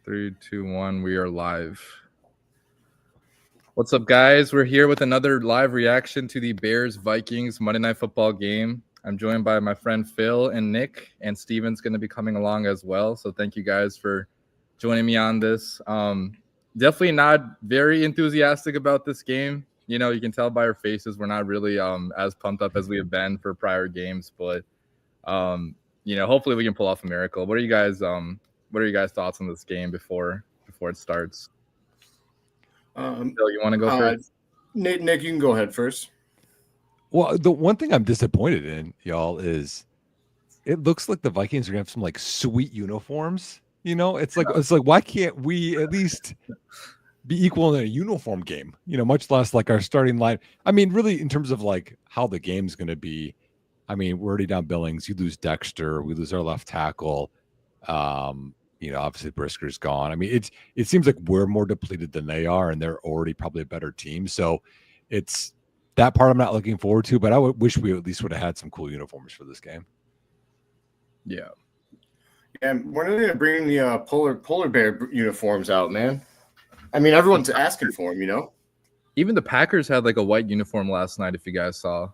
Three, two, one. We are live. What's up, guys? We're here with another live reaction to the Bears Vikings Monday Night Football game. I'm joined by my friend Phil and Nick, and Steven's going to be coming along as well. So thank you guys for joining me on this. Definitely not very enthusiastic about this game. You know, you can tell by our faces we're not really as pumped up as we have been for prior games, but hopefully we can pull off a miracle. What are you guys thoughts on this game before it starts? Phil, you want to go first? Nick, you can go ahead first. Well, the one thing I'm disappointed in, y'all, is it looks like the Vikings are gonna have some like sweet uniforms. You know, it's like why can't we at least be equal in a uniform game? You know, much less like our starting line. I mean, really, in terms of like how the game's gonna be. I mean, we're already down Billings. You lose Dexter. We lose our left tackle. Obviously Brisker's gone. I mean, it seems like we're more depleted than they are, and they're already probably a better team. So it's that part I'm not looking forward to, but I wish we at least would have had some cool uniforms for this game. Yeah. Yeah, when are they gonna bring the polar bear uniforms out, man? I mean, everyone's asking for them, you know. Even the Packers had like a white uniform last night, if you guys saw.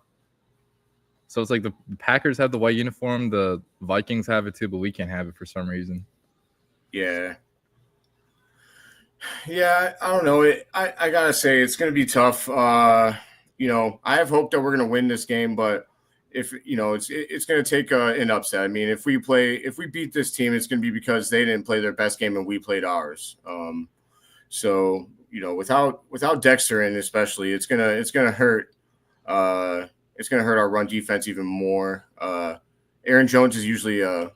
So it's like the Packers have the white uniform, the Vikings have it too, but we can't have it for some reason. Yeah, I don't know. I gotta say, it's gonna be tough. I have hope that we're gonna win this game, but if it's gonna take an upset. I mean, if we beat this team, it's gonna be because they didn't play their best game and we played ours. So without Dexter in, especially, it's gonna hurt. It's gonna hurt our run defense even more. Aaron Jones has usually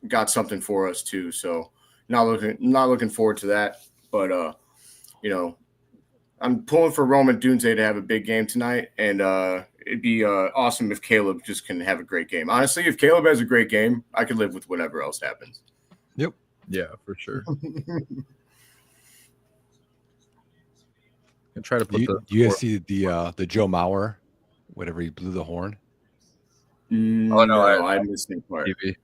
got something for us too. So not looking forward to that. But I'm pulling for Roman Dunze to have a big game tonight, and it'd be awesome if Caleb just can have a great game. Honestly, if Caleb has a great game, I could live with whatever else happens. Yep. Yeah, for sure. And try to put you guys see the Joe Mauer, whatever he blew the horn. No, I missed that part. TV.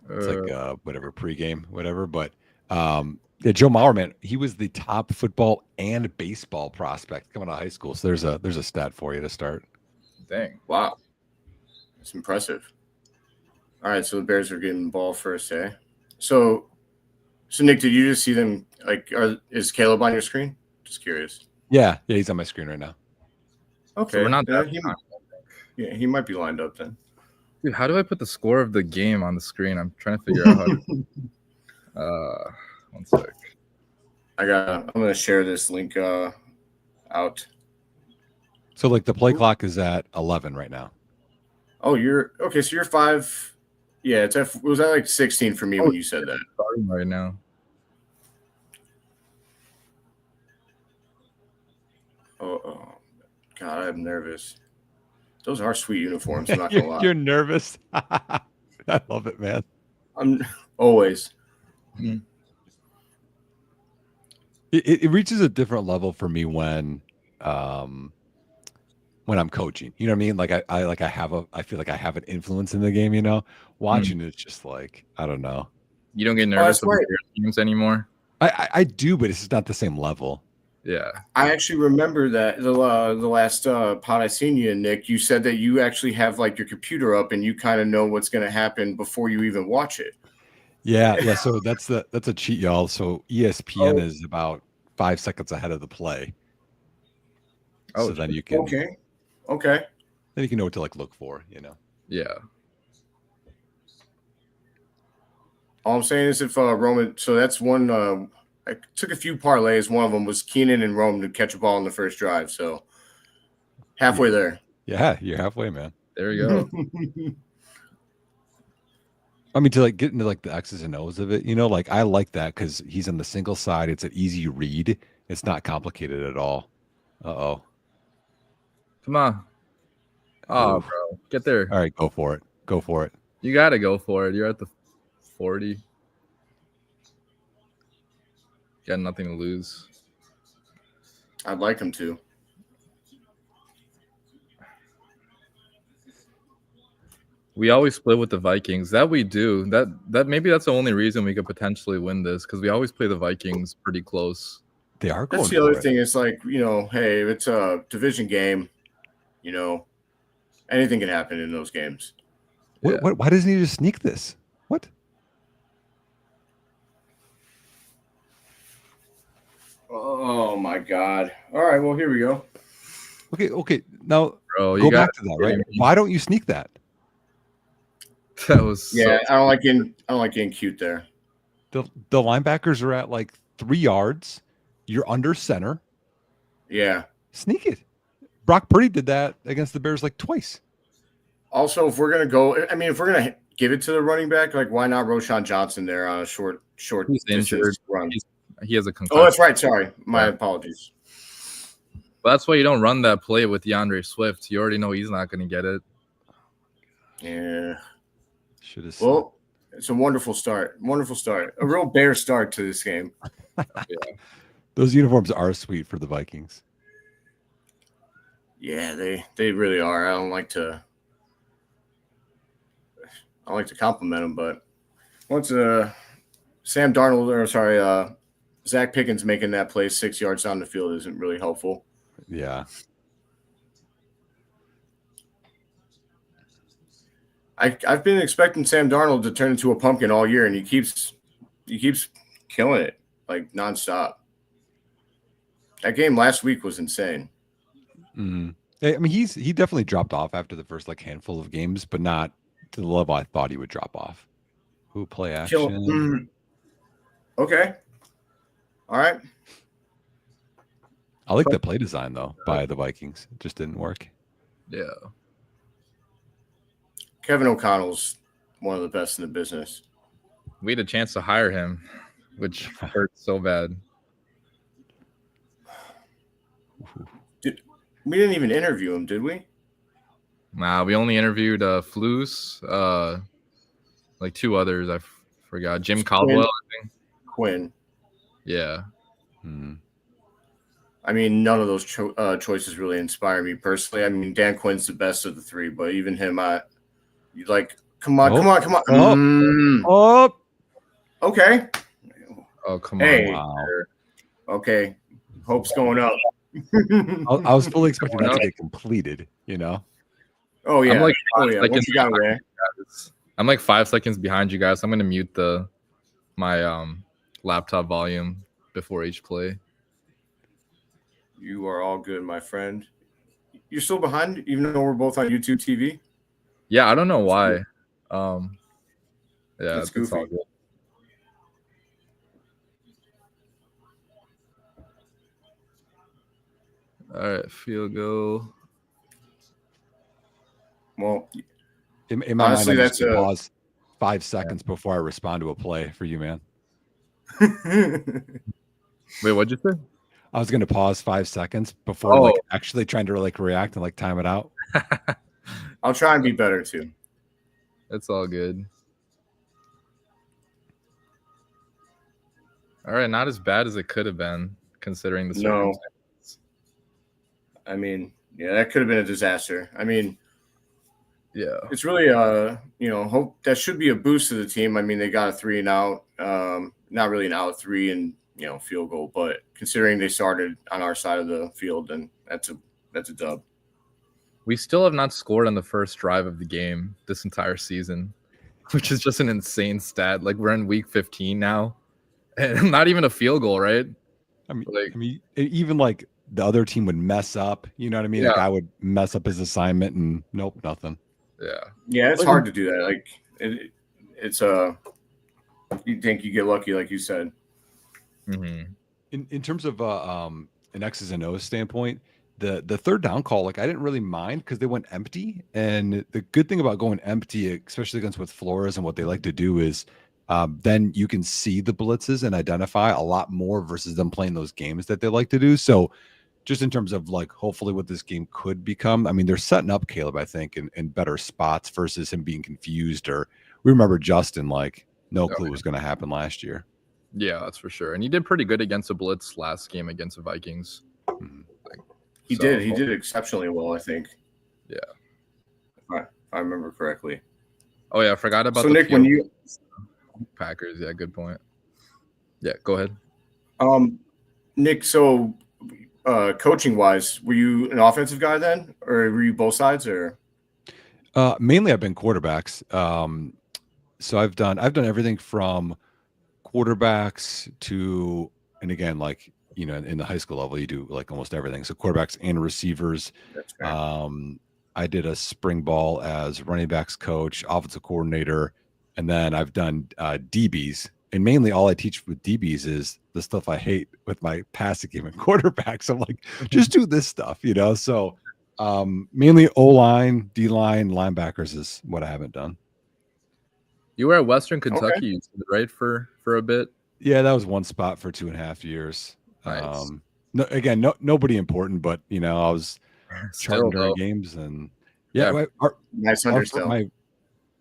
It's like whatever pregame, whatever. But yeah, Joe Mauer, man, he was the top football and baseball prospect coming out of high school. So there's a stat for you to start. Dang, wow, that's impressive. All right, so the Bears are getting the ball first, eh? So Nick, did you just see them? Like, is Caleb on your screen? Just curious. Yeah, he's on my screen right now. Okay, so we're not that. He might be lined up then. Dude, how do I put the score of the game on the screen? I'm trying to figure out how to. One sec. I'm gonna share this link out. So like the play clock is at 11 right now. Oh, you're okay. So you're 5. Yeah, it was at like 16 for me when you said that. Starting right now. Oh, God, I'm nervous. Those are sweet uniforms. I'm not gonna lie. You're nervous. I love it, man. I'm always. Mm-hmm. It reaches a different level for me when I'm coaching. You know what I mean? Like I feel like I have an influence in the game. You know, watching it's just like I don't know. You don't get nervous about your teams anymore. I do, but it's just not the same level. Yeah, I actually remember that the last pod I seen you, Nick. You said that you actually have like your computer up and you kind of know what's going to happen before you even watch it. Yeah. So that's a cheat, y'all. So ESPN is about 5 seconds ahead of the play. Oh, so then you can okay. Then you can know what to like look for. You know. Yeah. All I'm saying is if Roman, so that's one. I took a few parlays. One of them was Keenan and Rome to catch a ball in the first drive. So halfway there. Yeah, you're halfway, man. There you go. I mean, to like get into like the X's and O's of it, you know, like I like that because he's on the single side. It's an easy read. It's not complicated at all. Uh-oh. Come on. Oh, bro. Get there. All right, go for it. You got to go for it. You're at the 40. Got nothing to lose. I'd like him to. We always split with the Vikings. That we do. That maybe that's the only reason we could potentially win this, because we always play the Vikings pretty close. They are going That's the for other it. thing. It's like, hey, it's a division game. Anything can happen in those games. Why doesn't he just sneak this? What? Oh my God! All right, well, here we go. Okay. Now Bro, go back to that, right? Why don't you sneak that? That was I don't like getting cute there. The linebackers are at like 3 yards. You're under center. Yeah. Sneak it. Brock Purdy did that against the Bears like twice. Also, if we're gonna give it to the running back, like why not Roschon Johnson there on a short He's distance injured. run? He has a concussion. Oh, that's right. Sorry, my apologies. But that's why you don't run that play with DeAndre Swift. You already know he's not going to get it. Yeah. Should have. Well, it's a wonderful start. Wonderful start. A real bear start to this game. Yeah. Those uniforms are sweet for the Vikings. Yeah, they really are. I like to compliment them, but once Sam Darnold Zach Pickens making that play 6 yards down the field isn't really helpful. Yeah. I've been expecting Sam Darnold to turn into a pumpkin all year, and he keeps killing it like nonstop. That game last week was insane. Mm-hmm. I mean, he definitely dropped off after the first like handful of games, but not to the level I thought he would drop off. Who play action? Okay. All right. I like the play design though by the Vikings. It just didn't work. Yeah. Kevin O'Connell's one of the best in the business. We had a chance to hire him, which hurt so bad. We didn't even interview him, did we? Nah, we only interviewed Flus, like 2 others. I forgot. Jim Caldwell, I think. Quinn. Yeah. I mean, none of those choices really inspire me personally. I mean, Dan Quinn's the best of the 3, but even him, come on. Oh. Okay. Oh, come on. Wow. Okay. Hope's going up. I was fully expecting that to get completed, Oh, yeah. What you got, Ray? I'm like 5 seconds behind you guys. I'm going to mute my laptop volume before each play. You are all good, my friend. You're still behind, even though we're both on YouTube TV? Yeah, I don't know why. Yeah, That's goofy. It's all good. All right, field goal. Well, in my honestly, mind, I'm just pause 5 seconds before I respond to a play for you, man. Wait, what'd you say? I was going to pause 5 seconds before actually trying to react and time it out. I'll try and be better too. It's all good. All right, not as bad as it could have been considering the circumstances. I mean, yeah, that could have been a disaster. I mean, yeah, it's really hope that should be a boost to the team. I mean, they got a 3 and out, not really an out 3 and field goal, but considering they started on our side of the field, then that's a dub. We still have not scored on the first drive of the game this entire season, which is just an insane stat. Like, we're in week 15 now, and not even a field goal, right? I mean, even the other team would mess up. You know what I mean? Yeah. The guy would mess up his assignment, and nope, nothing. Yeah, it's hard to do that. Like, it's you think you get lucky, like you said. Mm-hmm. In terms of an X's and O's standpoint, the third down call, I didn't really mind because they went empty. And the good thing about going empty, especially against with Flores and what they like to do is then you can see the blitzes and identify a lot more versus them playing those games that they like to do. So just in terms of hopefully what this game could become, I mean, they're setting up Caleb, I think, in better spots versus him being confused. Or we remember Justin, no clue what was going to happen last year. Yeah, that's for sure. And he did pretty good against the blitz last game against the Vikings. He did exceptionally well, I think. Yeah. If I remember correctly. Oh yeah, I forgot about So the Nick, field when you Packers. Yeah, good point. Yeah, go ahead. Nick, so coaching wise, were you an offensive guy then, or were you both sides, or? Mainly I've been quarterbacks. So I've done everything from quarterbacks to, and again, like, you know, in the high school level, you do like almost everything. So quarterbacks and receivers. That's fair. I did a spring ball as running backs coach, offensive coordinator, and then I've done DBs. And mainly all I teach with DBs is the stuff I hate with my passing game and quarterbacks. I'm like, just do this stuff, you know? So mainly O-line, D-line, linebackers is what I haven't done. You were at Western Okay. Kentucky, right, for a bit. Yeah, that was one spot for 2.5 years. Nice. Nobody important, but you know, I was charting Still, during though. games, and Yeah. Nice understill.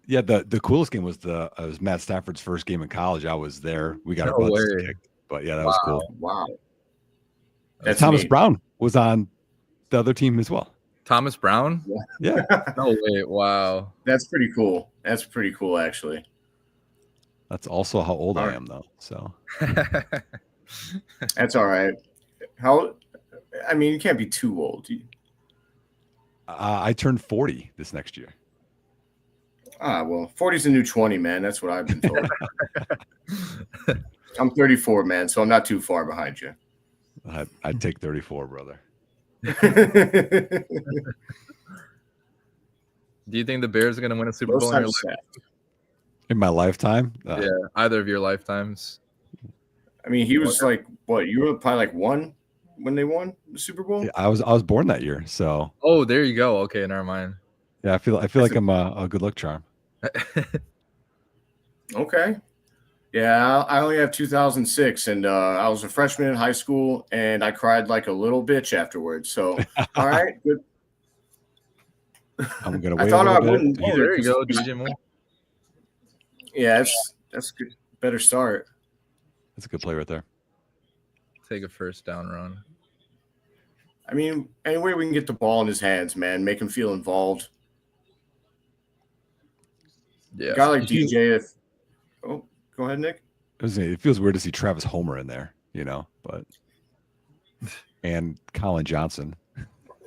The coolest game was was Matt Stafford's first game in college. I was there. We got our No butts way. kicked, but yeah, that was cool. Wow. That's Thomas neat. Brown was on the other team as well. Thomas Brown? Yeah. No way. Wow. That's pretty cool. That's pretty cool, actually. That's also how old All I right. am, though. So That's all right. I mean, you can't be too old. I turned 40 this next year. Well, 40's the new 20, man. That's what I've been told. I'm 34, man, so I'm not too far behind you. I'd take 34, brother. Do you think the Bears are going to win a Super Bowl in your life? In my lifetime? Yeah, either of your lifetimes. I mean, he was like, what? You were probably like one when they won the Super Bowl. Yeah, I was born that year, so. Oh, there you go. Okay, never mind. Yeah, I feel like I'm a good luck charm. Okay. Yeah, I only have 2006, and I was a freshman in high school, and I cried like a little bitch afterwards. So, all right, good. I'm gonna wait. I thought a I little bit. wouldn't either. There you go, DJ Moore. Yeah, that's good. Better start. That's a good play right there. Take a first down run. I mean, any way we can get the ball in his hands, man, make him feel involved. Yeah. A guy like DJ, go ahead, Nick. It feels weird to see Travis Homer in there, you know, but and Colin Johnson.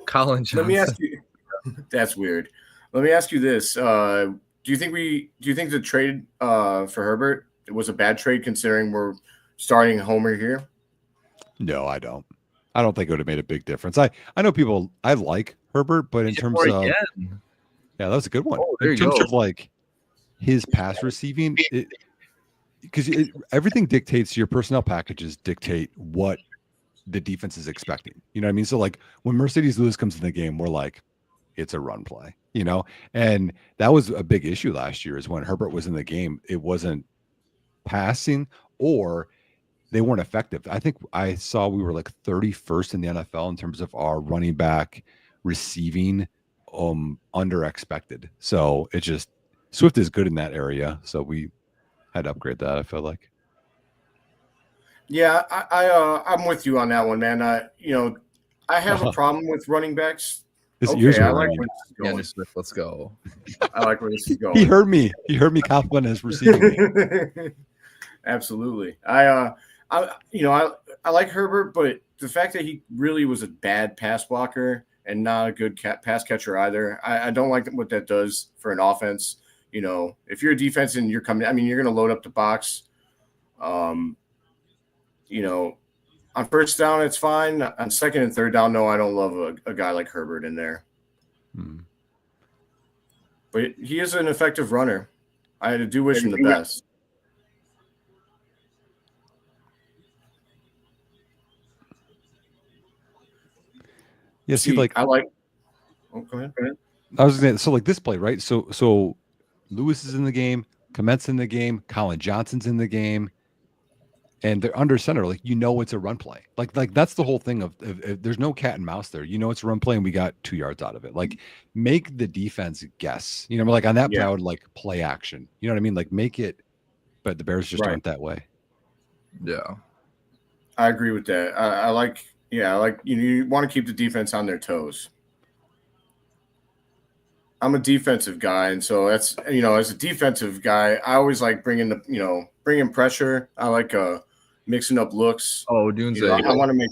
Colin Johnson. Let me ask you. That's weird. Let me ask you this: Do you think the trade for Herbert was a bad trade, considering we're starting Homer here? No, I don't. I don't think it would have made a big difference. I know people. I like Herbert, but in terms of yeah, that was a good one. In terms of like his pass receiving, because everything dictates, your personnel packages dictate what the defense is expecting. You know what I mean? So like when Mercedes Lewis comes in the game, we're like, it's a run play, you know? And that was a big issue last year, is when Herbert was in the game, it wasn't passing, or they weren't effective. I think I saw we were like 31st in the NFL in terms of our running back receiving under expected. So it just, Swift is good in that area. So we had to upgrade that, I feel like. Yeah, I'm with you on that one, man. I have a problem with running backs. His ears I are like ringing. where this is going. Yeah, Swift, let's go. I like where this is going. He heard me compliment his receiving game. Absolutely. I like Herbert, but the fact that he really was a bad pass blocker and not a good pass catcher either, I don't like what that does for an offense. You know, if you're a defense and you're coming, I mean, you're going to load up the box. You know, on first down, it's fine. On second and third down, no, I don't love a guy like Herbert in there. But he is an effective runner. I do wish him the best. Yeah, see, like I like. Oh, go ahead. I was gonna say, so like this play, right? So Lewis is in the game, Komet's in the game, Colin Johnson's in the game, and they're under center. Like, you know, it's a run play. Like that's the whole thing of there's no cat and mouse there. You know, it's a run play, and we got 2 yards out of it. Like, make the defense guess. You know, like on that play, I would like play action. You know what I mean? Like, make it. But the Bears just aren't that way. Yeah, I agree with that. I like. Yeah, like you want to keep the defense on their toes. I'm a defensive guy, and so that's as a defensive guy, I always like bringing pressure. I like mixing up looks. Oh, Dune's I want to make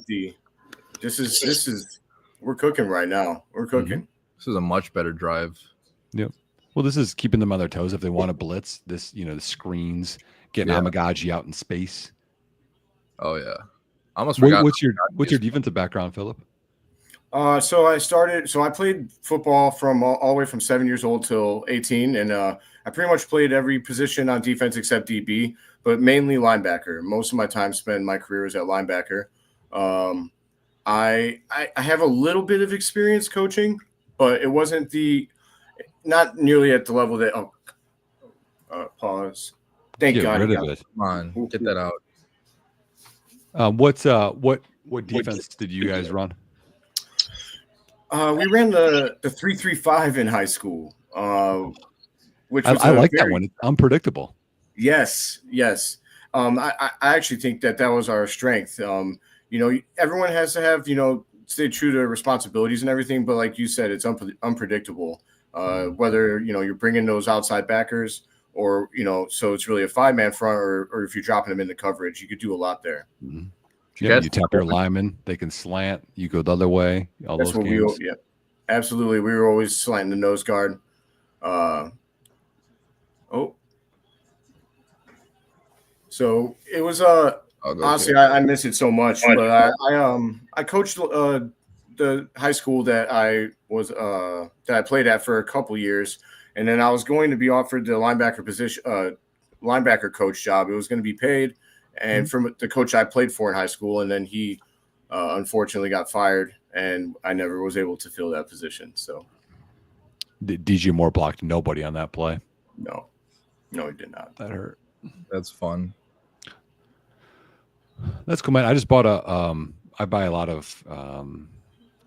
this is we're cooking right now. We're cooking. This is a much better drive. Yep. Well, this is keeping them on their toes if they want to blitz. This, the screens, getting Amagaji out in space. Oh yeah. I almost forgot. What's your defensive background, Philip? So I played football from all the way from 7 years old till 18, and I pretty much played every position on defense except DB, but mainly linebacker. Most of my time spent in my career was at linebacker. I have a little bit of experience coaching, but it wasn't not nearly at the level that. Pause. Thank God. Rid of it. Come on, get that out. What defense did you guys run? We ran the 3-3-5 in high school, which was I like that one. It's unpredictable. Yes. I actually think that was our strength. Everyone has to have stay true to responsibilities and everything, but like you said, it's unpredictable. Whether you're bringing those outside backers or so it's really a 5-man front, or if you're dropping them into coverage, you could do a lot there. Mm-hmm. Yeah, you tap your linemen, they can slant. You go the other way. That's what games. Absolutely. We were always slanting the nose guard. So it was honestly, I miss it so much. But I coached the high school that I played at for a couple years, and then I was going to be offered the linebacker position, linebacker coach job. It was going to be paid. And from the coach I played for in high school, and then he unfortunately got fired, and I never was able to fill that position. So, DJ Moore blocked nobody on that play. No, he did not. That hurt. That's fun. That's cool, man. I just bought I buy a lot of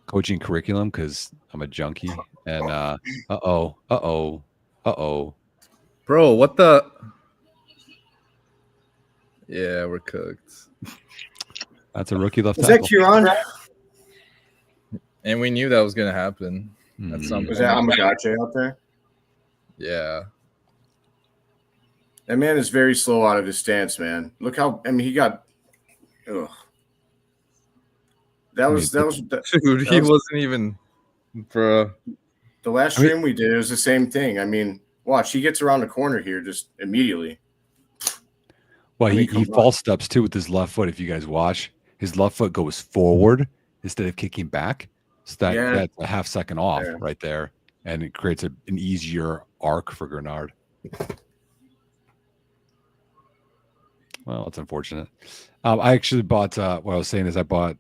coaching curriculum because I'm a junkie. And bro, what the? Yeah, we're cooked. That's a rookie left tackle. Is that Kieran? And we knew that was going to happen at some point. Was that Amagache out there? Yeah. That man is very slow out of his stance, man. Look how he got. Ugh. Dude, he wasn't even for the last stream we did. It was the same thing. I mean, watch, he gets around the corner here just immediately. Well, he false steps too with his left foot. If you guys watch, his left foot goes forward instead of kicking back. So that's a half second off right there, and it creates an easier arc for Grenard. Well, it's unfortunate. I actually bought. What I was saying is, I buy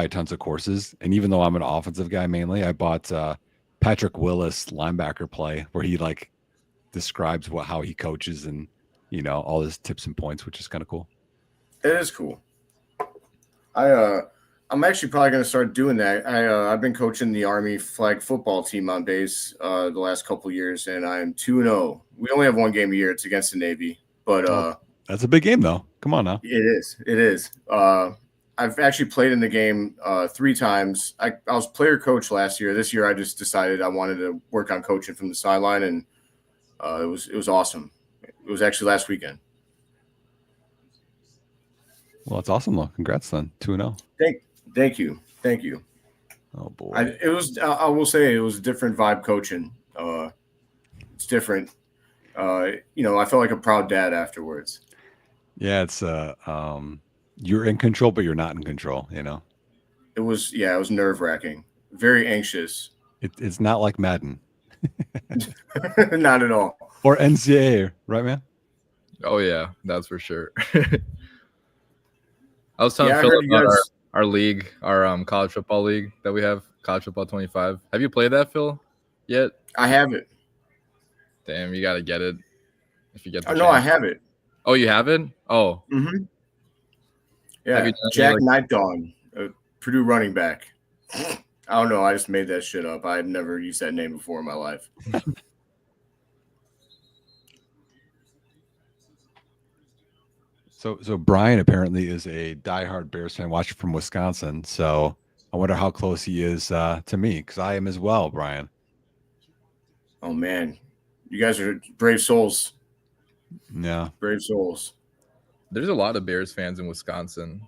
tons of courses, and even though I'm an offensive guy mainly, I bought Patrick Willis linebacker play, where he describes how he coaches and all his tips and points, which is kind of cool. It is cool. I'm actually probably going to start doing that. I've been coaching the Army flag football team on base the last couple of years, and I'm 2-0. We only have one game a year. It's against the Navy, but that's a big game, though. Come on now. It is. I've actually played in the game 3 times. I was player coach last year. This year, I just decided I wanted to work on coaching from the sideline, and it was awesome. It was actually last weekend. Well, it's awesome, though. Congrats, then. 2-0. Thank you. Oh boy. I will say it was a different vibe coaching. It's different. I felt like a proud dad afterwards. Yeah, it's you're in control, but you're not in control. It was nerve-wracking, very anxious. It's not like Madden. Not at all. Or NCAA, right, man? Oh yeah, that's for sure. I was telling Phil about our league, our college football league that we have, College Football 25. Have you played that, Phil, yet? I have it. Damn, you got to get it if you get the no, I have it. Oh, you have it? Oh. Mm-hmm. Yeah, Jack Nightdawn, Purdue running back. I don't know. I just made that shit up. I had never used that name before in my life. So Brian apparently is a diehard Bears fan, watching from Wisconsin. So I wonder how close he is to me, because I am as well, Brian. Oh man, you guys are brave souls. Yeah. Brave souls. There's a lot of Bears fans in Wisconsin.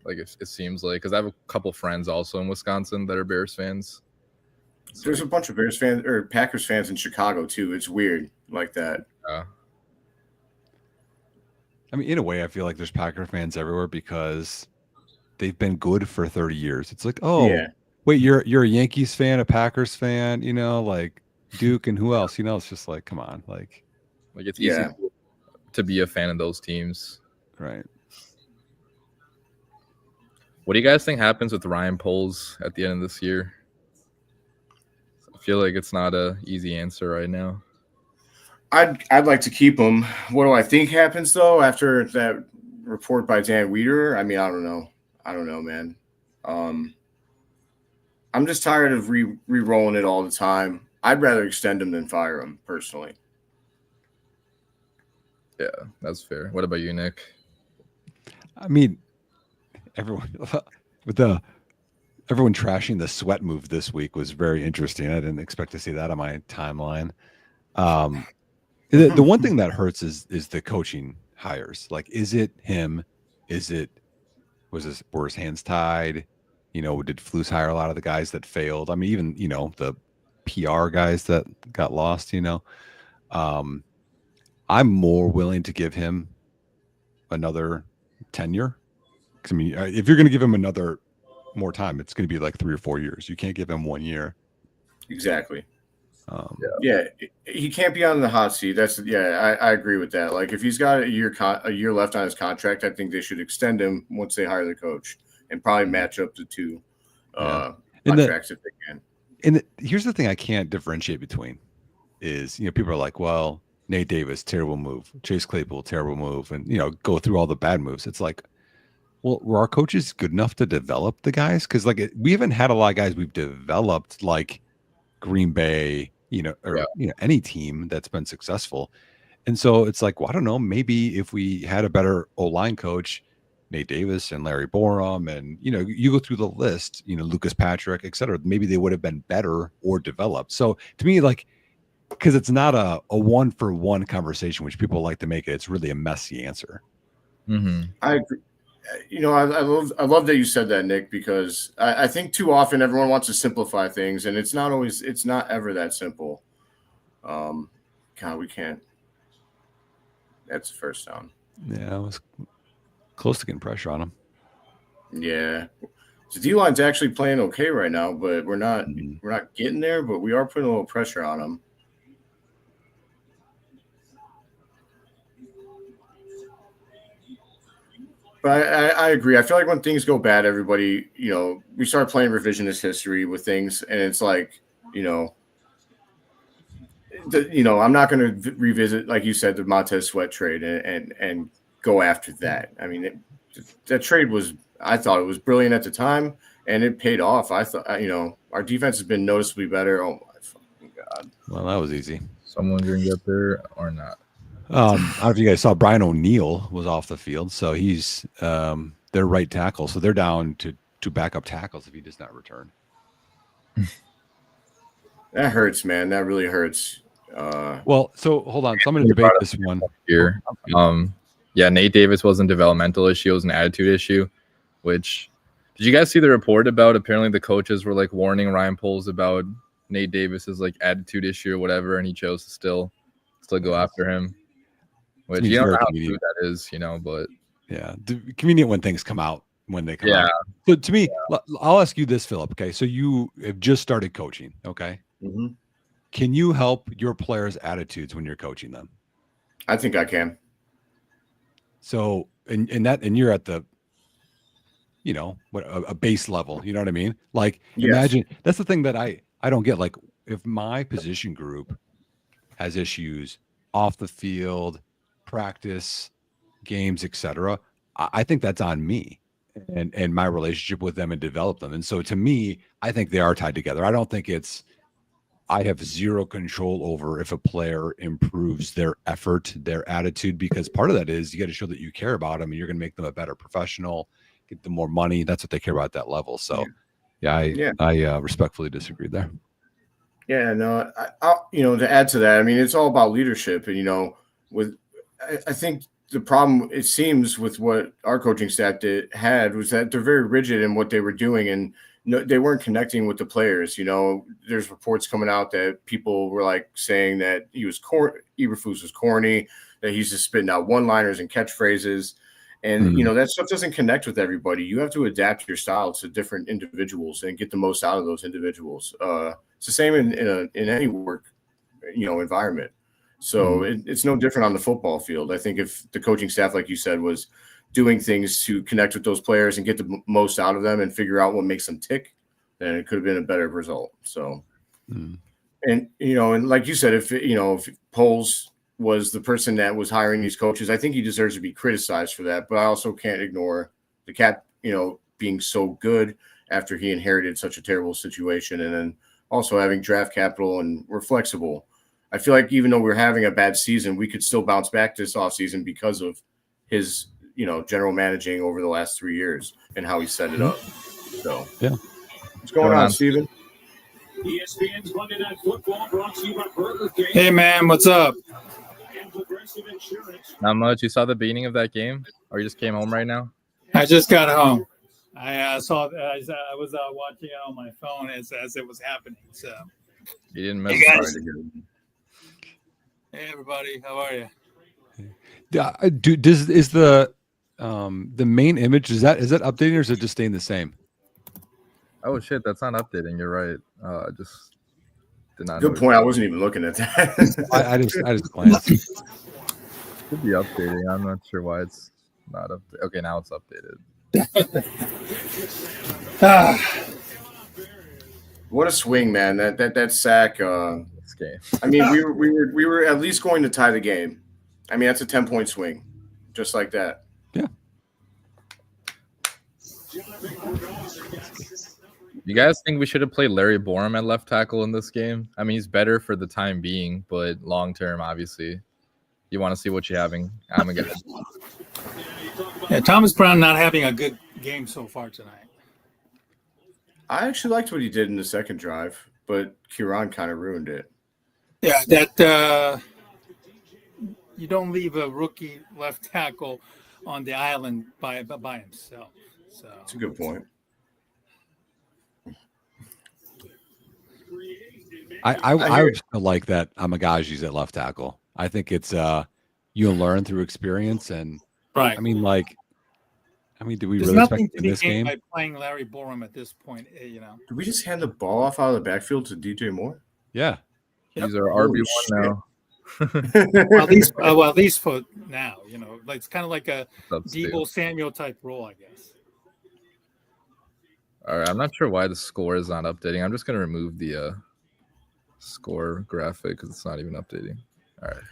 Like it seems like, because I have a couple friends also in Wisconsin that are Bears fans. There's a bunch of Bears fans or Packers fans in Chicago too. It's weird like that. I mean, in a way, I feel like there's Packer fans everywhere because they've been good for 30 years. It's like, oh, Yeah. wait, you're a Yankees fan, a Packers fan, like Duke and who else? It's just like, come on, like it's easy to be a fan of those teams. Right. What do you guys think happens with Ryan Poles at the end of this year? I feel like it's not an easy answer right now. I'd like to keep him. What do I think happens though after that report by Dan Weeder? I mean, I don't know. I don't know, man. I'm just tired of re-rolling it all the time. I'd rather extend him than fire him, personally. Yeah, that's fair. What about you, Nick? I mean, everyone everyone trashing the sweat move this week was very interesting. I didn't expect to see that on my timeline. The one thing that hurts is the coaching hires. Like, is it him? Were his hands tied? Did Flus hire a lot of the guys that failed? I mean, even the PR guys that got lost. I'm more willing to give him another tenure. I mean, if you're going to give him another more time, it's going to be like 3 or 4 years. You can't give him 1 year. Exactly. Yeah, he can't be on the hot seat. I agree with that. Like, if he's got a year left on his contract, I think they should extend him once they hire the coach and probably match up the two contracts if they can. And here's the thing I can't differentiate between is, people are like, well, Nate Davis, terrible move. Chase Claypool, terrible move. And, go through all the bad moves. It's like, well, were our coaches good enough to develop the guys? Because, we haven't had a lot of guys we've developed, like Green Bay, any team that's been successful. And so it's like, well, I don't know, maybe if we had a better O-line coach, Nate Davis and Larry Borum, and, you go through the list, Lucas Patrick, et cetera, maybe they would have been better or developed. So to me, because it's not a one-for-one conversation, which people like to make it, it's really a messy answer. Mm-hmm. I agree. I love that you said that, Nick, because I think too often everyone wants to simplify things, and it's not ever that simple. God, we can't. That's the first down. Yeah, I was close to getting pressure on him. Yeah, the D-line's actually playing okay right now, but we're not getting there, but we are putting a little pressure on them. But I agree. I feel like when things go bad, everybody, we start playing revisionist history with things, and it's like, I'm not going to revisit, like you said, the Montez Sweat trade and go after that. I mean, that trade I thought it was brilliant at the time, and it paid off. I thought, our defense has been noticeably better. Oh my fucking God. Well, that was easy. Someone going to get there or not? I don't know if you guys saw Brian O'Neill was off the field, so he's their right tackle. So they're down to backup tackles if he does not return. That hurts, man. That really hurts. Well, so hold on. So I'm going to debate this one here. Nate Davis wasn't a developmental issue; it was an attitude issue. Which, did you guys see the report about? Apparently, the coaches were warning Ryan Poles about Nate Davis's attitude issue or whatever, and he chose to still go after him. Which you don't know how true that is, but yeah, convenient when things come out when they come out. So to me, I'll ask you this, Philip. Okay, so you have just started coaching. Okay, Can you help your players' attitudes when you're coaching them? I think I can. So and you're at the, a base level. You know what I mean? Imagine that's the thing that I don't get. If my position group has issues off the field, practice, games, etc., I think that's on me and my relationship with them and develop them. And so to me, I think they are tied together. I don't think I have zero control over if a player improves their effort, their attitude, because part of that is you got to show that you care about them and you're going to make them a better professional, get them more money. That's what they care about at that level. So I respectfully disagree there. Yeah, no, to add to that, I mean, it's all about leadership, and I think the problem it seems with what our coaching staff had was that they're very rigid in what they were doing, and no, they weren't connecting with the players. There's reports coming out that people were like saying that Eberflus was corny, that he's just spitting out one-liners and catchphrases. And, that stuff doesn't connect with everybody. You have to adapt your style to different individuals and get the most out of those individuals. It's the same in any work, environment. So it's no different on the football field. I think if the coaching staff, like you said, was doing things to connect with those players and get the most out of them and figure out what makes them tick, then it could have been a better result. So, and like you said, if Poles was the person that was hiring these coaches, I think he deserves to be criticized for that. But I also can't ignore the Cat, being so good after he inherited such a terrible situation, and then also having draft capital, and we're flexible. I feel like even though we're having a bad season, we could still bounce back this offseason because of his, general managing over the last 3 years and how he set it up. So, yeah. What's going on, Steven? ESPN's Monday Night Football brought to you by Burger King. Hey, man, what's up? Not much. You saw the beginning of that game, or you just came home right now? I just got home. I was watching it on my phone as it was happening. So you didn't miss it. Hey, everybody, how are you? Is the main image is that updating, or is it just staying the same? Oh shit, that's not updating. You're right. Just did not. Good point. I wasn't even looking at that. I just glanced. Should be updating. I'm not sure why it's not updated. Okay, now it's updated. What a swing, man! That sack. This game. I mean, we were at least going to tie the game. I mean, that's a 10-point swing, just like that. Yeah. You guys think we should have played Larry Borum at left tackle in this game? I mean, he's better for the time being, but long term, obviously, you want to see what you're having. I'm a guy. Yeah, Thomas Brown not having a good game so far tonight. I actually liked what he did in the second drive, but Kieran kind of ruined it. Yeah, that you don't leave a rookie left tackle on the island by himself. So that's a good point. I would like that Amagaji's at left tackle. I think it's you learn through experience, and right. I mean, do we There's really expect nothing in this game by playing Larry Borum at this point? Did we just hand the ball off out of the backfield to DJ Moore? Yeah, These are RB1 now. At least for now, like it's kind of like a Deebo Samuel type role, I guess. All right, I'm not sure why the score is not updating. I'm just gonna remove the score graphic because it's not even updating. All right.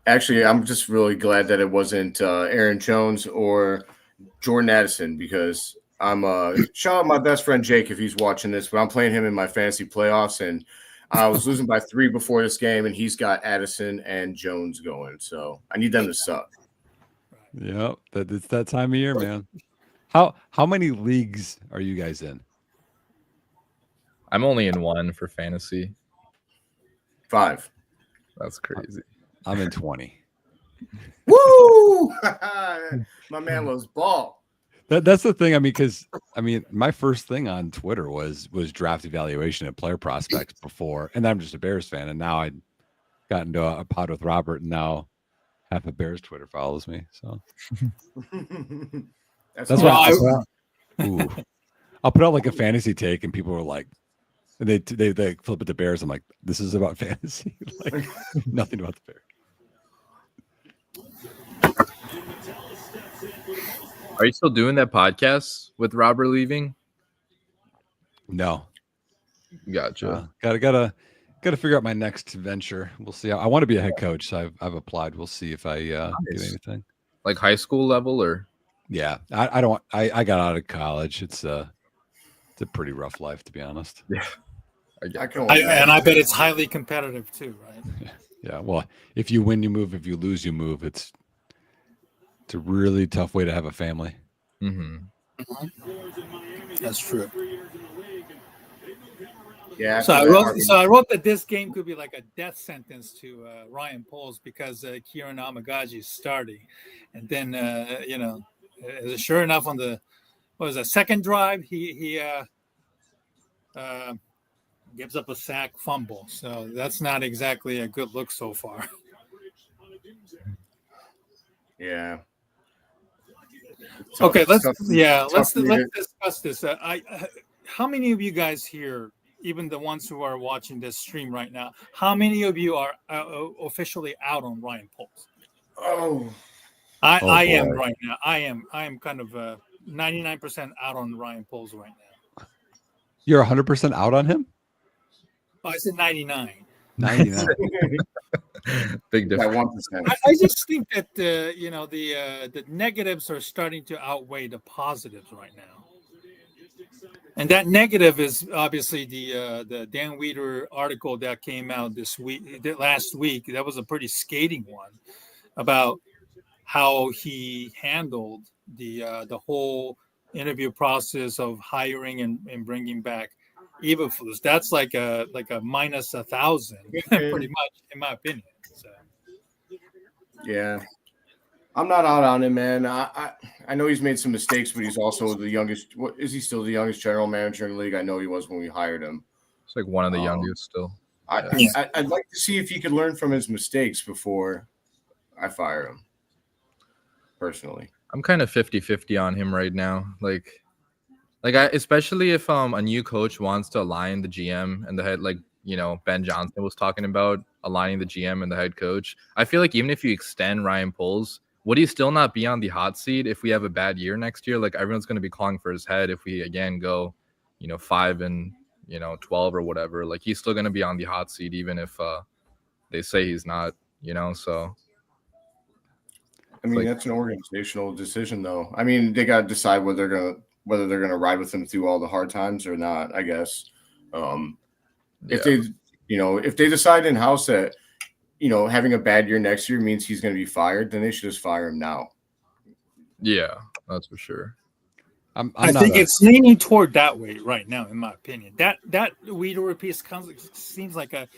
Actually, I'm just really glad that it wasn't Aaron Jones or Jordan Addison, because I'm shout out my best friend Jake if he's watching this, but I'm playing him in my fantasy playoffs, and I was losing by 3 before this game, and he's got Addison and Jones going, so I need them to suck. Yeah, it's that time of year, man. How many leagues are you guys in? I'm only in 1 for fantasy. 5. That's crazy. I'm in 20. Woo! My man loves ball. That's the thing. I mean, because my first thing on Twitter was draft evaluation of player prospects before, and I'm just a Bears fan, and now I got into a pod with Robert, and now half of Bears Twitter follows me. So that's why I'll put out like a fantasy take, and people are like, and they flip it to Bears. I'm like, this is about fantasy, like nothing about the Bears. Are you still doing that podcast with Robert leaving? No. Gotcha. Gotta figure out my next venture. We'll see. I want to be a head coach, so I've applied. We'll see if I get anything. Like high school level, or? Yeah, I don't. I got out of college. It's a pretty rough life, to be honest. Yeah. I bet it's highly competitive too, right? Yeah. Well, if you win, you move. If you lose, you move. It's a really tough way to have a family. Mm-hmm. That's true. Yeah. So I wrote that this game could be like a death sentence to Ryan Poles because Kieran Amagaji is starting, and then sure enough on the second drive he gives up a sack fumble. So that's not exactly a good look so far. Yeah. Okay, let's discuss this. How many of you guys here, even the ones who are watching this stream right now, how many of you are officially out on Ryan Poles? I am right now. I am kind of 99% out on Ryan Poles right now. You're 100% out on him? Oh, I said 99. 99. Big difference. 1%. I just think that the negatives are starting to outweigh the positives right now, and that negative is obviously the Dan Weeder article that came out last week. That was a pretty scathing one about how he handled the whole interview process of hiring and bringing back Eberflus. That's like a minus 1,000, pretty much, in my opinion. So. Yeah, I'm not out on him, man. I know he's made some mistakes, but he's also the youngest. Is he still the youngest general manager in the league? I know he was when we hired him. It's like one of the youngest still. I'd like to see if he could learn from his mistakes before I fire him. Personally, I'm kind of 50-50 on him right now. Especially if a new coach wants to align the GM and the head, Ben Johnson was talking about aligning the GM and the head coach. I feel like even if you extend Ryan Poles, would he still not be on the hot seat if we have a bad year next year? Like, everyone's going to be calling for his head if we again go, 5-12 or whatever. Like, he's still going to be on the hot seat even if they say he's not. So. I mean, that's an organizational decision, though. I mean, they got to decide whether they're gonna ride with him through all the hard times or not. I guess. If they decide in house that having a bad year next year means he's going to be fired, then they should just fire him now. Yeah, that's for sure. I think it's leaning toward that way right now, in my opinion. That Weeder piece seems like a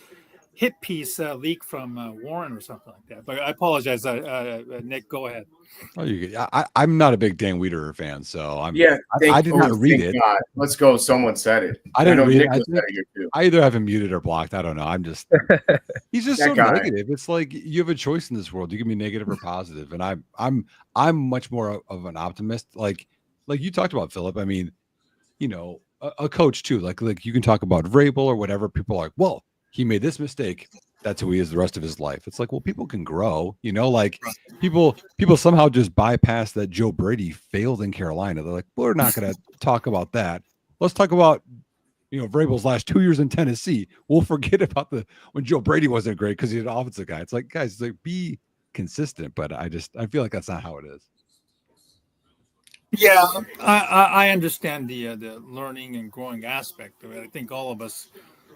hit piece leak from Warren or something like that. But I apologize, Nick. Go ahead. Oh, I'm not a big Dan Weeder fan, so I did not read it. God. Let's go. Someone said it. I didn't read it. I either have him muted or blocked. I don't know. I'm just he's just so negative. It's like you have a choice in this world. You can be negative or positive, and I'm much more of an optimist. Like you talked about, Philip. I mean, a coach too. Like you can talk about Vrabel or whatever. People are like, well, he made this mistake. That's who he is the rest of his life. It's like, well, people can grow, like people somehow just bypass that Joe Brady failed in Carolina. They're like, we're not going to talk about that. Let's talk about, Vrabel's last 2 years in Tennessee. We'll forget about when Joe Brady wasn't great because he's an offensive guy. It's like, guys, it's like, be consistent. But I feel like that's not how it is. Yeah, I understand the learning and growing aspect of it. I think all of us,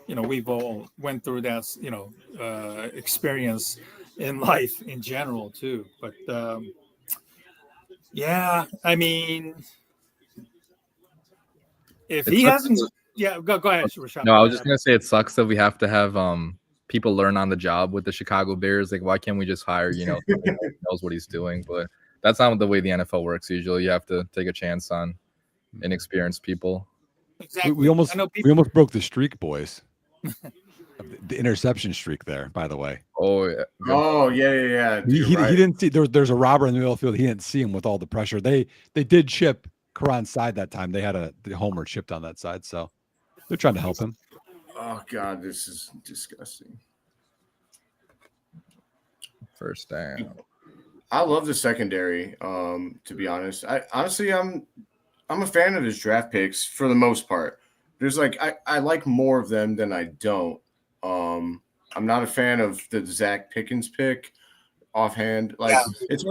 we've all went through that, experience in life in general too. But I mean, if he hasn't, go ahead, Rashad. No, I was just gonna say it sucks that we have to have people learn on the job with the Chicago Bears. Like, why can't we just hire someone who knows what he's doing? But that's not the way the NFL works. Usually, you have to take a chance on inexperienced people. Exactly. We almost broke the streak, boys. The interception streak there, by the way. Oh yeah. Oh yeah. He didn't see there's a robber in the middle of the field. He didn't see him with all the pressure. They did chip Karan's side that time. They had the homer chipped on that side, so they're trying to help him. Oh God, this is disgusting. First down. I love the secondary. To be honest, I'm a fan of his draft picks for the most part. There's I like more of them than I don't. I'm not a fan of the Zach Pickens pick offhand. It's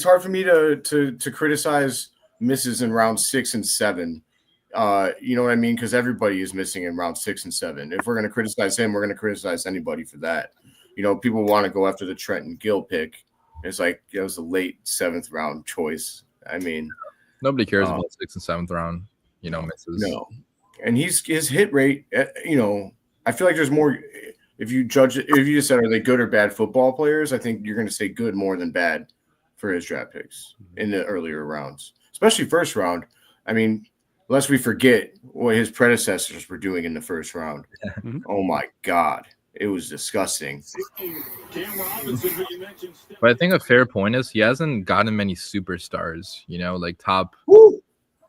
hard for me to criticize misses in round 6 and 7. You know what I mean? Because everybody is missing in round 6 and 7. If we're going to criticize him, we're going to criticize anybody for that. People want to go after the Trenton Gill pick. It's like it was a late 7th round choice. I mean, nobody cares about 6th and 7th round. Misses. No, and his hit rate, I feel like there's more. If you just said, are they good or bad football players, I think you're going to say good more than bad for his draft picks in the earlier rounds, especially first round. I mean, lest we forget what his predecessors were doing in the first round. Oh my God. It was disgusting. But I think a fair point is he hasn't gotten many superstars, like top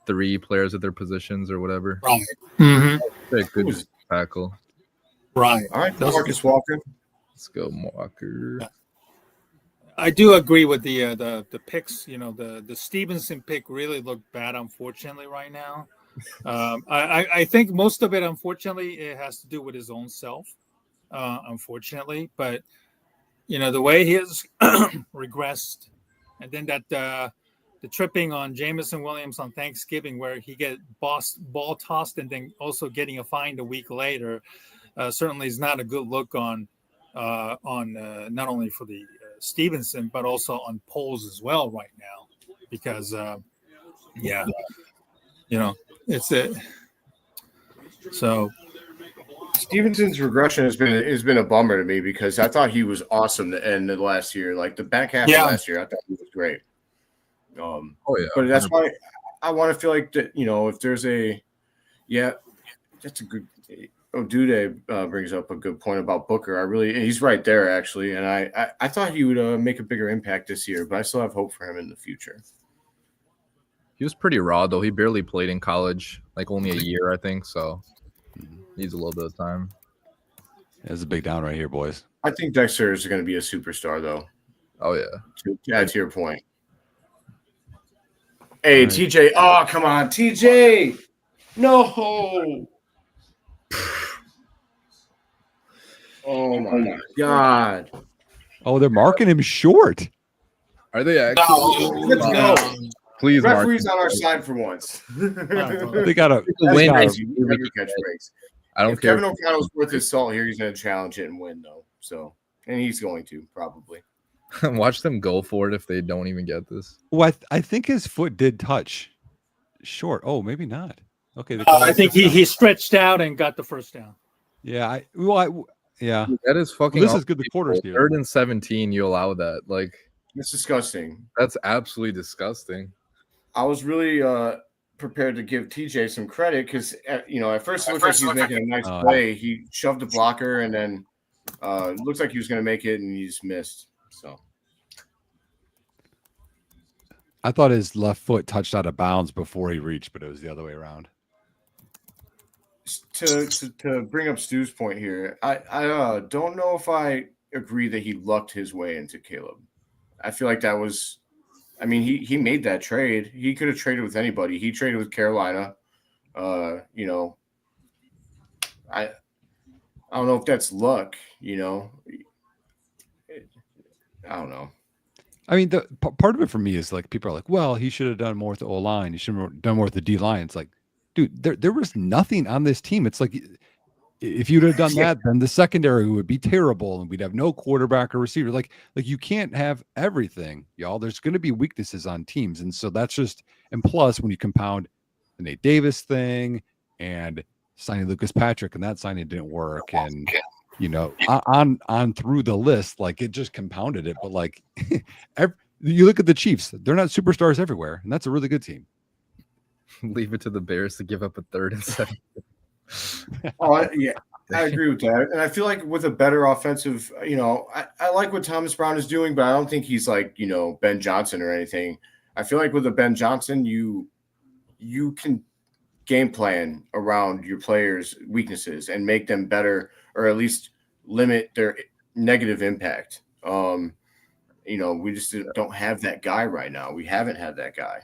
3 players at their positions or whatever. Right. Mm-hmm. A good tackle. Right. All right, Marcus Walker. Let's go, Walker. I do agree with the picks. The Stevenson pick really looked bad, unfortunately, right now. I think most of it, unfortunately, it has to do with his own self, unfortunately. But, the way he has regressed, and then that the tripping on Jameson Williams on Thanksgiving where he get ball tossed and then also getting a fine a week later certainly is not a good look on not only for the Stevenson, but also on polls as well right now, because it's it. So Stevenson's regression has been a bummer to me because I thought he was awesome to end the last year. Like the back half of last year, I thought he was great. But that's why I want to feel like that. If there's that's a good. Dude brings up a good point about Booker. He's right there actually, and I thought he would make a bigger impact this year, but I still have hope for him in the future. He was pretty raw though. He barely played in college, like only a year, I think. So needs a little bit of time. There's a big down right here, boys. I think Dexter is going to be a superstar though. Oh yeah. To your point. Hey, right. TJ. Oh, come on, TJ. No. Oh my God. Oh, they're marking him short. Are they actually? Let's go. Please, referee's on our side for once. They got to win. I don't care. Kevin O'Connell's worth his salt here. He's going to challenge it and win, though. So, and he's going to probably. Watch them go for it if they don't even get this. Well, I think his foot did touch short. Oh, maybe not. Okay. I think he stretched out and got the first down. Yeah. Yeah. That is fucking. Well, this is good. The quarters here. 3rd and 17. You allow that? Like, it's disgusting. That's absolutely disgusting. I was really prepared to give TJ some credit because at first it looked like he was making a nice play. He shoved the blocker and then looks like he was going to make it and he just missed. So I thought his left foot touched out of bounds before he reached, but it was the other way around. To bring up Stu's point here, I don't know if I agree that he lucked his way into Caleb. I feel like that was. I mean, he made that trade. He could have traded with anybody. He traded with Carolina. I don't know if that's luck. I don't know. I mean, the part of it for me is like people are like, well, he should have done more with the O-line. He should have done more with the D-line. It's like, dude, there was nothing on this team. It's like if you'd have done that, then the secondary would be terrible and we'd have no quarterback or receiver. Like you can't have everything, y'all. There's going to be weaknesses on teams. And so that's just, and plus when you compound the Nate Davis thing and signing Lucas Patrick and that signing didn't work. And, on through the list, like it just compounded it. But like you look at the Chiefs, they're not superstars everywhere. And that's a really good team. Leave it to the Bears to give up a 3rd and 7. Yeah, I agree with that. And I feel like with a better offensive, I like what Thomas Brown is doing, but I don't think he's like, Ben Johnson or anything. I feel like with a Ben Johnson, you can game plan around your players' weaknesses and make them better or at least limit their negative impact. We just don't have that guy right now. We haven't had that guy.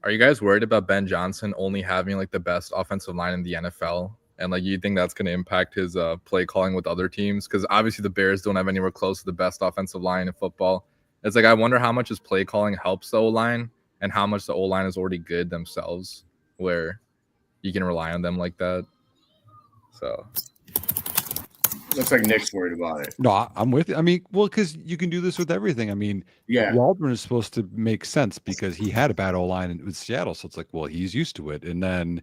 Are you guys worried about Ben Johnson only having like the best offensive line in the NFL? And like, you think that's going to impact his play calling with other teams? Because obviously the Bears don't have anywhere close to the best offensive line in football. It's like, I wonder how much his play calling helps the O-line and how much the O-line is already good themselves where you can rely on them like that. So looks like Nick's worried about it. No, I'm with you. I mean, well, because you can do this with everything. I mean, Waldron is supposed to make sense because he had a bad O-line with Seattle. So it's like, well, he's used to it. And then,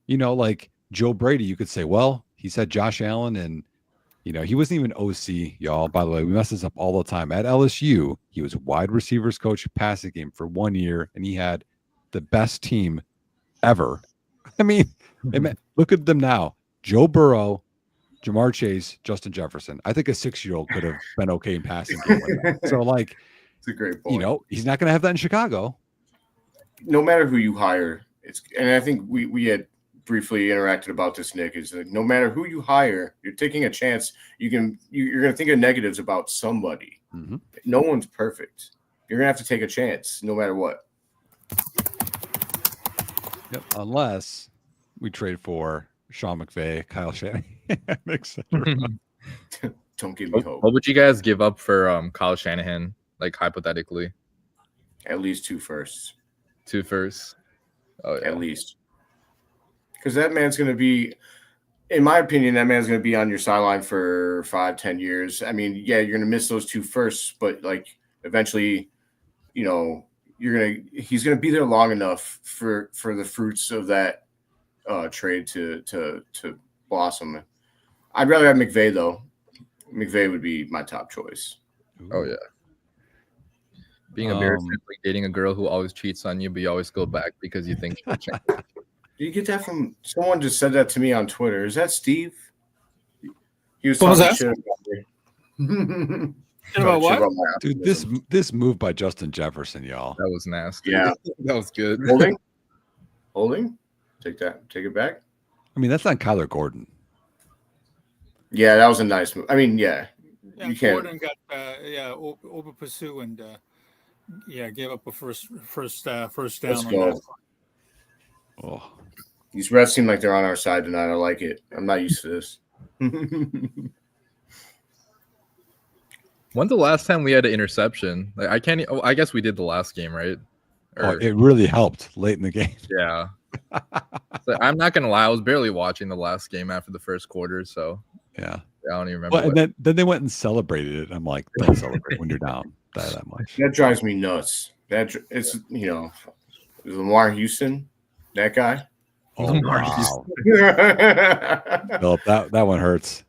like Joe Brady, you could say, well, he's had Josh Allen and, he wasn't even OC, y'all. By the way, we mess this up all the time. At LSU, he was wide receivers coach, passing game for 1 year, and he had the best team ever. I mean, look at them now. Joe Burrow, Jamar Chase, Justin Jefferson. I think a 6-year-old could have been okay in passing game with that. So, it's a great point. He's not going to have that in Chicago. No matter who you hire, and I think we had briefly interacted about this, Nick, is that no matter who you hire, you're taking a chance. You're going to think of negatives about somebody. Mm-hmm. No one's perfect. You're going to have to take a chance no matter what. Yep. Unless we trade for Sean McVay, Kyle Shanahan, etc. Don't give me hope. What would you guys give up for Kyle Shanahan, like hypothetically? At least 2 firsts. 2 firsts? Oh, yeah. At least. Because that man's going to be, in my opinion, that man's going to be on your sideline for 5-10 years. I mean, yeah, you're going to miss those 2 firsts, but eventually, he's going to be there long enough for the fruits of that trade to blossom. I'd rather have McVay though. McVay would be my top choice. Oh yeah. Being a Bears fan, like dating a girl who always cheats on you, but you always go back because you think she'll change. Did you get that from someone? Just said that to me on Twitter. Is that Steve? He was What talking was shit about me. About what? Dude, this move by Justin Jefferson, y'all. That was nasty. Yeah. That was good. Holding. Take it back. I mean, that's not Kyler Gordon. Yeah, that was a nice move. I mean, yeah. You can't. Gordon got over pursue and gave up a first down. Let's on go. that. Oh, These refs seem like they're on our side tonight. I like it. I'm not used to this. When's the last time we had an interception? Like I can't. Oh, I guess we did the last game, right? it really helped late in the game. Yeah. So I'm not gonna lie. I was barely watching the last game after the first quarter, so Yeah. I don't even remember. Well, and then they went and celebrated it. I'm like, don't celebrate when you're down that much. That drives me nuts. It's Lamar Houston, that guy. Oh, Lamar wow. I Philip, that one hurts.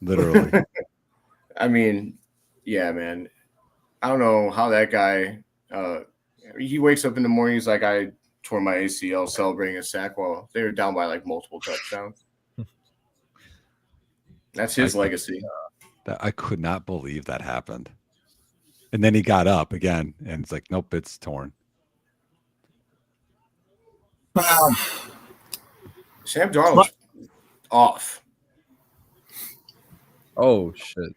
Literally. mean, yeah, man. I don't know how that guy he wakes up in the morning, he's like, I tore my ACL celebrating a sack while they were down by multiple touchdowns. That's his legacy. I could not believe that happened. And then he got up again and it's like, nope, it's torn. Sam Darnold's off. Oh shit.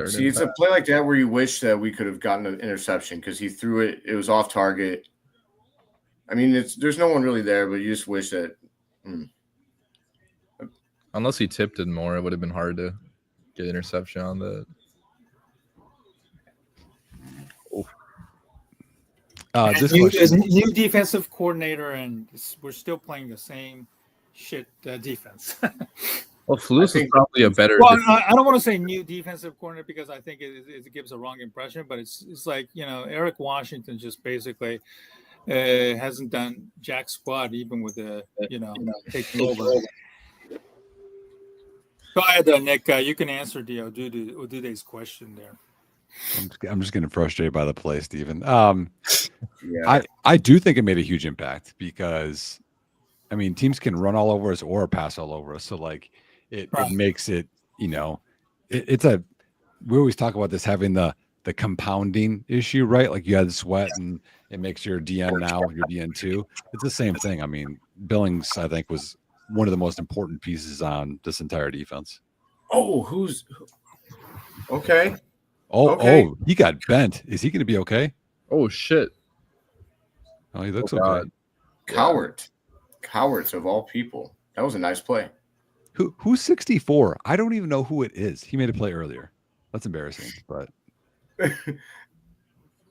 See, it's a play like that where you wish that we could have gotten an interception because he threw it. It was off target. I mean, there's no one really there, but you just wish that. Unless he tipped it more, it would have been hard to get interception on that. This new defensive coordinator, and we're still playing the same shit defense. Well, Flus is probably a better. Well, I don't want to say new defensive coordinator because I think it gives a wrong impression. But it's like Eric Washington just basically hasn't done jack squat even with the taking over. Go ahead, Nick. You can answer Odude's question there. I'm just getting frustrated by the play, Steven. I do think it made a huge impact because, I mean, teams can run all over us or pass all over us. So, it makes it, we always talk about this having the compounding issue, right? Like you had the sweat and it makes your DN now your DN2. It's the same thing. I mean, Billings, I think, was one of the most important pieces on this entire defense. Oh, okay. Oh, he got bent. Is he going to be okay? Oh shit! Oh, he looks okay. Cowards of all people. That was a nice play. Who's 64? I don't even know who it is. He made a play earlier. That's embarrassing, but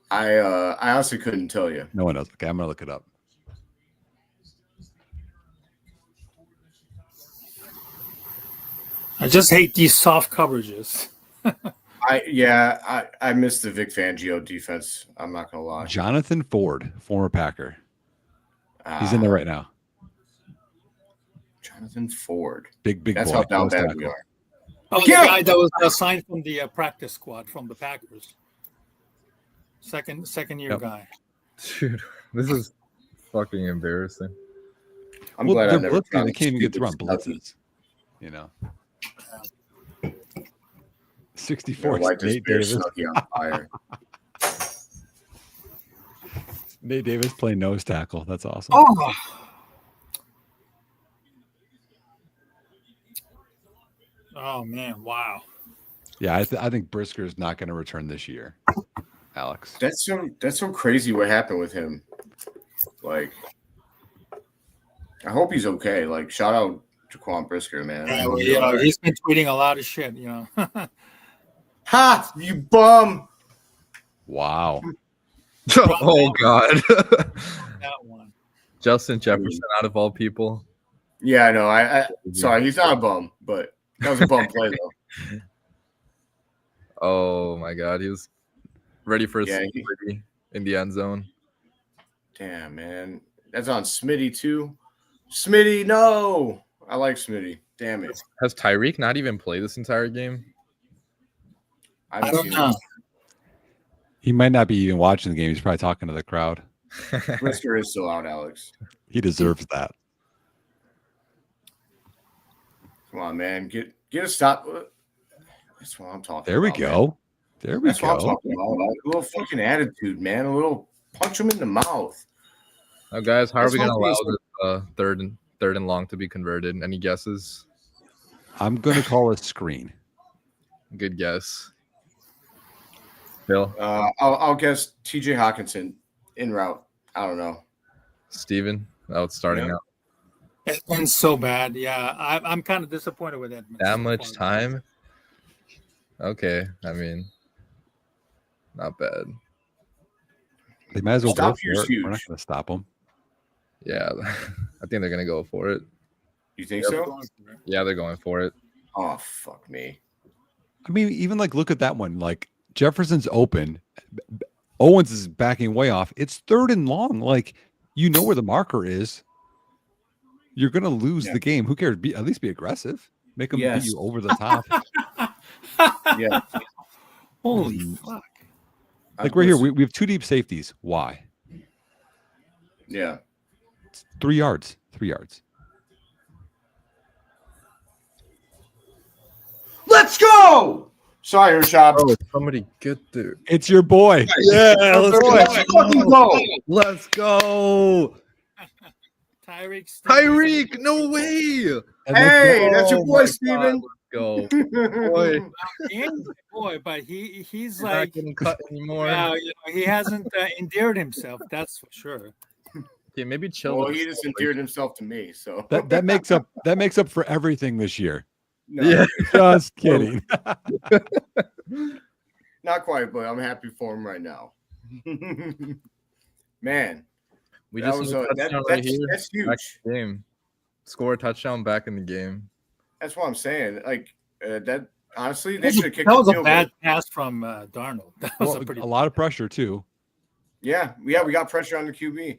I honestly couldn't tell you. No one knows. Okay, I'm gonna look it up. I just hate these soft coverages. I missed the Vic Fangio defense. I'm not gonna lie. Jonathan Ford, former Packer. He's in there right now. Jonathan Ford. Big That's boy. how down Nose bad tackle. we are. Oh, the guy that was assigned from the practice squad from the Packers. Second year guy. Dude, this is fucking embarrassing. I'm glad I they're never blitzing. They can't even get through on stupid blitzes. You know. 64. Light this Nate beer Davis. snuggie on fire. Nate Davis playing nose tackle. That's awesome. Oh. Oh man! Wow. Yeah, I think Brisker is not going to return this year. Alex, That's so crazy what happened with him. Like, I hope he's okay. Like, shout out Jaquan Brisker, man. Yeah, well, he's been tweeting a lot of shit. You know. Ha! You bum. wow. Oh God. That one. Justin Jefferson, out of all people. Yeah, I know. I sorry, he's not a bum, but that was a bum play though. Oh my God, he was ready for a Yeah, celebrity in the end zone. Damn, man. That's on Smitty too. Smitty, no. I like Smitty. Damn it. Has Tyreek not even played this entire game? I I don't know. He might not be even watching the game. He's probably talking to the crowd. Brisker is still out, Alex. He deserves that. Come on, man. Get a stop. That's what I'm talking There we about. go. Man. There we That's what I'm go. talking about. A little fucking attitude, man. A little punch him in the mouth. Now, guys, how That's are we going to one allow thing this third and long to be converted? Any guesses? I'm going to call a screen. Good guess. Phil? I'll guess TJ Hawkinson in route. I don't know. Steven? Oh, it's starting Yeah. out. It's been so bad. Yeah, I'm kind of disappointed with it. That much time? Okay, I mean, not bad. They might as well Stop go for yours it. huge. We're not going to stop them. Yeah, I think they're going to go for it. You think so? Yeah, they're going for it. Oh, fuck me. I mean, even like look at that one. Like Jefferson's open. Owens is backing way off. It's third and long. Like you know where the marker is. You're gonna lose the game. Who cares? At least be aggressive. Make them beat you over the top. Yeah. Holy fuck. Like right here, we have two deep safeties. Why? Yeah. It's 3 yards. 3 yards. Let's go. Sorry, Rashad. Oh, somebody get there. It's your boy. Yeah, let's go. Let's go. Tyreek, no way. Hey, that's your Oh boy, my Steven. God, let's go. Boy, boy, but he's he's like, not getting cut anymore. yeah, he hasn't endeared himself. That's for sure. Okay, maybe chill. Well, with he the just celebration. endeared himself to me, so That makes up for everything this year. No, Yeah. Just kidding. not quite, but I'm happy for him right now. Man, We that just was need a touchdown right here. that's Back huge. in the game. Score a touchdown back in the game. That's what I'm saying. Like that. Honestly, they should have kicked. That was the a field bad goal. pass from Darnold. That was Well, a pretty. a lot of pressure too. Yeah, we got pressure on the QB.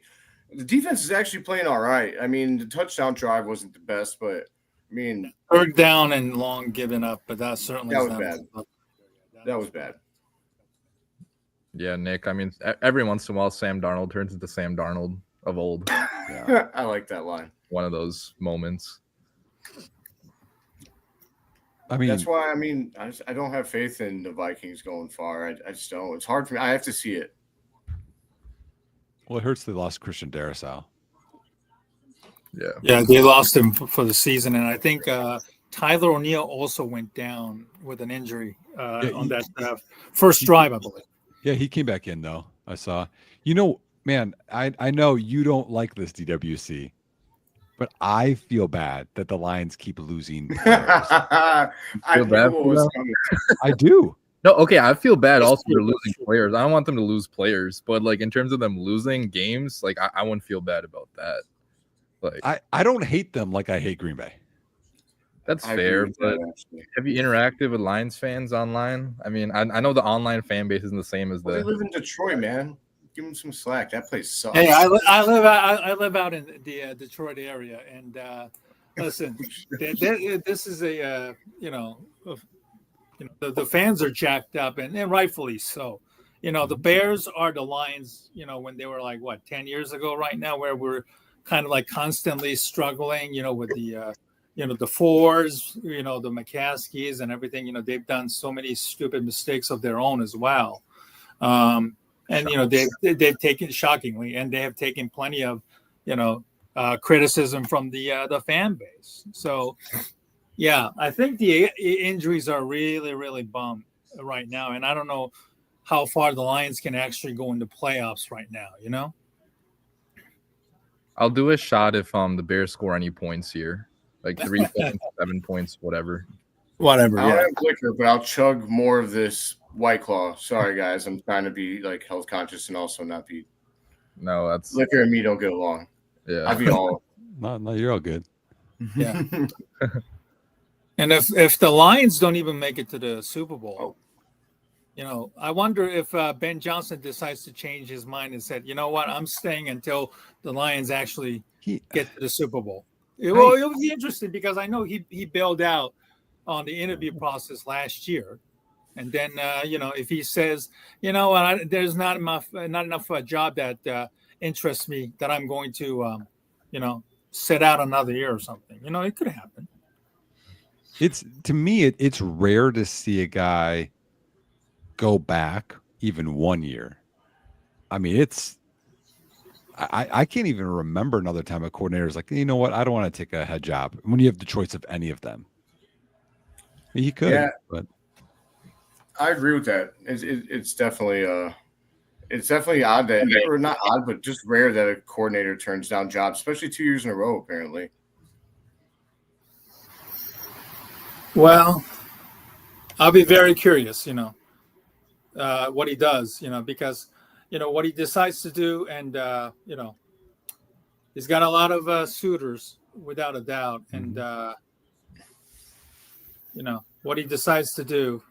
The defense is actually playing all right. I mean, the touchdown drive wasn't the best, but I mean, Third down and long given up, but that certainly That was is bad. That was bad. Yeah, Nick. I mean, every once in a while, Sam Darnold turns into Sam Darnold of old. Yeah. I like that line. One of those moments. I mean, That's why I don't have faith in the Vikings going far. I just don't. It's hard for me. I have to see it. well, it hurts they lost Christian Darrisaw. Yeah. Yeah, they lost him for the season, and I think Tyler O'Neill also went down with an injury on that first drive, I believe. Yeah, he came back in though. I saw. You know, man, I know you don't like this DWC, but I feel bad that the Lions keep losing players. I Feel knew bad what for was them? coming. I do. No, okay. I feel bad also for losing players. I don't want them to lose players, but like in terms of them losing games, like I wouldn't feel bad about that. Like I don't hate them like I hate Green Bay. That's I agree fair, with but that, actually. have you interacted with Lions fans online? I mean, I know the online fan base isn't the same as Well, they the. live in Detroit, man. Give them some slack. That place sucks. Hey, I live out in the Detroit area, and listen, this is a the fans are jacked up, and rightfully so. The Bears are the Lions. When they were like 10 years ago, right now, where we're kind of like constantly struggling. With the the fours, the McCaskies and everything. They've done so many stupid mistakes of their own as well. And they've taken shockingly, and they have taken plenty of criticism from the fan base. So yeah, I think the injuries are really, really bummed right now, and I don't know how far the Lions can actually go into playoffs right now. I'll do a shot if the Bears score any points here, like 3 points, 7 points, whatever. Whatever. I don't Yeah. have liquor, but I'll chug more of this White Claw. Sorry, guys. I'm trying to be like health conscious and also not be. No, that's Liquor and me don't get along. yeah. I'll be all. No, you're all good. Yeah. And if the Lions don't even make it to the Super Bowl, I wonder if Ben Johnson decides to change his mind and said, you know what, I'm staying until the Lions actually get to the Super Bowl. It will be interesting because I know he bailed out on the interview process last year. And then, if he says, there's not enough job that interests me that I'm going to, sit out another year or something. It could happen. It's to me, it's rare to see a guy go back even 1 year. I mean, I can't even remember another time a coordinator is like, you know what, I don't want to take a head job when you have the choice of any of them. He could, but I agree with that. It's definitely odd that, or not odd, but just rare that a coordinator turns down jobs, especially 2 years in a row, apparently. Well, I'll be very curious, what he does, because, what he decides to do. And, he's got a lot of suitors without a doubt. And, what he decides to do.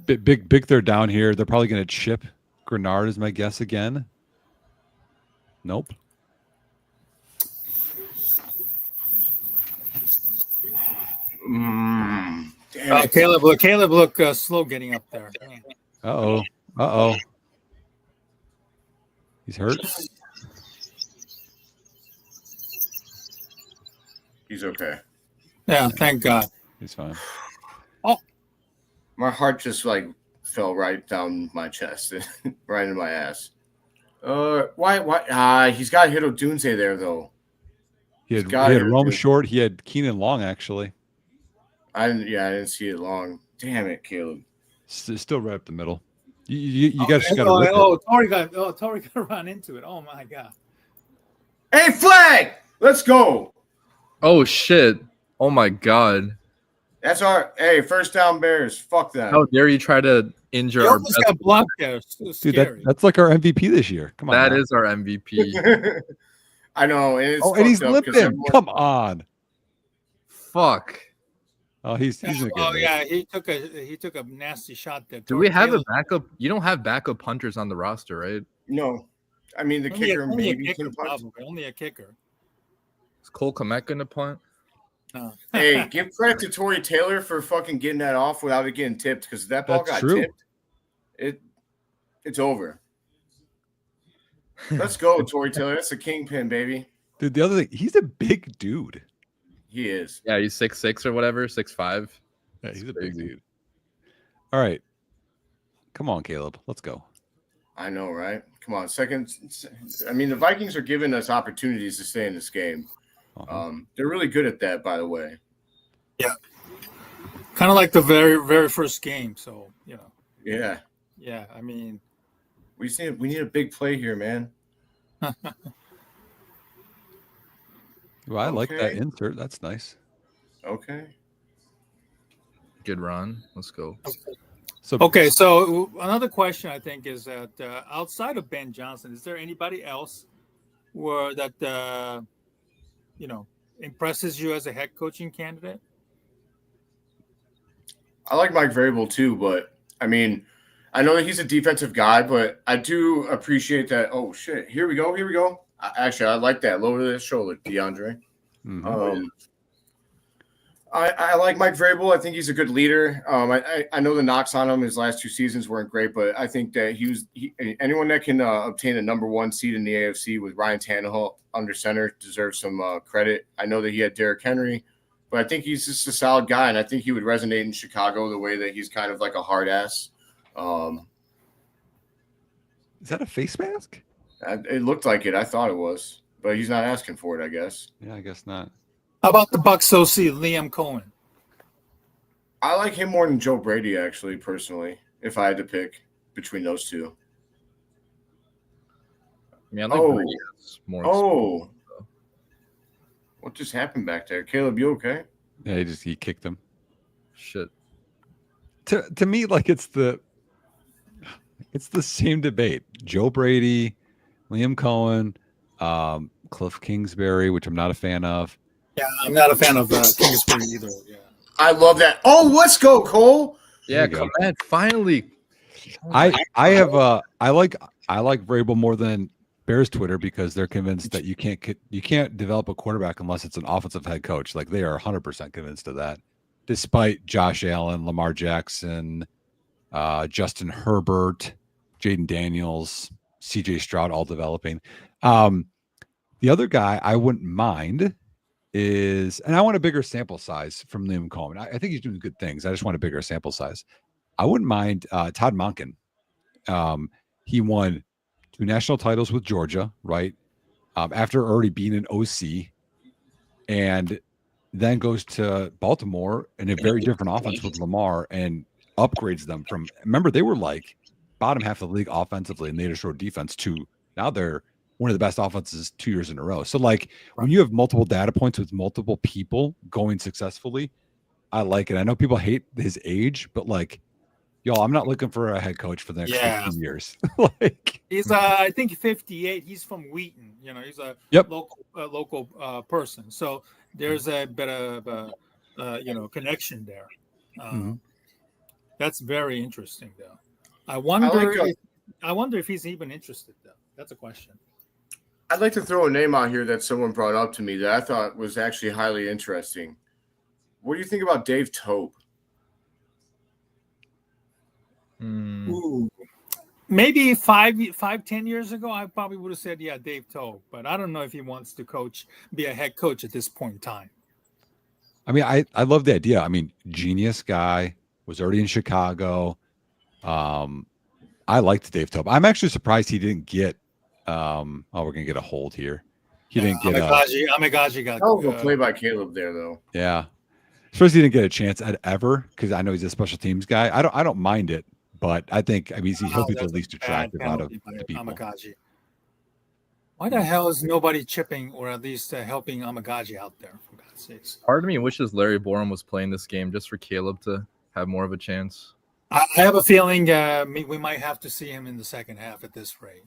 big they're down here. They're probably going to chip Grenard is my guess again. Nope. Caleb look slow getting up there. Uh-oh. He's hurt. He's okay. Yeah, thank God. He's fine. Oh, my heart just fell right down my chest, right in my ass. Why? He's got Hito Dunze there though. He had Rome Short. He had Keenan Long actually. I didn't see it long. Damn it, Caleb. Still right up the middle. You guys just got to. Tori got run into it. Oh my God. Hey, flag! Let's go. Oh shit! Oh my God! That's first down Bears. Fuck that. How dare you try to injure our best? Got blocked there. So dude, that's like our MVP this year. Come on. That is our MVP. I know. And he's limping. Come on. Fuck. Oh, he's in a good Oh move. yeah, he took a nasty shot there. Do we have a backup? You don't have backup punters on the roster, right? No. I mean, the kicker maybe can punt. Probably. Only a kicker. Is Cole Kmet going to punt? No. Hey, give credit to Tory Taylor for fucking getting that off without it getting tipped, because that ball got tipped. It's over. Let's go, Tory Taylor. That's the kingpin, baby. Dude, the other thing, he's a big dude. He is. Yeah, he's 6'6" or whatever, 6'5". Yeah, he's a big dude. All right. Come on, Caleb. Let's go. I know, right? Come on. I mean, the Vikings are giving us opportunities to stay in this game. They're really good at that, by the way. Yeah. Kind of like the very, very first game. So, Yeah. Yeah, I mean. We need a big play here, man. Well, I like that insert. That's nice. Okay. Good run. Let's go. So another question I think is that outside of Ben Johnson, is there anybody else that impresses you as a head coaching candidate? I like Mike Vrabel too, but I mean, I know that he's a defensive guy, but I do appreciate that. Oh shit! Here we go. Here we go. Actually, I like that. Lower the shoulder, DeAndre. Mhm. I like Mike Vrabel. I think he's a good leader. I know the knocks on him his last 2 seasons weren't great, but I think that anyone that can obtain a number 1 seed in the AFC with Ryan Tannehill under center deserves some credit. I know that he had Derrick Henry, but I think he's just a solid guy, and I think he would resonate in Chicago the way that he's kind of like a hard ass. Is that a face mask? It looked like it. I thought it was, but he's not asking for it, I guess. Yeah, I guess not. How about the Bucs OC, Liam Cohen? I like him more than Joe Brady, actually, personally, if I had to pick between those two. I mean, I like Brady has more experience, though. What just happened back there? Caleb, you okay? Yeah, he kicked him. Shit. To me, like it's the same debate. Joe Brady, Liam Cohen, Cliff Kingsbury, which I'm not a fan of. Yeah, I'm not a fan of Kingsbury either. Yeah, I love that. Oh, let's go, Cole. Yeah, come on, finally. I like Vrabel more than Bears Twitter because they're convinced that you can't develop a quarterback unless it's an offensive head coach. Like they are 100% convinced of that, despite Josh Allen, Lamar Jackson, Justin Herbert, Jaden Daniels, CJ Stroud all developing. The other guy I wouldn't mind is, and I want a bigger sample size from Liam Coleman. I think he's doing good things. I just want a bigger sample size. I wouldn't mind Todd Monken. He won 2 national titles with Georgia, right? After already being an OC, and then goes to Baltimore in a very different offense with Lamar and upgrades them from, remember, they were like bottom half of the league offensively and they just showed defense to now they're one of the best offenses 2 years in a row. So like when you have multiple data points with multiple people going successfully, I like it. I know people hate his age, but like, y'all, I'm not looking for a head coach for the next 15 years. Like he's I think 58. He's from Wheaton. He's a local person. So there's a bit of connection there. That's very interesting, though. I wonder if he's even interested, though. That's a question. I'd like to throw a name out here that someone brought up to me that I thought was actually highly interesting. What do you think about Dave Tope? Ooh. Maybe 10 years ago, I probably would have said, yeah, Dave Tope. But I don't know if he wants to be a head coach at this point in time. I mean, I love the idea. I mean, genius guy, was already in Chicago. I liked Dave Tope. I'm actually surprised he didn't get we're gonna get a hold here. He didn't get Amagaji got play by Caleb there though. Yeah. Surprised he didn't get a chance at ever because I know he's a special teams guy. I don't mind it, but I think he'll be the least attractive out of the people. Amagaji. Why the hell is nobody chipping or at least helping Amagaji out there, for God's sakes? Part of me wishes Larry Borum was playing this game just for Caleb to have more of a chance. I have a feeling we might have to see him in the second half at this rate.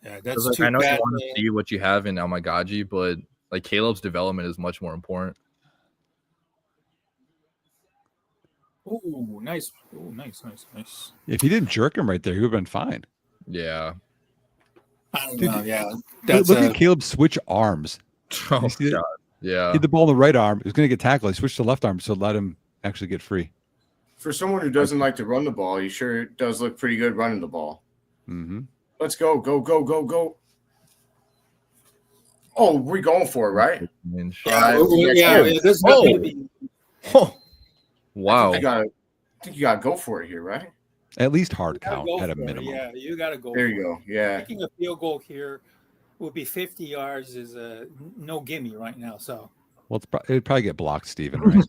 Yeah, that's too I know bad. you want to see what you have in Amagaji, but like Caleb's development is much more important. Oh, nice. Oh, nice. If he didn't jerk him right there, he would have been fine. Yeah. I don't know. Yeah. Look at Caleb switch arms. Oh, God. Yeah. He had the ball in the right arm. He was going to get tackled. He switched to the left arm, so let him actually get free. For someone who doesn't like to run the ball, he sure does look pretty good running the ball. Mm-hmm. Let's go. Oh, we're going for it, right? Wow. I think you got to go for it here, right? At least hard count at a minimum. Yeah, you got to go. There you go. Yeah. Making a field goal here would be 50 yards is a no gimme right now. So. Well, it'd probably get blocked, Steven, right?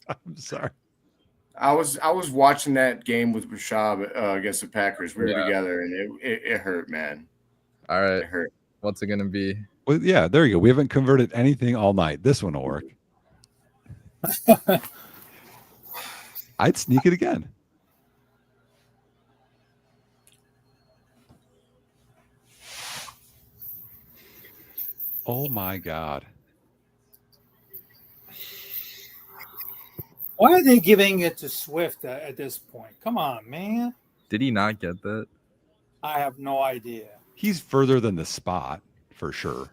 I'm sorry. I was watching that game with Rashad against the Packers. We were together, and it hurt, man. All right. It hurt. What's it going to be? Well, yeah, there you go. We haven't converted anything all night. This one will work. I'd sneak it again. Oh my God. Why are they giving it to Swift at this point? Come on, man. Did he not get that? I have no idea. He's further than the spot for sure.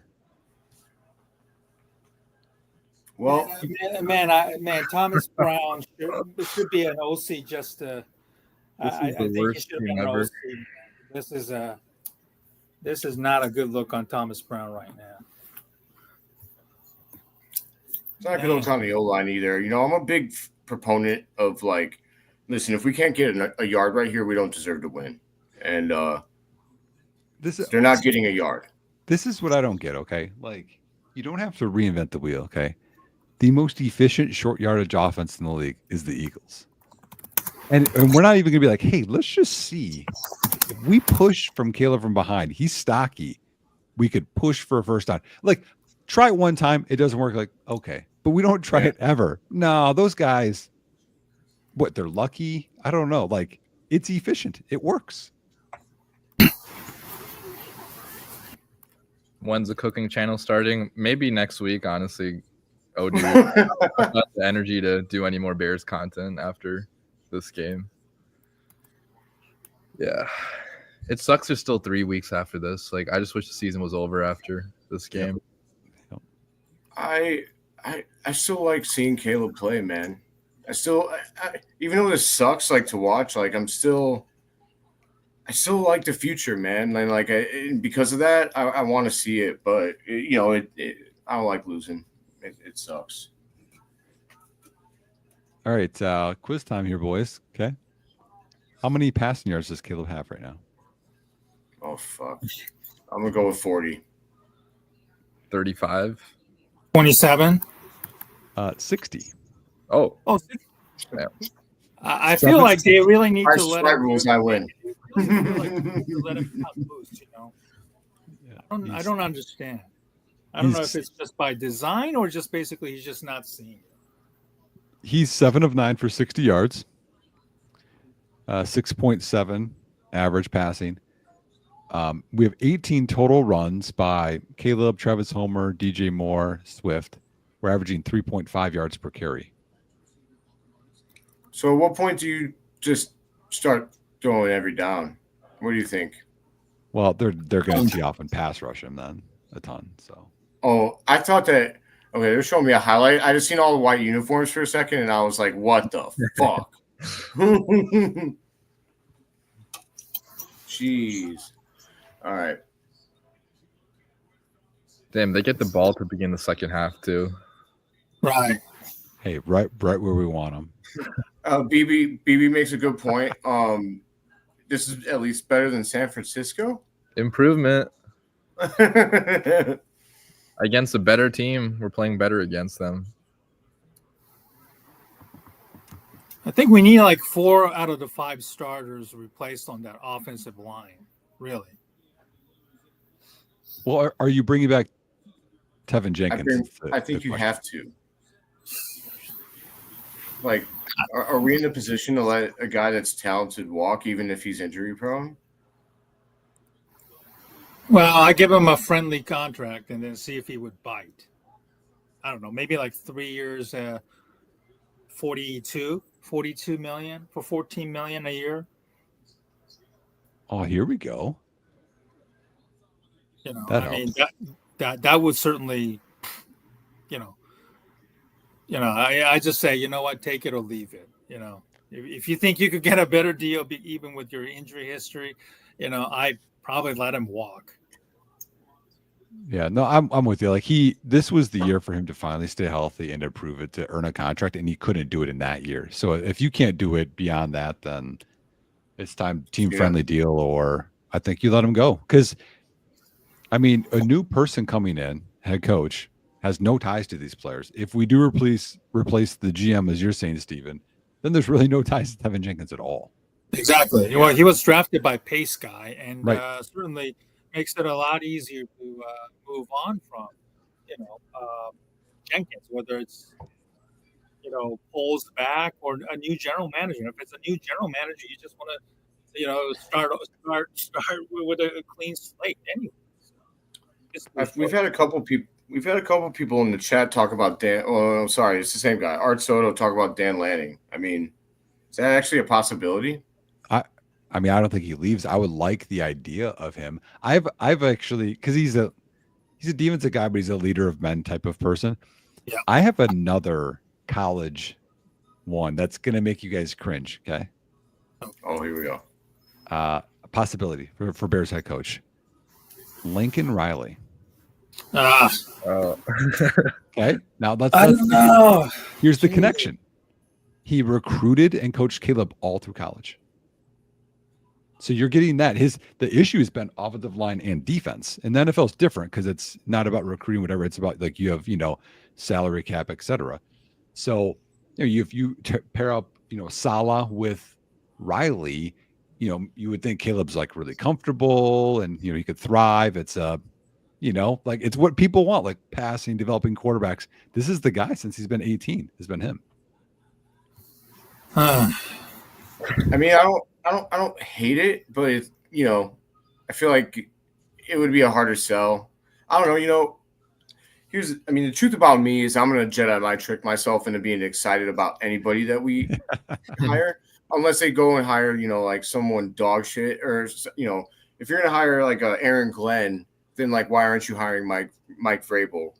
Well, Man, Thomas Brown should be an OC just to. This is the I think he worst should be team an ever. OC. This is not a good look on Thomas Brown right now. it's not good on the O-line either. You know, I'm a big proponent of like, listen, if we can't get a yard right here, we don't deserve to win. And they're not getting a yard. This is what I don't get, okay? Like, you don't have to reinvent the wheel, okay? The most efficient short yardage offense in the league is the Eagles. And we're not even going to be like, hey, let's just see. If we push from Caleb from behind, he's stocky. We could push for a first down. Like, try it one time. It doesn't work. Like, okay. But we don't try it ever. No, those guys, what, they're lucky? I don't know. Like, it's efficient. It works. When's the cooking channel starting? Maybe next week, honestly. OD not the energy to do any more Bears content after this game. Yeah. It sucks there's still 3 weeks after this. Like, I just wish the season was over after this game. Yep. I still like seeing Caleb play, man. I even though this sucks, like to watch, like I still like the future, man. And like, because of that, I want to see it. But I don't like losing. It sucks. All right, quiz time here, boys. Okay. How many passing yards does Caleb have right now? Oh, fuck. I'm going to go with 40. 35. 27. 60. Oh. Yeah. I feel like they really need to let him rules. I win. Let him cut loose, Yeah. I don't understand. I don't know if it's just by design or just basically he's just not seeing it. He's 7 of 9 for 60 yards. 6.7 average passing. We have 18 total runs by Caleb, Travis Homer, DJ Moore, Swift. We're averaging 3.5 yards per carry. So at what point do you just start throwing every down? What do you think? Well, they're going to tee off and pass rush him then a ton. So. Oh, I thought that. Okay, they're showing me a highlight. I just seen all the white uniforms for a second, and I was like, "What the fuck?" Jeez. All right. Damn, they get the ball to begin the second half too. Right. Hey, right where we want them. BB makes a good point. This is at least better than San Francisco. Improvement. Against a better team, we're playing better against them. I think we need like 4 out of the 5 starters replaced on that offensive line. Really. Well, are you bringing back Tevin Jenkins? I think you have to. Like, are we in a position to let a guy that's talented walk, even if he's injury prone? Well, I give him a friendly contract and then see if he would bite. I don't know, maybe like 3 years, 42 million for 14 million a year. Oh, here we go. That would certainly, I just say, you know what, take it or leave it. If you think you could get a better deal, even with your injury history, I probably let him walk. Yeah, no, I'm with you. Like this was the year for him to finally stay healthy and to prove it, to earn a contract, and he couldn't do it in that year. So if you can't do it beyond that, then it's time team-friendly deal, or I think you let him go. Because, I mean, a new person coming in, head coach, has no ties to these players. If we do replace the GM, as you're saying, Steven, then there's really no ties to Tevin Jenkins at all. Exactly. Well, he was drafted by Pace Guy, and certainly makes it a lot easier to move on from, Jenkins, whether it's, pulls back or a new general manager. If it's a new general manager, you just want to, start with a clean slate anyway. we've had a couple people. We've had a couple people in the chat talk about Dan. Oh, sorry, it's the same guy. Art Soto talk about Dan Lanning. I mean, is that actually a possibility? I mean, I don't think he leaves. I would like the idea of him. I've actually, because he's a defensive guy, but he's a leader of men type of person. Yeah. I have another college one that's gonna make you guys cringe. Okay. Oh, here we go. A possibility for Bears head coach Lincoln Riley. Oh. Okay. Now I don't know. Here's the connection. He recruited and coached Caleb all through college. So you're getting that. The issue has been offensive line and defense. And the NFL is different because it's not about recruiting, whatever. It's about like you have, salary cap, et cetera. So if you pair up, Salah with Riley, you would think Caleb's like really comfortable and he could thrive. It's like it's what people want, like passing, developing quarterbacks. This is the guy since he's been 18. Has been him. I mean, I don't hate it, but it's, I feel like it would be a harder sell. I don't know, the truth about me is I'm going to Jedi mind trick myself into being excited about anybody that we hire, unless they go and hire, like someone dog shit or, if you're going to hire like a Aaron Glenn, then like, why aren't you hiring Mike Vrabel?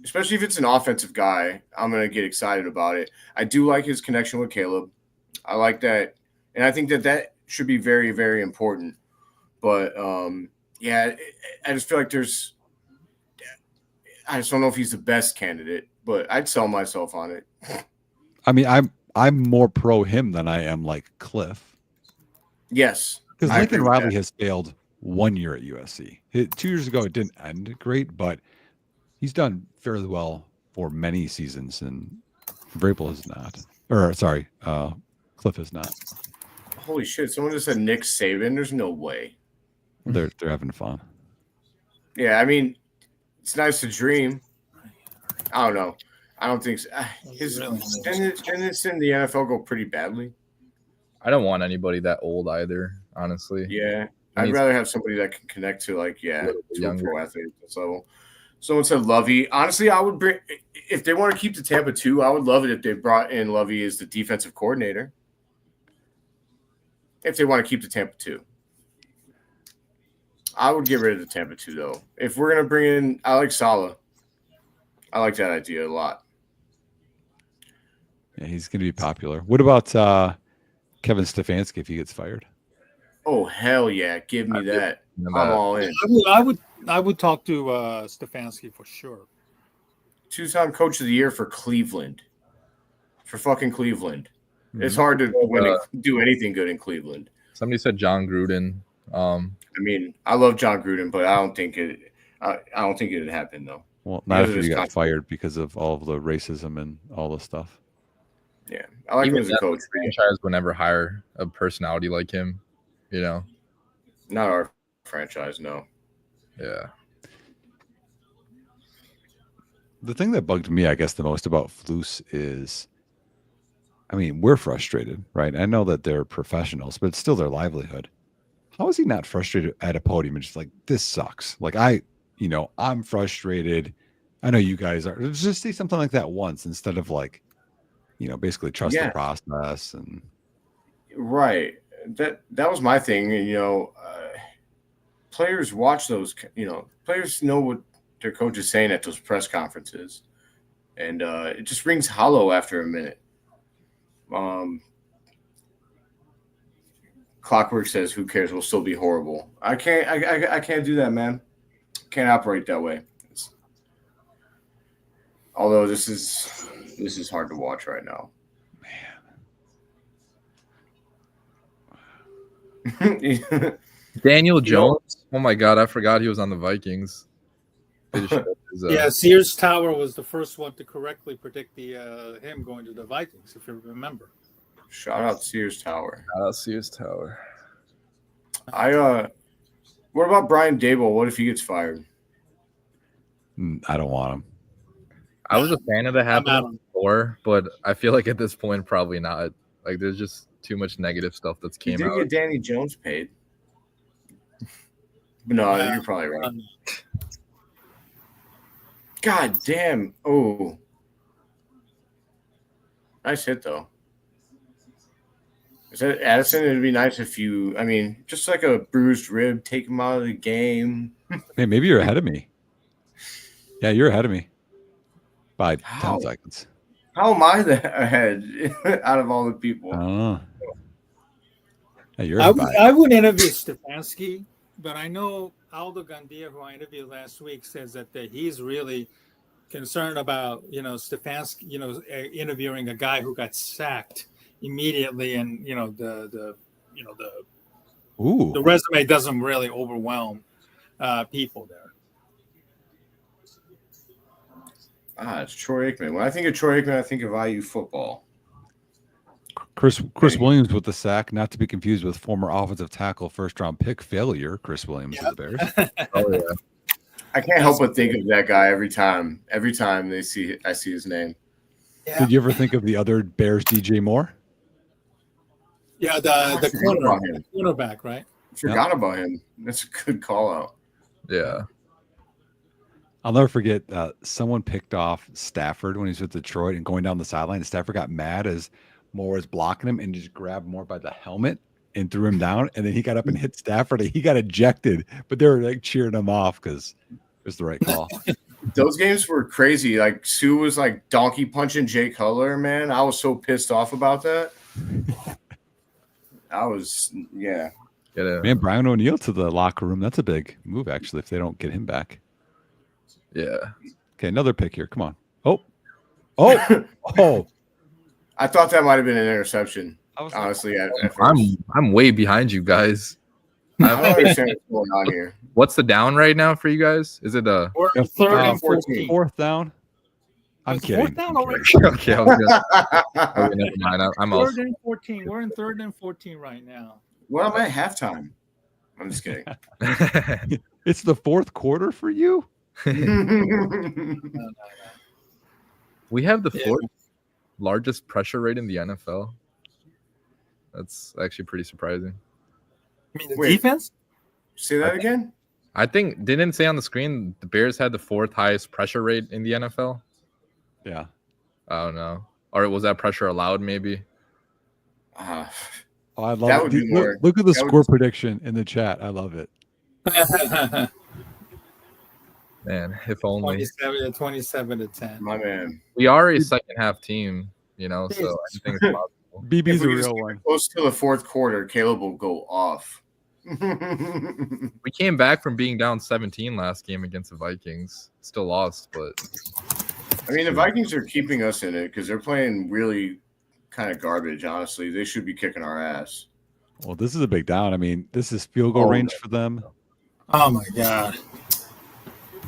Especially if it's an offensive guy, I'm going to get excited about it. I do like his connection with Caleb. I like that. And I think that should be very, very important. But, I just feel like I just don't know if he's the best candidate, but I'd sell myself on it. I mean, I'm more pro him than I am like Cliff. Yes. Because Lincoln Riley has failed 1 year at USC. 2 years ago, it didn't end great, but he's done fairly well for many seasons, and Vrabel is not. Or sorry, Cliff is not. Holy shit! Someone just said Nick Saban. There's no way. They're having fun. Yeah, I mean, it's nice to dream. I don't know. I don't think so. Didn't this in the NFL go pretty badly? I don't want anybody that old either, honestly. Yeah, I'd rather have somebody that can connect to to a pro athlete at this level. Someone said Lovey. Honestly, I would bring if they want to keep the Tampa 2. I would love it if they brought in Lovey as the defensive coordinator. If they want to keep the Tampa 2, I would get rid of the Tampa 2 though. If we're gonna bring in, I like Salah. I like that idea a lot. Yeah, he's gonna be popular. What about Kevin Stefanski if he gets fired? Oh hell yeah! Give me that. I'm all in. I would talk to Stefanski for sure. 2-time coach of the year for Cleveland. For fucking Cleveland. It's hard to do anything good in Cleveland. Somebody said John Gruden. I mean, I love John Gruden, but I don't think it'd happen though. Well, not if he got fired because of all of the racism and all the stuff. Yeah, I like him as a coach. Franchise would never hire a personality like him. Not our franchise, no. Yeah. The thing that bugged me, I guess, the most about Flus is, I mean, we're frustrated, right? I know that they're professionals, but it's still their livelihood. How is he not frustrated at a podium and just like, this sucks? Like, I'm frustrated. I know you guys are. Just say something like that once instead of like, basically trust the process and. Right. That was my thing. And, players watch those, players know what their coach is saying at those press conferences. And it just rings hollow after a minute. Clockwork says, who cares? We'll still be horrible. I can't do that, man. Can't operate that way. Although this is hard to watch right now. Man. Daniel Jones. Oh my God, I forgot he was on the Vikings. Sears Tower was the first one to correctly predict him going to the Vikings, if you remember. Shout out Sears Tower. What about Brian Dable? What if he gets fired? I don't want him. I was a fan of the happening before, but I feel like at this point, probably not. Like, there's just too much negative stuff that's came out. Get Danny Jones paid. No, you're probably right. God damn. Oh. Nice hit, though. Is that Addison? It'd be nice if you, I mean, just like a bruised rib, take him out of the game. Hey, maybe you're ahead of me. Yeah, you're ahead of me by How? 10 seconds. How am I ahead out of all the people? I don't know. Hey, you're I would interview Stefanski, but I know Aldo Gandia, who I interviewed last week, says that he's really concerned about, Stefanski, interviewing a guy who got sacked immediately, and the resume doesn't really overwhelm people there. It's Troy Aikman. When I think of Troy Aikman, I think of IU football. Chris Williams with the sack, not to be confused with former offensive tackle, first-round pick failure, Chris Williams of the Bears. Oh yeah, I can't help but think of that guy every time. Every time I see his name. Yeah. Did you ever think of the other Bears, DJ Moore? Yeah, the cornerback, right? Forgot about him. That's a good call out. Yeah. I'll never forget someone picked off Stafford when he was with Detroit and going down the sideline. And Stafford got mad as Moore was blocking him and just grabbed Moore by the helmet and threw him down. And then he got up and hit Stafford and he got ejected. But they were like cheering him off because it was the right call. Those games were crazy. Like Sue was like donkey punching Jay Cutler, man. I was so pissed off about that. Man, Brian O'Neill to the locker room. That's a big move, actually, if they don't get him back. Yeah. Okay, another pick here. Come on. Oh. I thought that might have been an interception. Honestly, at first. I'm way behind you guys. I don't understand what's going on here. What's the down right now for you guys? Is it We're third and 14. Fourth down? I'm kidding. Fourth down already? Okay, I was gonna... never mind. I'm third and 14. We're in third and 14 right now. Well, I'm at halftime. I'm just kidding. It's the fourth quarter for you? We have the fourth largest pressure rate in the NFL. That's actually pretty surprising. I mean, the defense? Say that again? I think, didn't say on the screen the Bears had the fourth highest pressure rate in the NFL? Yeah. I don't know. Or was that pressure allowed, maybe? I love it. Look at the score prediction in the chat. I love it. Man, if only 27 to 10. My man. We are a second half team, so anything is possible. BB's a real one. Close to the fourth quarter, Caleb will go off. We came back from being down 17 last game against the Vikings. Still lost, but I mean the Vikings are keeping us in it because they're playing really kind of garbage. Honestly, they should be kicking our ass. Well, this is a big down. I mean, this is field goal range for them. Oh my god.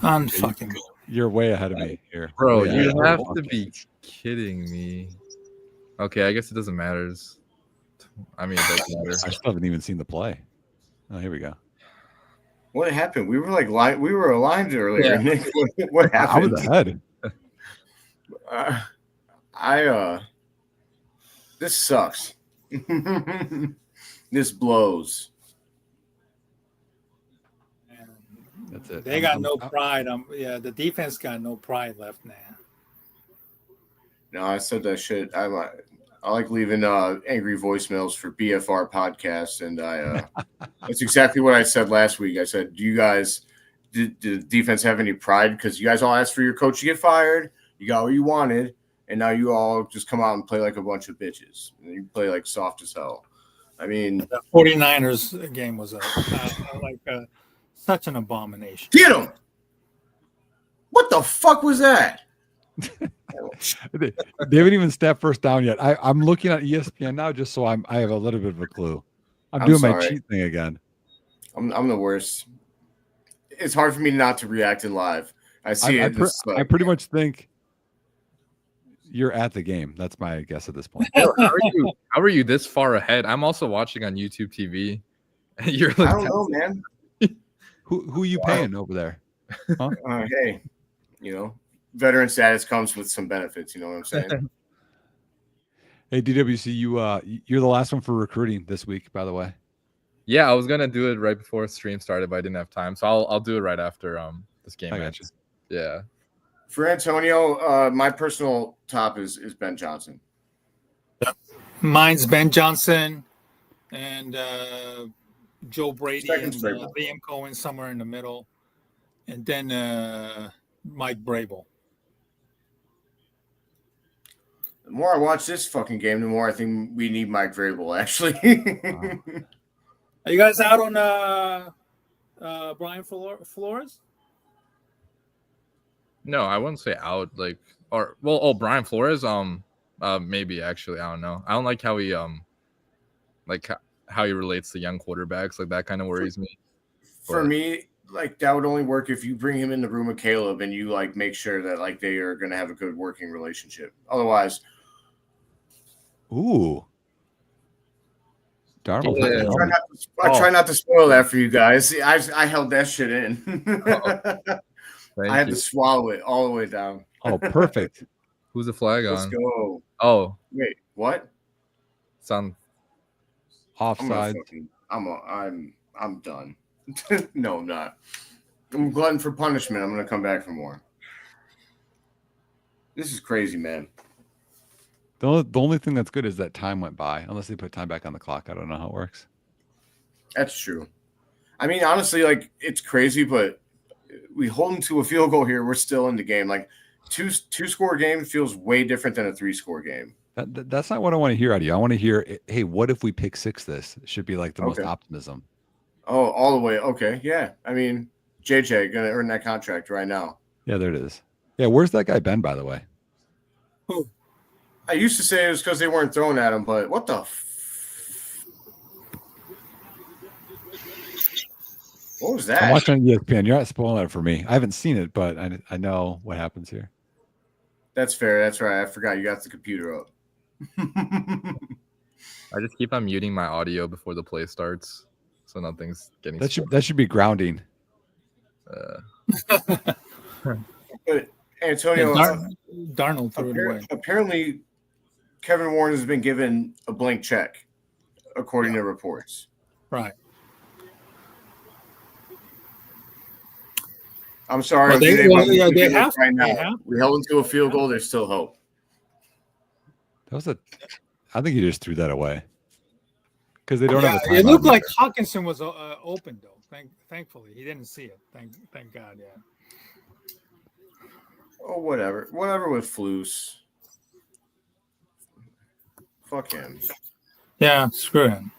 Unfucking. You're way ahead of me here. Bro, you have to be kidding me. Okay, I guess it doesn't matter. I mean, it doesn't matter. I still haven't even seen the play. Oh, here we go. What happened? We were we were aligned earlier. Yeah. Nick, what happened? I was ahead. This sucks. This blows. That's it. They got no pride. The defense got no pride left now. No, I said that shit. I like leaving angry voicemails for BFR podcasts, and that's exactly what I said last week. I said, "Do you guys, did the defense have any pride? Because you guys all asked for your coach to get fired. You got what you wanted, and now you all just come out and play like a bunch of bitches. And you play like soft as hell. I mean, the 49ers game was such an abomination. Get him! What the fuck was that? They haven't even stepped first down yet. I'm looking at ESPN now just so I have a little bit of a clue. I'm doing my cheat thing again. I'm the worst. It's hard for me not to react in live. I see it. I pretty much think you're at the game. That's my guess at this point. How are you this far ahead? I'm also watching on YouTube TV. You're like, I don't know, man. Who are you paying over there? Huh? Hey, veteran status comes with some benefits. You know what I'm saying? Hey, DWC, you're the last one for recruiting this week, by the way. Yeah, I was gonna do it right before stream started, but I didn't have time, so I'll do it right after this game I ends. got Yeah. For Antonio, my personal top is Ben Johnson. Mine's Ben Johnson and Joe Brady Second and straight one. Liam Cohen somewhere in the middle, and then Mike Brable. The more I watch this fucking game, the more I think we need Mike Vrabel, actually. Are you guys out on Brian Flores? No, I wouldn't say out. Brian Flores. Maybe actually, I don't know. I don't like how he how he relates to young quarterbacks. Like that kind of worries me. For me, like that would only work if you bring him in the room with Caleb and you like make sure that like they are going to have a good working relationship. Otherwise, Ooh. Darnold. Yeah. I try not to spoil that for you guys. See, I held that shit in. I had to swallow it all the way down. Oh, perfect. Who's the flag Let's on? go. Oh, Wait, what? it's on. Offside. I'm done. No, I'm not. I'm glutton for punishment. I'm gonna come back for more. This is crazy, man. The only thing that's good is that time went by. Unless they put time back on the clock. I don't know how it works. That's true. I mean, honestly, like it's crazy, but we hold them to a field goal here. We're still in the game. Like two score game feels way different than a 3-score game. That's not what I want to hear out of you. I want to hear, hey, what if we pick six this? It should be like the most optimism. Oh, all the way. Okay. Yeah. I mean, JJ going to earn that contract right now. Yeah, there it is. Yeah. Where's that guy been, by the way? I used to say it was because they weren't throwing at him, but what the what was that? I'm watching ESPN. You're not spoiling it for me. I haven't seen it, but I know what happens here. That's fair. That's right. I forgot you got the computer up. I just keep on muting my audio before the play starts, so nothing's getting. That should be grounding. But Antonio, Darnold threw it away. Apparently, Kevin Warren has been given a blank check, according to reports. Right. I'm sorry. Well, they have right now. We held into a field goal. There's still hope. I think you just threw that away because they don't have a timeout. It looked like Hawkinson was open though. Thankfully, he didn't see it. Thank God. Yeah. Oh, whatever with Flus. Fuck him. Yeah, screw him.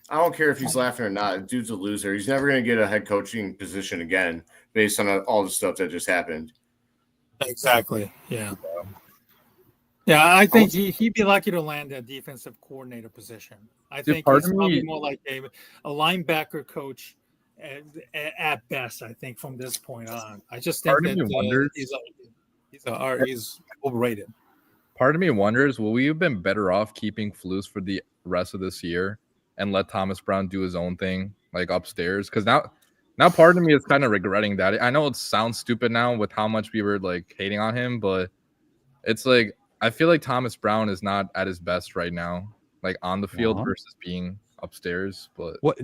I don't care if he's laughing or not. Dude's a loser. He's never going to get a head coaching position again based on all the stuff that just happened. Exactly. Yeah. Yeah, I think he'd be lucky to land a defensive coordinator position. I think he's probably more like a linebacker coach at best, I think, from this point on. I just think that he's overrated. Part of me wonders, will we have been better off keeping Flus for the rest of this year and let Thomas Brown do his own thing, like upstairs? Because now part of me is kind of regretting that. I know it sounds stupid now with how much we were like hating on him, but it's like I feel like Thomas Brown is not at his best right now, like on the field versus being upstairs. But what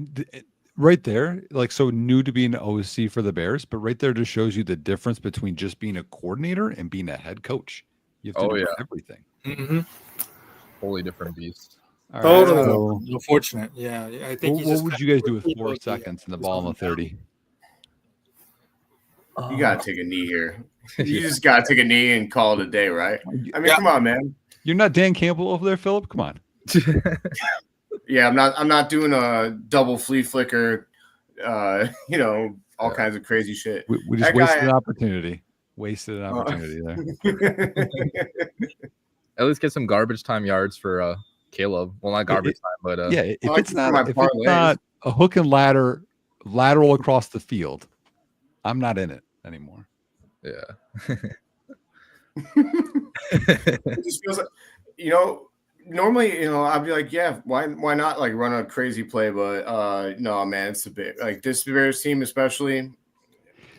right there, like so new to being an OC for the Bears, but right there just shows you the difference between just being a coordinator and being a head coach. You have to do everything. Mm-hmm. Totally different beast. All totally. Right, so, unfortunate. Yeah, I think. What would you guys do with 4 seconds and the ball in the 30? You gotta take a knee here. You just gotta take a knee and call it a day, right? I mean, come on, man. You're not Dan Campbell over there, Philip. Come on. Yeah, I'm not doing a double flea flicker. All kinds of crazy shit. We just wasted an opportunity. Wasted an opportunity there. At least get some garbage time yards for Caleb. Well, not garbage time, but if it's not a hook and lateral across the field, I'm not in it anymore. Yeah. It just feels like, normally, I'd be like, yeah, why not like run a crazy play? But no, man, it's a bit like this Bears team, especially.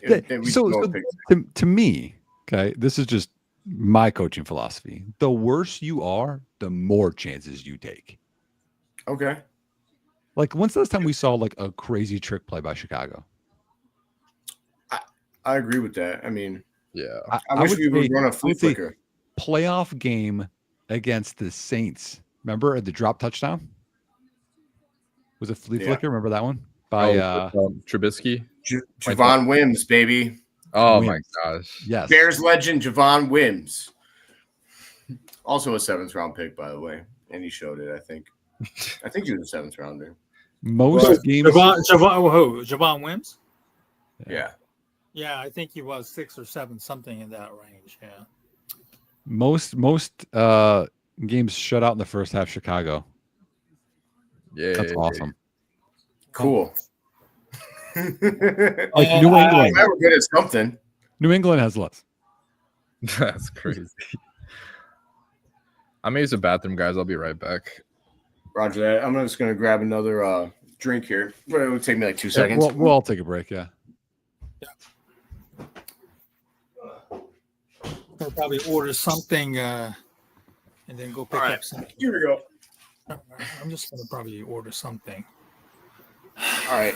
To me, okay, this is just my coaching philosophy. The worse you are, the more chances you take. Okay. Like, when's the last time we saw like a crazy trick play by Chicago? I agree with that. I mean, Yeah. I wish we would run a flea flicker. Playoff game against the Saints. Remember the drop touchdown? Was it flea flicker? Remember that one? By Trubisky? Javon Wims, baby. Oh, Wims. my gosh. Yes. Bears legend Javon Wims. Also a 7th round pick, by the way. And he showed it, I think. I think he was a 7th rounder. Most games. Javon Wims? Yeah. Yeah, I think he was 6 or 7, something in that range. Yeah. Most games shut out in the first half. Chicago. Yeah. That's awesome. Cool. Like New England. We're good at something. New England has less. That's crazy. I'm gonna use the bathroom, guys. I'll be right back. Roger that. I'm just gonna grab another drink here, but it would take me like 2 seconds. We'll all take a break. Yeah. I'll probably order something and then go pick up something. Here we go. I'm just gonna probably order something. All right,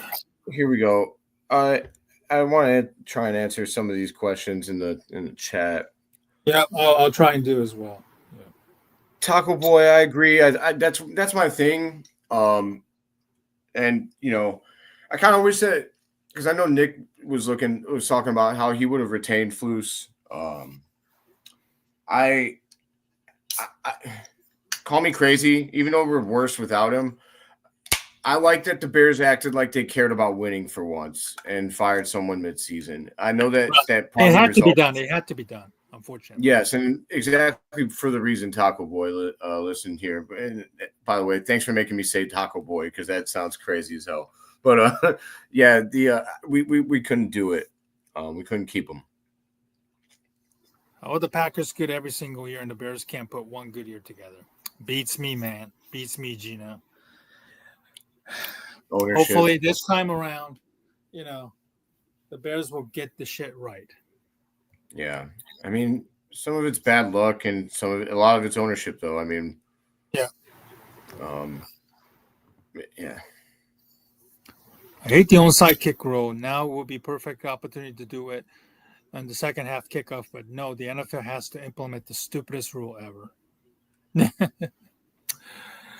here we go. I want to try and answer some of these questions in the chat. Yeah, I'll try and do as well. Yeah. Taco Boy, I agree. That's my thing. And you know, I kind of wish that, because I know Nick was talking about how he would have retained Flus. I call me crazy, even though we're worse without him. I like that the Bears acted like they cared about winning for once and fired someone midseason. I know that it had to be done. It had to be done, unfortunately. Yes, and exactly for the reason Taco Boy listened here. And by the way, thanks for making me say Taco Boy, because that sounds crazy as hell. But yeah, we couldn't do it. We couldn't keep them. Oh, the Packers good every single year, and the Bears can't put one good year together. Beats me, man. Beats me, Gino. Ownership. Hopefully this time around, you know, the Bears will get the shit right. Yeah. I mean, some of it's bad luck and a lot of it's ownership, though. I mean, yeah. Yeah. I hate the onside kick rule. Now will be perfect opportunity to do it on the second half kickoff, but no, the NFL has to implement the stupidest rule ever.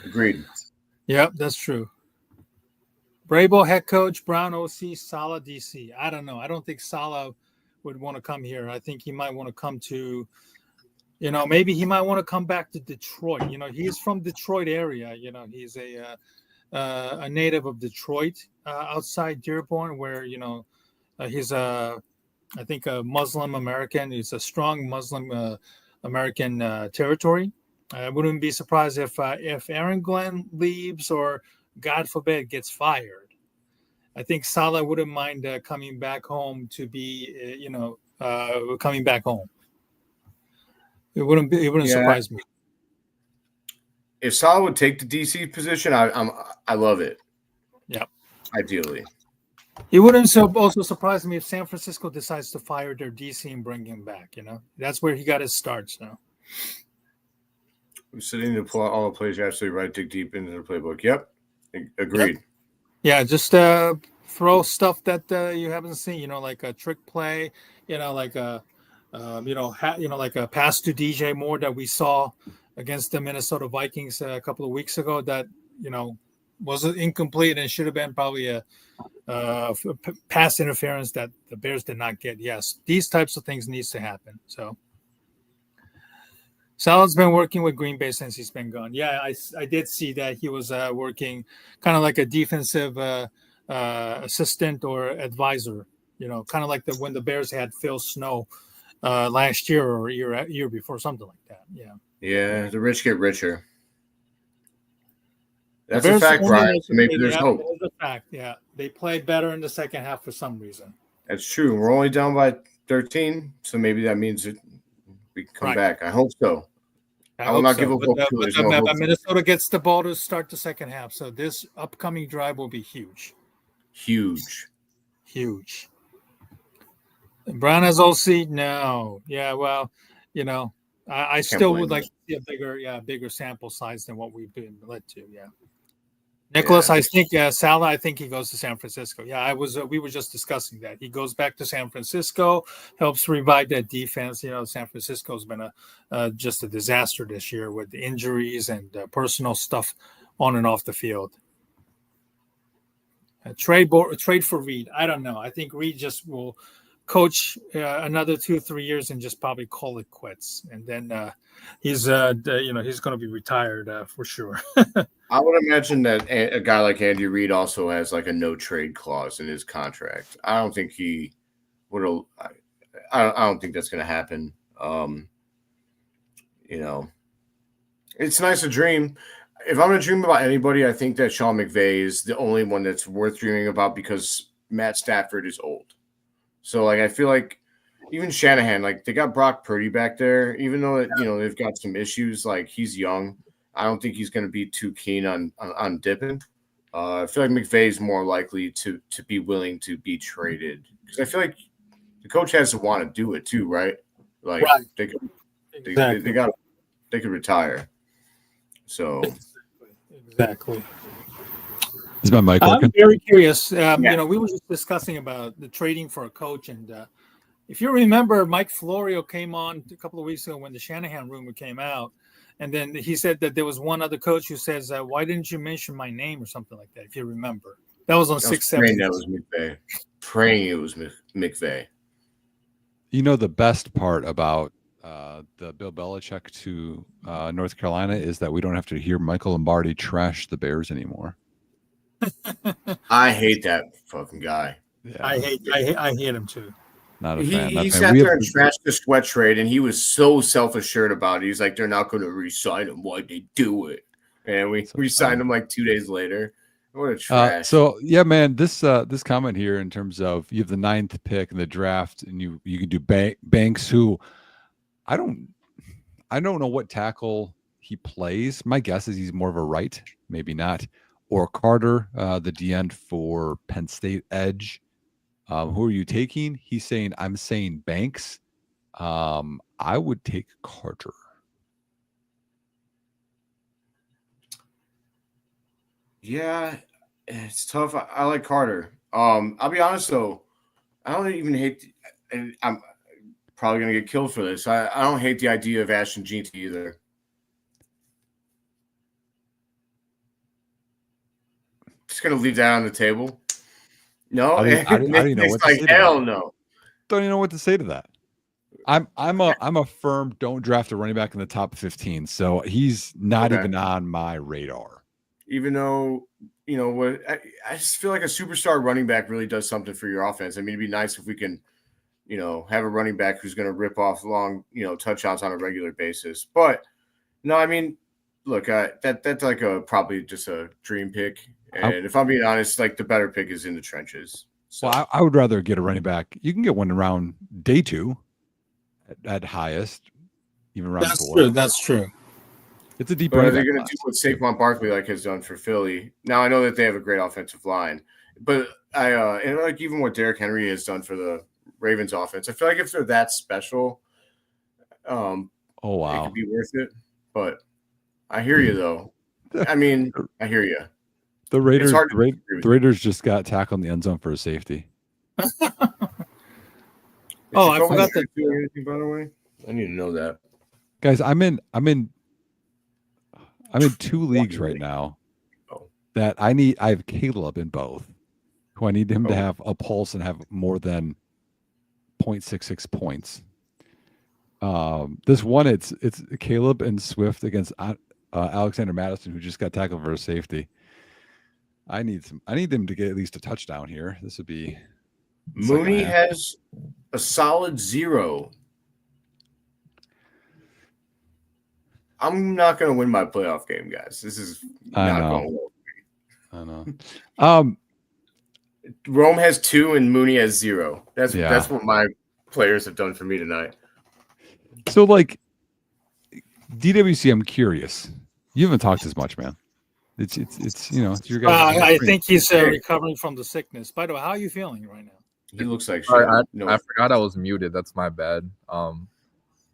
Agreed. Yep, that's true. Brable head coach, Brown OC, Salah DC. I don't know. I don't think Salah would want to come here. I think he might want to come to, you know, maybe he might want to come back to Detroit. You know, he's from Detroit area. You know, he's a native of Detroit, outside Dearborn, where, you know, he's I think a Muslim American. It's a strong Muslim American territory. I wouldn't be surprised if Aaron Glenn leaves or, God forbid, gets fired. I think Salah wouldn't mind coming back home to be, coming back home. It wouldn't surprise me. If Salah would take the DC position, I love it. Yep. Ideally. It wouldn't also surprise me if San Francisco decides to fire their DC and bring him back. You know, that's where he got his start. So. I'm sitting to pull out all the plays. You're absolutely right. Dig deep into the playbook. Yep. Agreed. Yep. Yeah, just throw stuff that you haven't seen. You know, like a trick play. You know, like a like a pass to DJ Moore that we saw against the Minnesota Vikings a couple of weeks ago. That, you know, was incomplete and should have been probably a pass interference that the Bears did not get. Yes, these types of things needs to happen. So. Salah's been working with Green Bay since he's been gone. Yeah, I did see that he was working kind of like a defensive assistant or advisor, you know, kind of like when the Bears had Phil Snow last year or year before, something like that. Yeah. Yeah, the rich get richer. That's a fact, Brian. So maybe there's hope. That's a fact, yeah. They played better in the second half for some reason. That's true. We're only down by 13, so maybe that means we can come back. I hope so. I will not give up hope. But Minnesota gets the ball to start the second half, so this upcoming drive will be huge. Huge. Brown has OC? No. Yeah, well, you know, I still would like to see a bigger sample size than what we've been led to. Yeah. Nicholas, Yeah. I think Salah. I think he goes to San Francisco. Yeah, we were just discussing that. He goes back to San Francisco, helps revive that defense. San Francisco's been just a disaster this year with the injuries and personal stuff on and off the field. Trade for Reed. I don't know. I think Reed just will coach another 2-3 years and just probably call it quits. And then he's going to be retired for sure. I would imagine that a guy like Andy Reid also has like a no trade clause in his contract. I don't think he would. I don't think that's going to happen. It's nice to dream. If I'm going to dream about anybody, I think that Sean McVay is the only one that's worth dreaming about because Matt Stafford is old. So, I feel like even Shanahan, they got Brock Purdy back there, even though, they've got some issues, he's young. I don't think he's going to be too keen on dipping. I feel like McVay is more likely to be willing to be traded because I feel like the coach has to want to do it too, right? Right. They could retire. So exactly. Is my mic working? I'm very curious. We were just discussing about the trading for a coach, and if you remember, Mike Florio came on a couple of weeks ago when the Shanahan rumor came out. And then he said that there was one other coach who says, why didn't you mention my name or something like that, if you remember. That was on 6-7. That was McVay. Praying it was McVay. The best part about the Bill Belichick to North Carolina is that we don't have to hear Michael Lombardi trash the Bears anymore. I hate that fucking guy. Yeah. I hate him too. Not a fan. He sat there and trashed the sweat trade, and he was so self-assured about it. He's like, they're not going to re-sign him. Why'd they do it? And we signed him 2 days later. What a trash. So, yeah, man, this comment here in terms of you have the 9th pick in the draft, and you can do Banks, who I don't know what tackle he plays. My guess is he's more of a right, maybe not. Or Carter, the D end for Penn State edge. Who are you taking? He's saying, I'm saying Banks. I would take Carter. Yeah, it's tough. I like Carter. I'll be honest, though. I don't even hate and I'm probably going to get killed for this. I don't hate the idea of Ashton Jeanty either. Just going to leave that on the table. No, I don't even know what to say. Hell no. Don't even know what to say to that. I'm a firm don't draft a running back in the top 15. So he's not even on my radar. Even though, what I just feel like a superstar running back really does something for your offense. I mean, it'd be nice if we can, have a running back who's going to rip off long, touchdowns on a regular basis. But no, I mean, look, that's probably just a dream pick. And if I'm being honest, the better pick is in the trenches. So. Well, I would rather get a running back. You can get one around day 2 at highest, even around 4. That's true. It's a deep. But are they going to do what Saquon Barkley has done for Philly? Now I know that they have a great offensive line, but and even what Derrick Henry has done for the Ravens offense. I feel like if they're that special, oh wow, it could be worth it. But I hear you though. I mean, I hear you. The Raiders just got tackled in the end zone for a safety. I forgot that. By the way, I need to know that. Guys, I'm in 2 leagues right now that I have Caleb in both, who I need him to have a pulse and have more than 0.66 points. This one, it's Caleb and Swift against Alexander Madison, who just got tackled for a safety. I need them to get at least a touchdown here. This would be Mooney has a solid 0. I'm not going to win my playoff game, guys. This is not going to work. I know. Rome has 2 and Mooney has 0. That's what my players have done for me tonight. So, DWC, I'm curious. You haven't talked as much, man. It's your guy. I think he's recovering from the sickness. By the way, how are you feeling right now? He looks like shit. I forgot I was muted. That's my bad.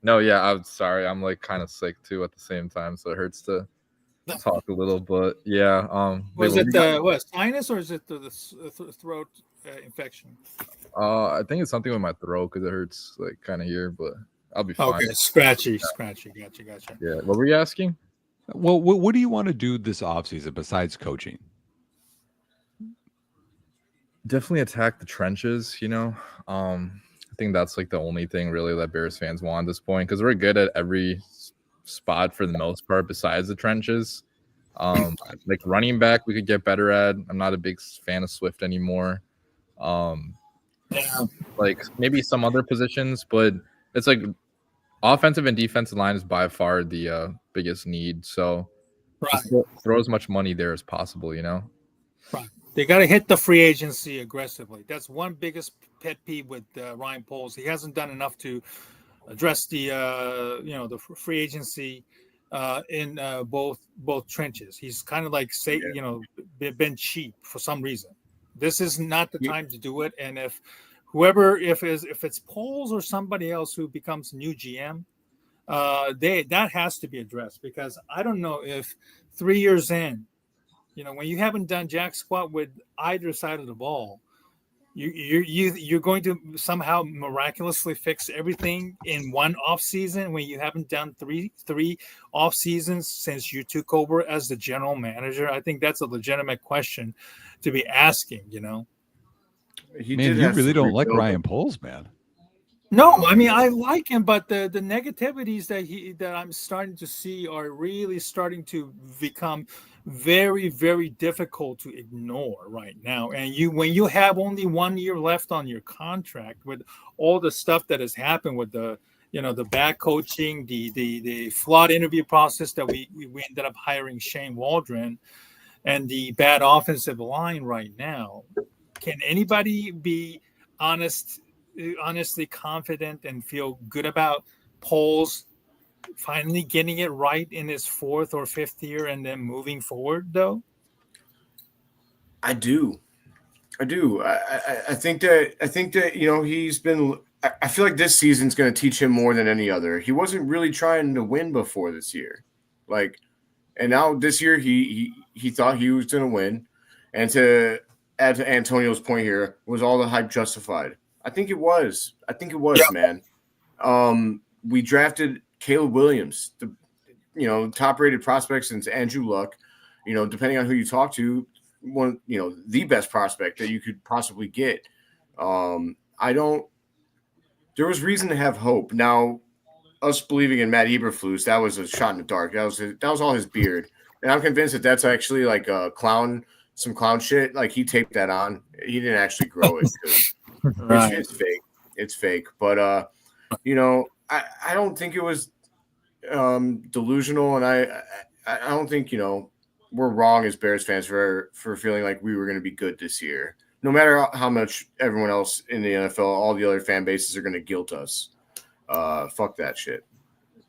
No, yeah, I'm sorry. I'm kind of sick too at the same time, so it hurts to talk a little, but yeah. Was it what, sinus, or is it the throat infection? I think it's something with my throat because it hurts like kind of here, but I'll be fine. Okay, scratchy. Gotcha. Yeah. What were you asking? Well, what do you want to do this offseason besides coaching? Definitely attack the trenches, I think that's like the only thing really that Bears fans want at this point, because we're good at every spot for the most part besides the trenches. Like running back, we could get better at. I'm not a big fan of Swift anymore. Yeah. Like maybe some other positions, but it's like offensive and defensive line is by far the biggest need. So just throw as much money there as possible, Right. They got to hit the free agency aggressively. That's one biggest pet peeve with Ryan Poles. He hasn't done enough to address the the free agency in both trenches. He's kind of like been cheap for some reason. This is not the time to do it. And if it's Poles or somebody else who becomes new GM, that has to be addressed, because I don't know if 3 years in, when you haven't done jack squat with either side of the ball, you're going to somehow miraculously fix everything in one off season when you haven't done three off seasons since you took over as the general manager. I think that's a legitimate question to be asking. Man, you really don't like Ryan Poles, man. No, I mean, I like him, but the negativities that I'm starting to see are really starting to become very, very difficult to ignore right now. And when you have only 1 year left on your contract, with all the stuff that has happened with the bad coaching, the flawed interview process that we ended up hiring Shane Waldron, and the bad offensive line right now, can anybody be honestly confident and feel good about Poles finally getting it right in his 4th or 5th year and then moving forward, though? I do. I think that he's been. I feel like this season's going to teach him more than any other. He wasn't really trying to win before this year, and now this year he thought he was going to win. And to add to Antonio's point here, was all the hype justified? I think it was. Man. We drafted Caleb Williams, the top-rated prospect since Andrew Luck. Depending on who you talk to, the best prospect that you could possibly get. There was reason to have hope. Now, us believing in Matt Eberflus, that was a shot in the dark. That was all his beard, and I'm convinced that that's actually like a clown, some clown shit. Like he taped that on. He didn't actually grow it. Right. It's fake. It's fake. But I don't think it was delusional, and I don't think we're wrong as Bears fans for feeling like we were going to be good this year. No matter how much everyone else in the NFL, all the other fan bases are going to guilt us. Fuck that shit.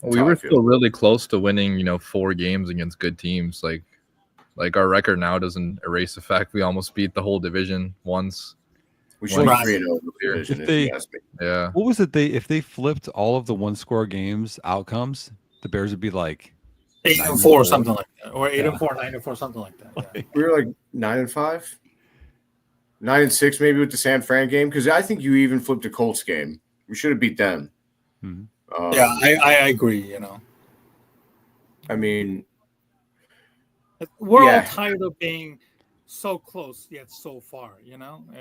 That's we were still really close to winning, 4 games against good teams. Like our record now doesn't erase the fact we almost beat the whole division once. We should be 3-0 division. Yeah. What was it? If they flipped all of the 1-score games outcomes, the Bears would be like 8-4 or something like that, or 8-4, 9-4, something like that. Yeah. We were like 9-5, 9-6 maybe with the San Fran game, because I think you even flipped a Colts game. We should have beat them. Mm-hmm. I agree. I mean, we're all tired of being so close yet so far.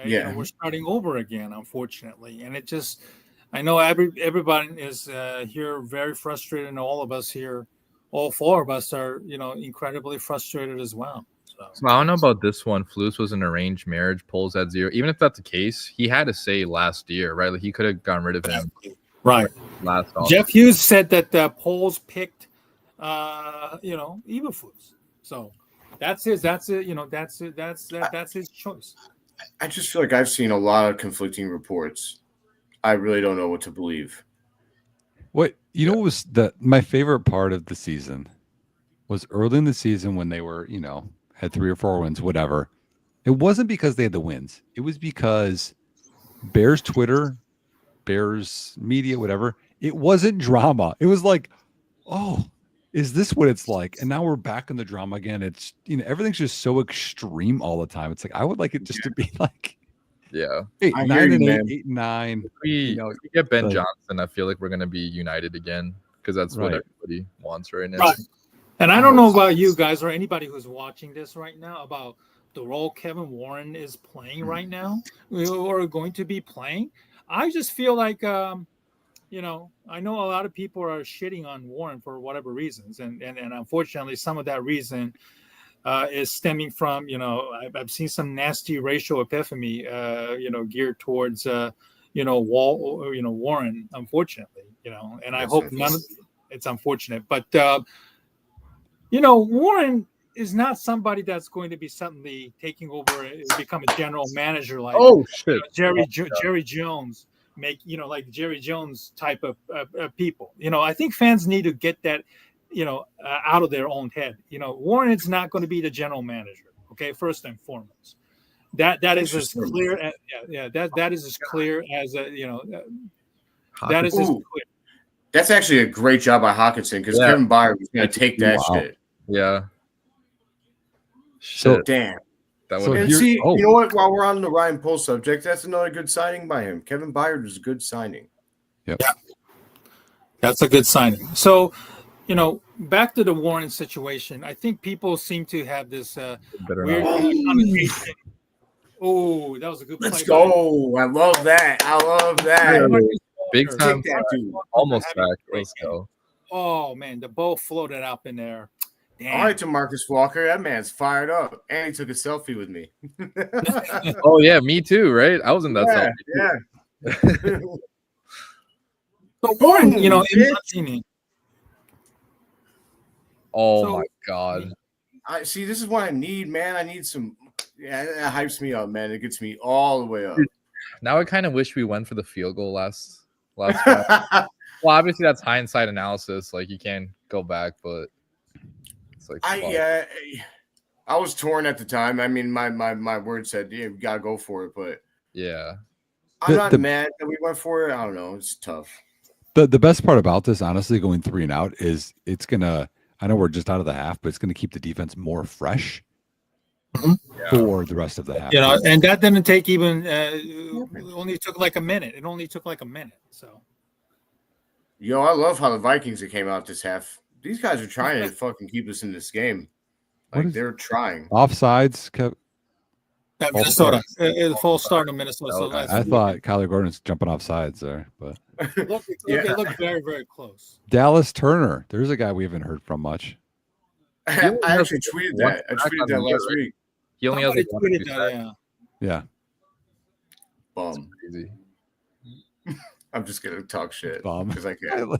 We're starting over again, unfortunately, and it just. I know everybody is here very frustrated, and all of us here, all 4 of us are, incredibly frustrated as well. So I don't know about this one. Flus was an arranged marriage. Poles at 0. Even if that's the case, he had to say last year, right? Like he could have gotten rid of him. Right. Last off. Jeff Hughes said that Poles picked, Eberflus. So that's his. That's it. That's his choice. I just feel like I've seen a lot of conflicting reports. I really don't know what to believe. What was my favorite part of the season was early in the season when they were, had 3 or 4 wins, whatever. It wasn't because they had the wins. It was because Bears Twitter, Bears media, whatever. It wasn't drama. It was like, oh, is this what it's like? And now we're back in the drama again. It's everything's just so extreme all the time. It's like I would like it just to be like Yeah. 9 and 8, 8 and 9. If we get Ben like- Johnson, I feel like we're gonna be united again because that's what Right. everybody wants right now. Right. And I don't know about you guys or anybody who's watching this right now about the role Kevin Warren is playing right now or going to be playing. I just feel like, I know a lot of people are shitting on Warren for whatever reasons. And unfortunately, some of that reason is stemming from, I've seen some nasty racial epiphany, geared towards, Warren, unfortunately, and I hope none of it's unfortunate. But, Warren is not somebody that's going to be suddenly taking over and become a general manager like Jerry Jones like Jerry Jones type of people. I think fans need to get that, out of their own head. Warren is not going to be the general manager. Okay, first and foremost, that is as clear as that is as clear as that is as clear. That's actually a great job by Hawkinson because Kevin Byard was going to take that shit. Yeah. So damn. That would you know what? While we're on the Ryan Pohl subject, that's another good signing by him. Kevin Byard was a good signing. Yep. Yeah. That's a good signing. So, back to the Warren situation. I think people seem to have this weird connotation. Oh, that was a good play. Let's go. I love that. Big time. Almost back. Let's go. Oh, man. The ball floated up in there. Damn. All right, to Marcus Walker. That man's fired up. And he took a selfie with me. Oh, yeah. Me too, right? I was in that selfie. Yeah. So Warren, in my opinion. Oh, my God. I see. This is what I need, man. I need some. Yeah, that hypes me up, man. It gets me all the way up. Now I kind of wish we went for the field goal last Well, obviously that's hindsight analysis. Like you can't go back, but it's like I was torn at the time. I mean, my word said, yeah, we gotta go for it, but yeah, I'm not mad that we went for it. I don't know. It's tough. The best part about this, honestly, going 3 and out is it's gonna. I know we're just out of the half, but it's gonna keep the defense more fresh for the rest of the half. You know, and that didn't take even. Only took like a minute. It only took like a minute. So. Yo, I love how the Vikings that came out this half. These guys are trying to fucking keep us in this game. Like they're trying. Offsides, kept. Minnesota. The false start in Minnesota. So I thought Kyler Gordon's jumping off sides there, but it looked very, very close. Dallas Turner. There's a guy we haven't heard from much. I actually tweeted that. I tweeted that last week. He only has tweeted that, yeah. Bum. Crazy. I'm just gonna talk shit because I can.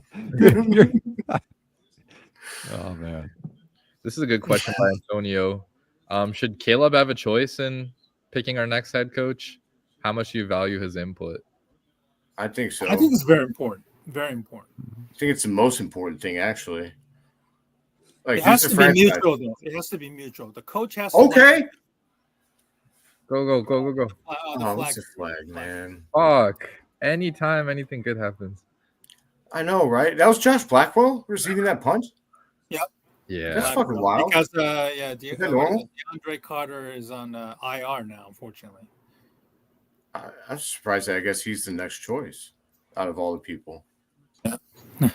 Oh man, this is a good question by Antonio. Should Caleb have a choice in picking our next head coach? How much do you value his input? I think so. I think it's very important. Very important. I think it's the most important thing, actually. Like it has to be mutual, though. It has to be mutual. The coach has to. Okay. Go. Oh, what's the flag, man? Fuck. Anytime anything good happens. I know, right? That was Josh Blackwell receiving that punch? Yep. Yeah. That's fucking wild. Because, DeAndre Carter is on IR now, unfortunately. I'm surprised that I guess he's the next choice out of all the people. Yeah. I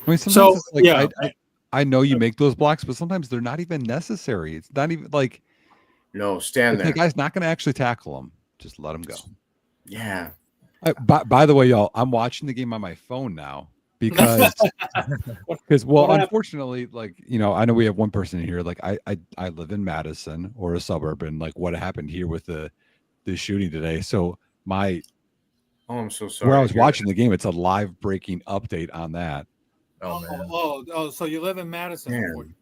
mean, sometimes it's like, I know you make those blocks, but sometimes they're not even necessary. It's not even like no, stand there. The guy's not going to actually tackle him. Just let him go. Yeah. By the way, y'all, I'm watching the game on my phone now because unfortunately, like, you know, I know we have one person here. Like I live in Madison or a suburb, and like what happened here with the shooting today. So I'm so sorry. Where I was watching the game, it's a live breaking update on that. So you live in Madison?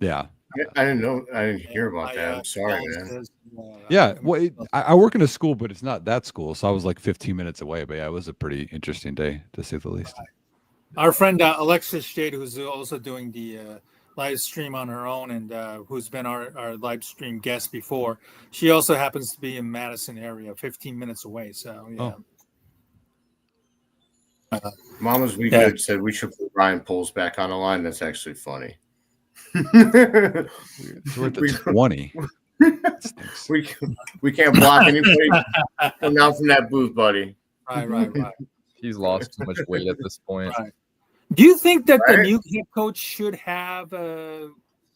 Yeah. I didn't know. I didn't hear about that. I'm sorry, man. Yeah. Well, I work in a school, but it's not that school. So I was like 15 minutes away. But yeah, it was a pretty interesting day, to say the least. Our friend Alexis Jade, who's also doing the live stream on her own and who's been our live stream guest before, she also happens to be in Madison area, 15 minutes away. So, yeah. Mama's We Good said we should put Brian pulls back on the line. That's actually funny. So we're at the 20. We can't block anybody coming out from that booth, buddy. Right. He's lost too much weight at this point. Right. Do you think that the Right. new head coach should have,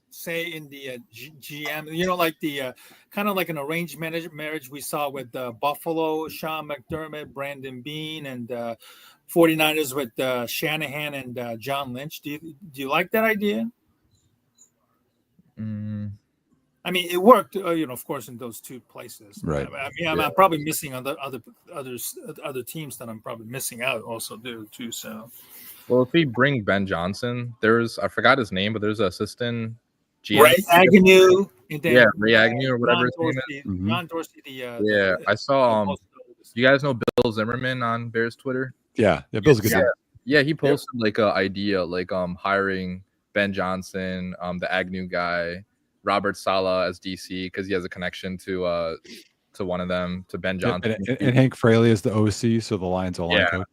say, in the GM, like the kind of like an arranged marriage we saw with Buffalo, Sean McDermott, Brandon Beane, and 49ers with Shanahan and John Lynch? Do you like that idea? I mean, it worked, of course, in those two places. Right. I mean, I'm probably missing other teams that I'm probably missing out also too. So. Well, if we bring Ben Johnson, I forgot his name, but there's an assistant GM. Ray Agnew. Ray Agnew or whatever his name is. Mm-hmm. John Dorsey. I saw. You guys know Bill Zimmerman on Bears Twitter? Yeah, Bill's a good guy. Yeah, he posted like an idea, like hiring Ben Johnson, the Agnew guy, Robert Saleh as DC because he has a connection to one of them, to Ben Johnson, and Hank Fraley is the OC, so the Lions line coach.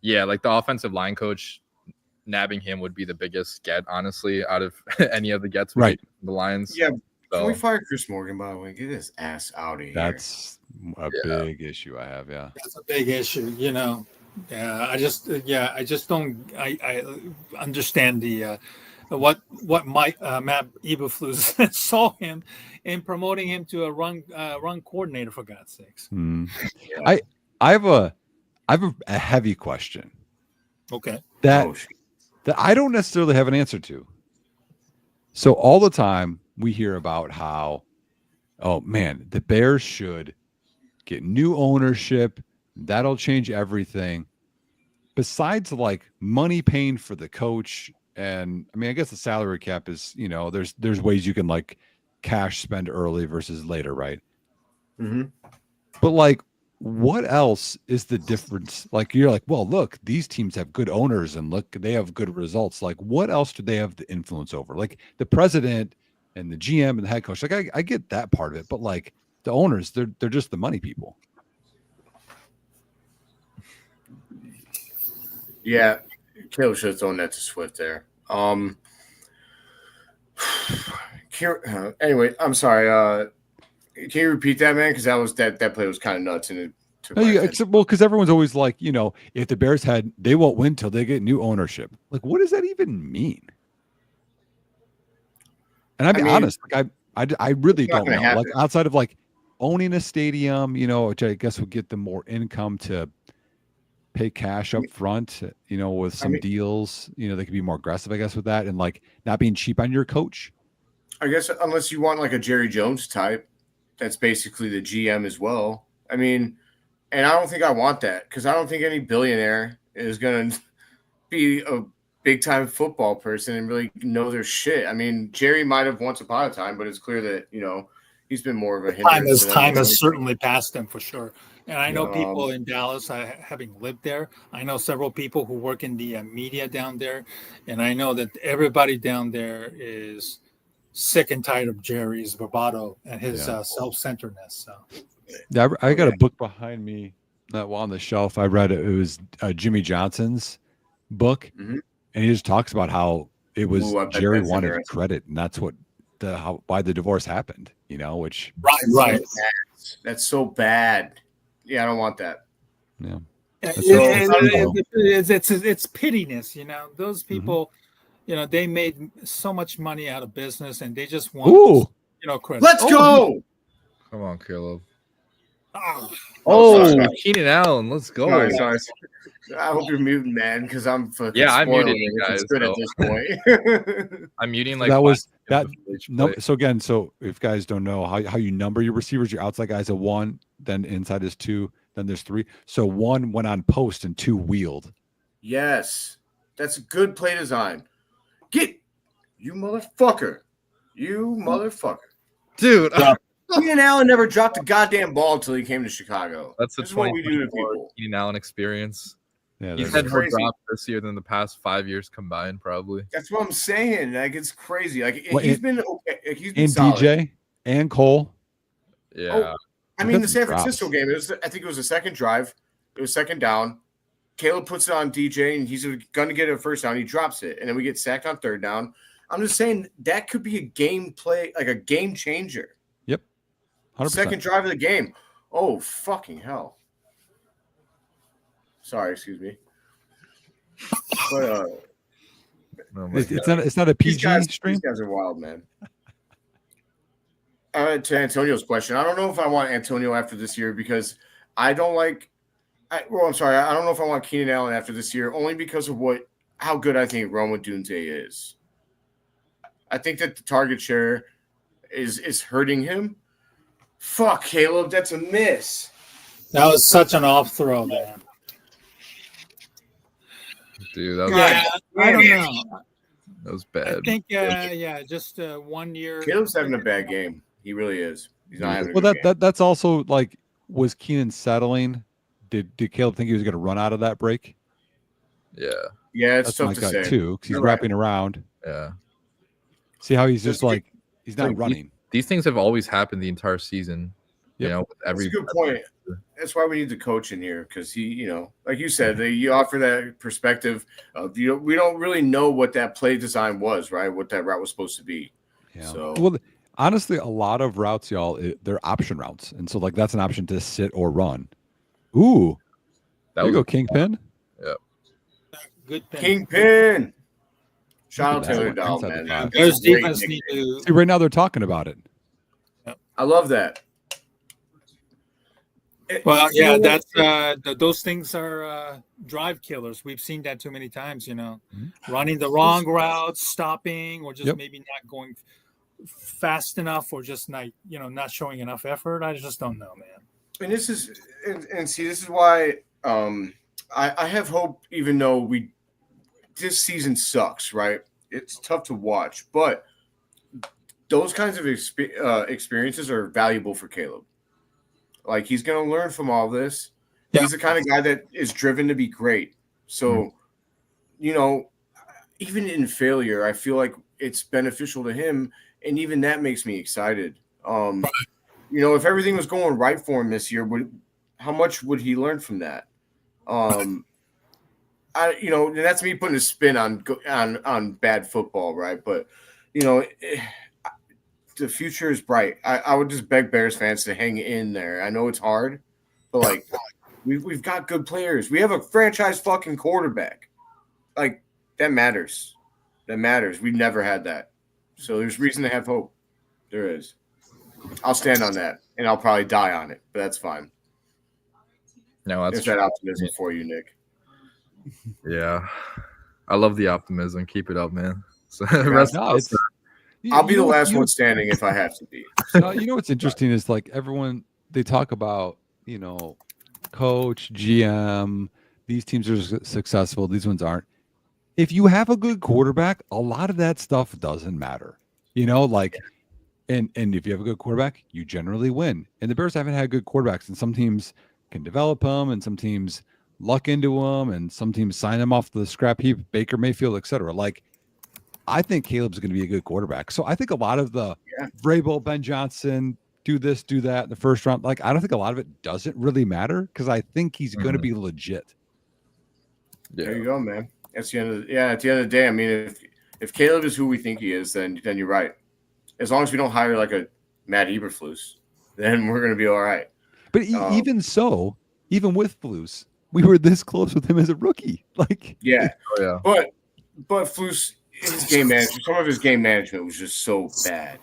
Yeah, like the offensive line coach, nabbing him would be the biggest get, honestly, out of any of the gets. Right. The Lions. Yeah. Can we fire Chris Morgan, by the way? Get his ass out of here. That's a big issue I have. Yeah. That's a big issue. Yeah. I just don't. I understand the what Matt Eberflus saw him in promoting him to a run coordinator, for God's sakes. I have a heavy question. Okay. That I don't necessarily have an answer to. So all the time we hear about how, oh man, the Bears should get new ownership. That'll change everything. Besides like money paying for the coach. And I mean, I guess the salary cap is, there's ways you can like cash spend early versus later. Right. Mm-hmm. But like, what else is the difference? Like, you're like, well, look, these teams have good owners and look, they have good results. Like, what else do they have the influence over? Like the president and the GM and the head coach. Like, I get that part of it, but like the owners, they're just the money people. Yeah, Caleb should have thrown that to Swift there. Anyway, I'm sorry. Can you repeat that, man? Because that play was kind of nuts, and it took because everyone's always like, if the Bears they won't win till they get new ownership. Like, what does that even mean? And I'll be honest, like I really don't know. Like outside of like owning a stadium, which I guess would get them more income to pay cash up front, with some deals, they could be more aggressive, I guess, with that, and like not being cheap on your coach. I guess unless you want like a Jerry Jones type, that's basically the GM as well. I mean, and I don't think I want that because I don't think any billionaire is going to be a big time football person and really know their shit. I mean, Jerry might have once upon a time, but it's clear that, he's been more of a hindrance. Time has certainly passed him for sure. And I know people in Dallas, having lived there, I know several people who work in the media down there. And I know that everybody down there is sick and tired of Jerry's bravado and his self-centeredness. So, yeah, I got a book behind me on the shelf. I read it. It was Jimmy Johnson's book, and he just talks about how it was Jerry wanted credit, and that's what why the divorce happened. Which right. That's so bad. Yeah, I don't want that. Yeah, it's pittiness. Those people. They made so much money out of business, and they just want, credit. Let's go! Come on, Caleb. Sorry. Keenan Allen, let's go. Sorry. I hope you're muting, man, because I'm fucking I'm muting you guys. good at this point. I'm muting like that was that. No, so again, if guys don't know how you number your receivers, your outside guys a 1, then inside is 2, then there's 3. So 1 went on post and 2 wheeled. Yes, that's a good play design. Get you motherfucker, dude. Keenan Allen never dropped a goddamn ball until he came to Chicago. That's what we do to people. Keenan Allen experience. Yeah, he's had more drops this year than the past 5 years combined, probably. That's what I'm saying. Like, it's crazy. Like, he's been okay. Like, he's been and solid. DJ and Cole. Yeah. I mean, the San Francisco game. I think it was the second drive. It was second down. Caleb puts it on DJ, and he's going to get a first down. He drops it, and then we get sacked on third down. I'm just saying that could be a game changer. Yep. 100%. Second drive of the game. Oh, fucking hell. Sorry, excuse me. But it's not a PG stream. These guys are wild, man. To Antonio's question, I don't know if I want Antonio after this year because I don't like. I don't know if I want Keenan Allen after this year only because of how good I think Roma Dunte is. I think that the target share is hurting him. Fuck, Caleb, that's a miss. That was such an off throw, man. Dude, that was I don't know. That was bad. I think, just 1 year. Caleb's having a bad game. He really is. He's not having a good game. That's also like, was Keenan settling? Did Caleb think he was going to run out of that break? Yeah. Yeah, it's That's tough my to gut say. too, because he's wrapping around. Yeah. See how he's just like he's not running. These things have always happened the entire season. Yep. You know, with That's a good point. That's why we need the coach in here because he, like you said, you offer that perspective of we don't really know what that play design was, right? What that route was supposed to be. Yeah. So Well, honestly, a lot of routes, y'all, they're option routes, and so like that's an option to sit or run. Ooh, there you go, Kingpin. Yeah. Good thing. Kingpin. Shout out Look at Taylor that. Dow, Inside man. the five. There's That's a great defense nickname. need to. See, right now they're talking about it. I love that. Well, You know yeah, what? those things are drive killers. We've seen that too many times. Mm-hmm. Running the wrong routes, stopping, or just Yep. maybe not going fast enough, or just not showing enough effort. I just don't know, man. And this is this is why I have hope, even though this season sucks, right? It's tough to watch, but those kinds of experiences are valuable for Caleb. Like, he's going to learn from all this. Yeah. He's the kind of guy that is driven to be great. So, even in failure, I feel like it's beneficial to him, and even that makes me excited. If everything was going right for him this year, how much would he learn from that? That's me putting a spin on bad football, right? But the future is bright. I would just beg Bears fans to hang in there. I know it's hard, but like we've got good players. We have a franchise fucking quarterback. Like, that matters. That matters. We've never had that. So there's reason to have hope. There is. I'll stand on that, and I'll probably die on it, but that's fine. No, that's There's that optimism for you, Nick. Yeah. I love the optimism. Keep it up, man. So I'll be the last one standing if I have to be. What's interesting is like everyone, they talk about, coach, GM, these teams are successful, these ones aren't. If you have a good quarterback, a lot of that stuff doesn't matter. And if you have a good quarterback, you generally win. And the Bears haven't had good quarterbacks, and some teams can develop them, and some teams luck into them, and some teams sign them off the scrap heap, Baker Mayfield, etc. Like, I think Caleb's going to be a good quarterback. So I think a lot of the Vrabel, Ben Johnson, do this, do that in the first round, like, I don't think a lot of it doesn't really matter because I think he's going to be legit. Yeah. There you go, man. At the end of the day, I mean, if Caleb is who we think he is, then you're right. As long as we don't hire like a Matt Eberflus, then we're going to be all right. But even so, even with Flus, we were this close with him as a rookie. Like, yeah. Oh, yeah. But Flus, his game management, some of his game management was just so bad.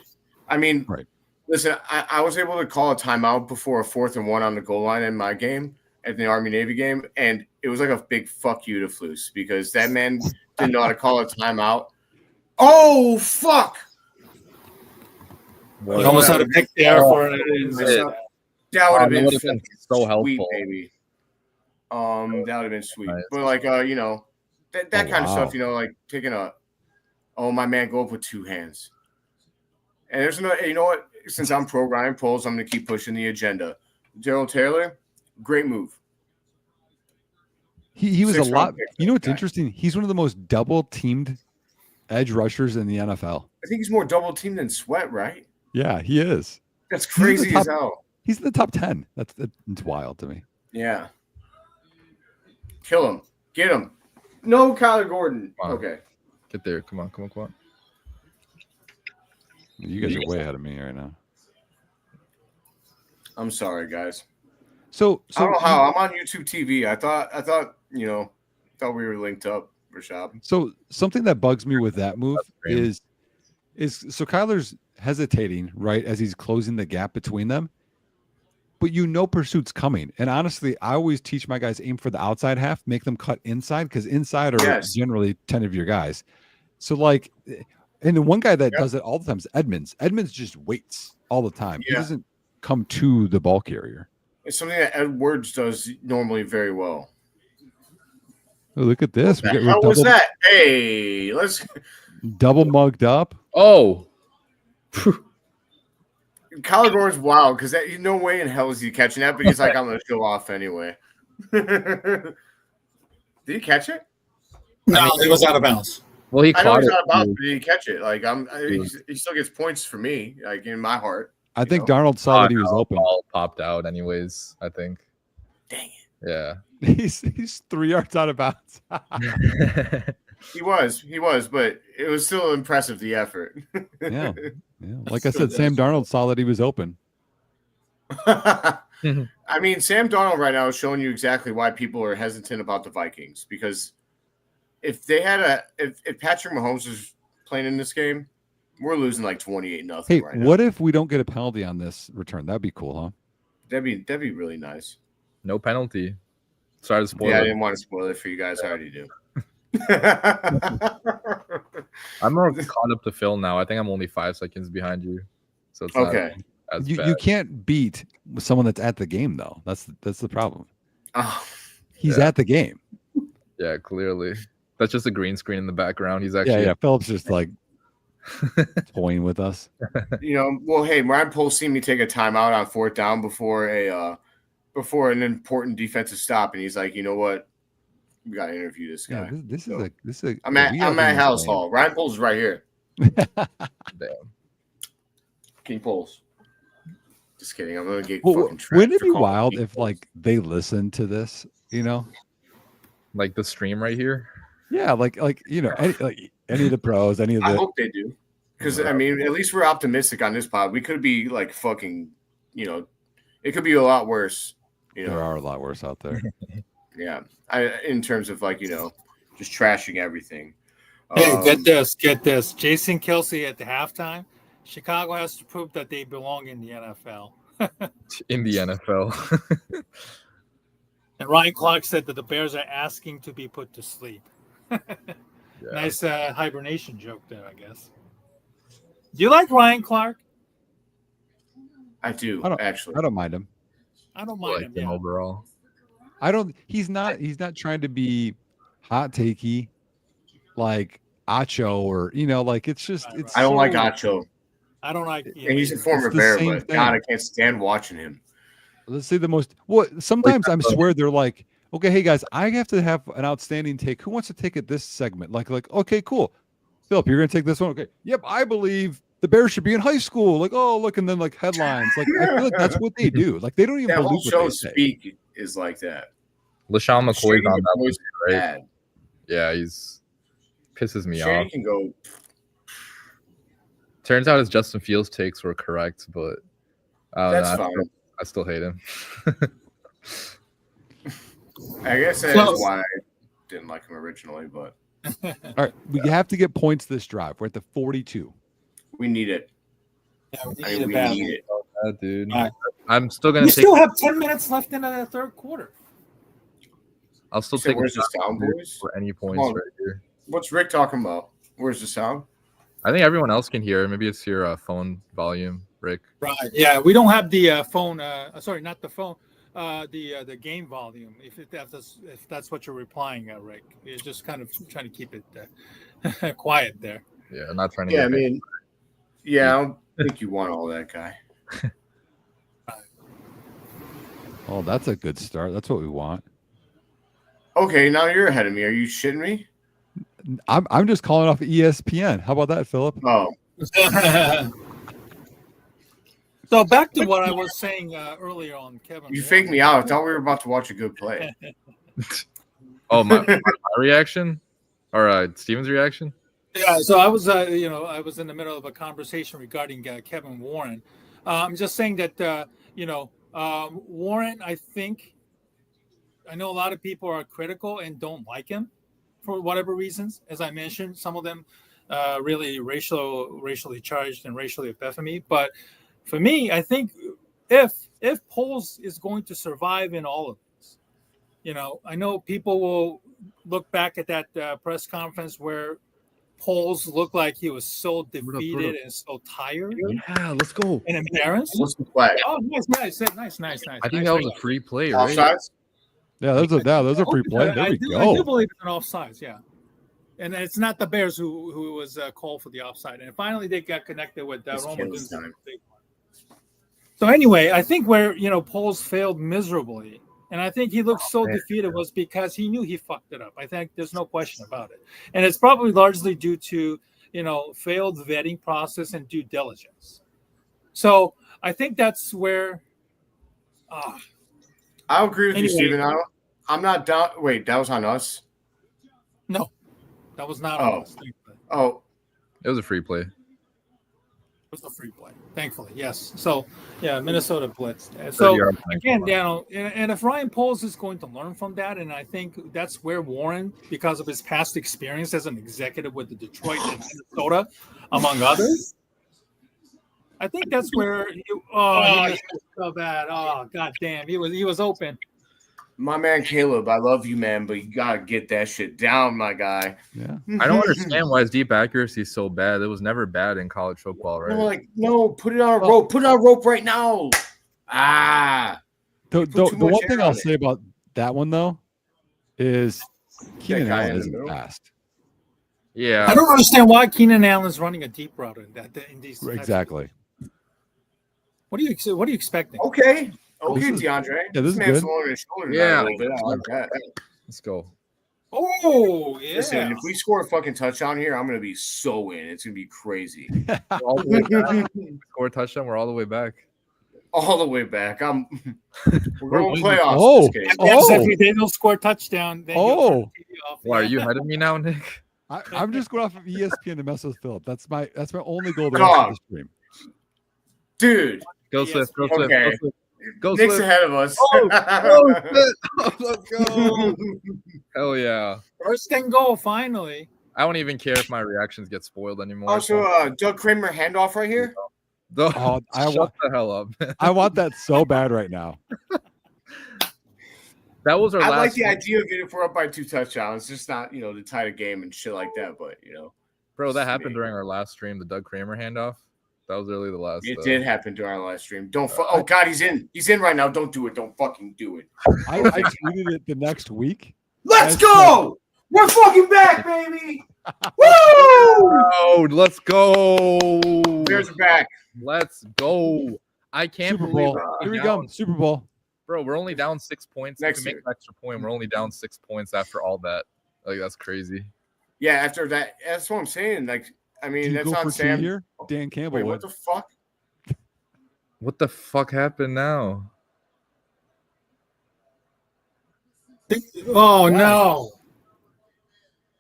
I mean, right. Listen, I was able to call a timeout before a 4th and 1 on the goal line in my game at the Army-Navy game, and it was like a big fuck you to Flus because that man didn't know how to call a timeout. Oh, fuck! You almost had to pick the air for it. That would have been so helpful, sweet, baby. That would have been sweet. Nice. But like, that kind of stuff, like taking my man, go up with 2 hands. And there's no, you know what? Since I'm pro Ryan Poles, I'm going to keep pushing the agenda. Gerald Taylor, great move. He was a lot. You know what's guy. interesting? He's one of the most double-teamed edge rushers in the NFL. I think he's more double teamed than Sweat, right? Yeah, he is. That's crazy as hell. He's in the top 10. That's wild to me. Yeah. Kill him. Get him. No, Kyler Gordon. Come on. Okay. Get there. Come on. You guys are way ahead of me right now. I'm sorry, guys. So I don't know how. I'm on YouTube TV. I thought thought we were linked up, Rashad. So something that bugs me with that move is so Kyler's hesitating, right, as he's closing the gap between them. But pursuit's coming. And honestly, I always teach my guys aim for the outside half, make them cut inside, because inside are generally 10 of your guys. So like, and the one guy that does it all the time is Edmonds. Edmonds just waits all the time. He doesn't come to the ball carrier. It's something that Edwards does normally very well. Oh, look at this. How was that? Hey, let's double mugged up. Oh. Kyler Gordon's wild because no way in hell is he catching that, but he's like, I'm going to show off anyway. Did he catch it? No, it was out of bounds. Well, he I know caught he's it. out of bounds, but did he catch it? Like he still gets points for me, like in my heart. I think Darnold saw that he was open. Ball popped out, anyways. I think. Dang it! Yeah, he's 3 yards out of bounds. He was, but it was still impressive, the effort. Yeah. Like I said, Sam Darnold saw that he was open. I mean, Sam Darnold right now is showing you exactly why people are hesitant about the Vikings, because if Patrick Mahomes is playing in this game, we're losing like 28-0. Hey, right now. What if we don't get a penalty on this return? That'd be cool, huh? That'd be really nice. No penalty. Sorry to spoil it. Yeah, I didn't want to spoil it for you guys. I already do. I'm more caught up to Phil now. I think I'm only 5 seconds behind you. So it's okay. Not as you bad. can't beat someone that's at the game, though. That's the problem. Oh, He's at the game. Yeah, clearly. That's just a green screen in the background. He's actually Philip's just like toying with us. Well, hey, Ryan Poles seen me take a timeout on 4th down before an important defensive stop, and he's like, you know what? We got to interview this guy. Yeah, this is a. I'm at House Hall. Ryan Poles is right here. damn. King Poles. Just kidding. I'm gonna get Well, fucking trapped. wouldn't it be wild if like they listen to this? Like the stream right here. Yeah, any of the pros, any of the. I hope they do, because I mean, at least we're optimistic on this pod. We could be like fucking, it could be a lot worse. There are a lot worse out there. Yeah, in terms of like just trashing everything. Hey, get this. Jason Kelsey at the halftime. Chicago has to prove that they belong in the NFL. In the NFL. And Ryan Clark said that the Bears are asking to be put to sleep. Nice hibernation joke there, I guess. Do you like Ryan Clark? I do, actually. I don't mind him. I don't mind him overall. I don't. He's not trying to be hot takey, like Acho, or it's just. It's. I don't like Acho. I don't like. And he's a former Bear, but God, I can't stand watching him. Let's say the most. Well, sometimes I swear they're like, okay, hey guys, I have to have an outstanding take. Who wants to take it this segment? Like, okay, cool. Philip, you're gonna take this one. Okay. Yep, I believe the Bears should be in high school. Like, oh, look, and then like headlines. Like, I feel like that's what they do. Like, they don't even that believe whole show what they speak say. Is like that. LaShawn McCoy's on that one, right? Bad. Yeah, he's pisses me Shady off. Can go. Turns out his Justin Fields takes were correct, but That's fine. I still hate him. I guess that's why I didn't like him originally, but All right, we have to get points this drive. We're at the 42. we need it. Yeah, We need it. Yeah, dude. All right. I'm still gonna We take. still have 10 minutes left in the third quarter. I'll still You said, take. where's the sound, boys? for any points on. right here. What's Rick talking about? Where's the sound? I think everyone else can hear. Maybe it's your phone volume, Rick. Right. Yeah, we don't have the phone. Sorry, not the phone. The game volume. If that's what you're replying, Rick, you're just kind of trying to keep it quiet there. Yeah, I'm not trying to. Yeah, I get mean, yeah, I don't think you want all that guy. Oh, that's a good start. That's what we want. Okay, now you're ahead of me. Are you shitting me? I'm just calling off ESPN. How about that, Philip? Oh, So back to what I was saying earlier on, Kevin. you faked me out. I thought we were about to watch a good play. Oh, my reaction? Or Steven's reaction? Yeah, so I was, I was in the middle of a conversation regarding Kevin Warren. I'm just saying that, Warren, I know a lot of people are critical and don't like him for whatever reasons. As I mentioned, some of them really racially charged and racially offend me. But for me, I think if Poles is going to survive in all of this, I know people will look back at that press conference where Poles looked like he was so defeated and so tired. Yeah, let's go. And embarrassed. What's the flag? Oh, nice. I think that was a free play, right? Offsides? Yeah, those are free play. There we go. I do believe it's an offsides, yeah. And it's not the Bears who was called for the offside. And finally, they got connected with Roman. So anyway, I think where Poles failed miserably, and I think he looked so defeated was because he knew he fucked it up. I think there's no question about it, and it's probably largely due to failed vetting process and due diligence. So I think that's where. I agree with you, Steven. I'm not down. Wait, that was on us? No, that was not on us. Oh. It was a free play. It was a free play, thankfully, yes. So, yeah, Minnesota blitzed. So, again, and if Ryan Poles is going to learn from that, and I think that's where Warren, because of his past experience as an executive with the Detroit and Minnesota, among others, I think that's where he was so bad. Oh, goddamn, he was open. My man Caleb, I love you, man, but you gotta get that shit down, my guy. Yeah, I don't understand why his deep accuracy is so bad. It was never bad in college football, right? No, put it on a rope. Put it on a rope right now. The one thing I'll say about that one though is Keenan Allen isn't fast. Yeah, I don't understand why Keenan Allen's running a deep route in these. Exactly. What are you expecting? Okay, DeAndre. Yeah, this is man's good. lowering his shoulder Yeah, a little bit. I like that. Let's go. Oh, yeah. Listen, if we score a fucking touchdown here, I'm gonna be so in. It's gonna be crazy. All the way back. Score a touchdown. We're all the way back. All the way back. We're going playoffs. Oh, this game. If they don't score a touchdown, then oh. Why are you ahead of me now, Nick? I'm just going off of ESPN to mess with Philip. That's my only goal to stream. Dude. Go Swift. Go Swift. Okay. Go Nick's Swift. ahead of us. Let's go. Hell yeah. First and goal, finally. I don't even care if my reactions get spoiled anymore. Also, Doug Kramer handoff right here. Shut the hell up. I want that so bad right now. That was our I last. like the idea of it if we're up by 2 touchdowns. Just not, to tie the game and shit like that. But, Bro, that happened during our last stream, the Doug Kramer handoff. That was really the last. It did happen during our last stream. Oh, God, he's in. He's in right now. Don't do it. Don't fucking do it. I tweeted it the next week. Let's go. We're fucking back, baby. Woo! Oh, let's go. Bears are back. Let's go. I can't Super believe Bowl. Here we go. Super Bowl. Bro, we're only down 6 points. Next if we make year. an extra point, we're only down 6 points after all that. That's crazy. Yeah, after that, that's what I'm saying. That's on Sam. Year? Dan Campbell. Wait, what the fuck? What the fuck happened now? Oh, no.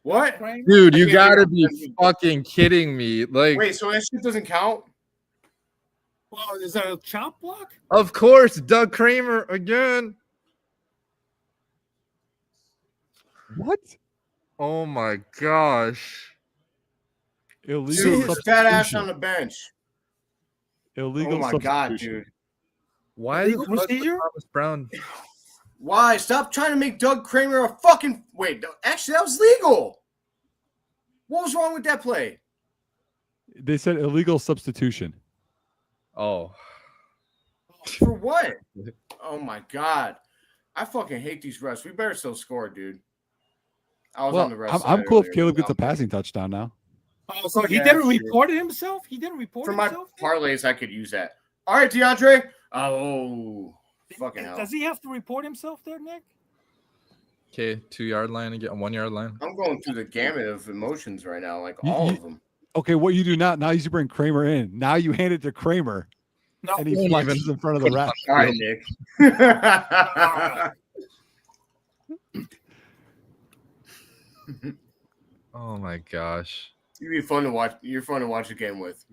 What? Dude, you gotta be fucking kidding me. Wait, so that shit doesn't count? Well, is that a chop block? Of course, Doug Kramer again. What? Oh my gosh. Illegal See his fat ass substitution. on the bench. Illegal Oh my god, dude. Why Illegal procedure? Thomas Brown? Why? Stop trying to make Doug Kramer a fucking wait. Actually, that was legal. What was wrong with that play? They said illegal substitution. Oh. For what? Oh my god. I fucking hate these refs. We better still score, dude. I was on the rest. I'm cool if Caleb gets a passing touchdown now. Oh, so he didn't report it himself? He didn't report For himself? my parlays, I could use that. All right, DeAndre. Oh, fucking hell. Does he have to report himself there, Nick? Okay, 2 yard line and get 1 yard line. I'm going through the gamut of emotions right now, all of them. Okay, what you do now you bring Kramer in. Now you hand it to Kramer. No, and he flexes in front of the ref. All right, Nick. Oh my gosh. You'd be fun to watch. You're fun to watch a game with.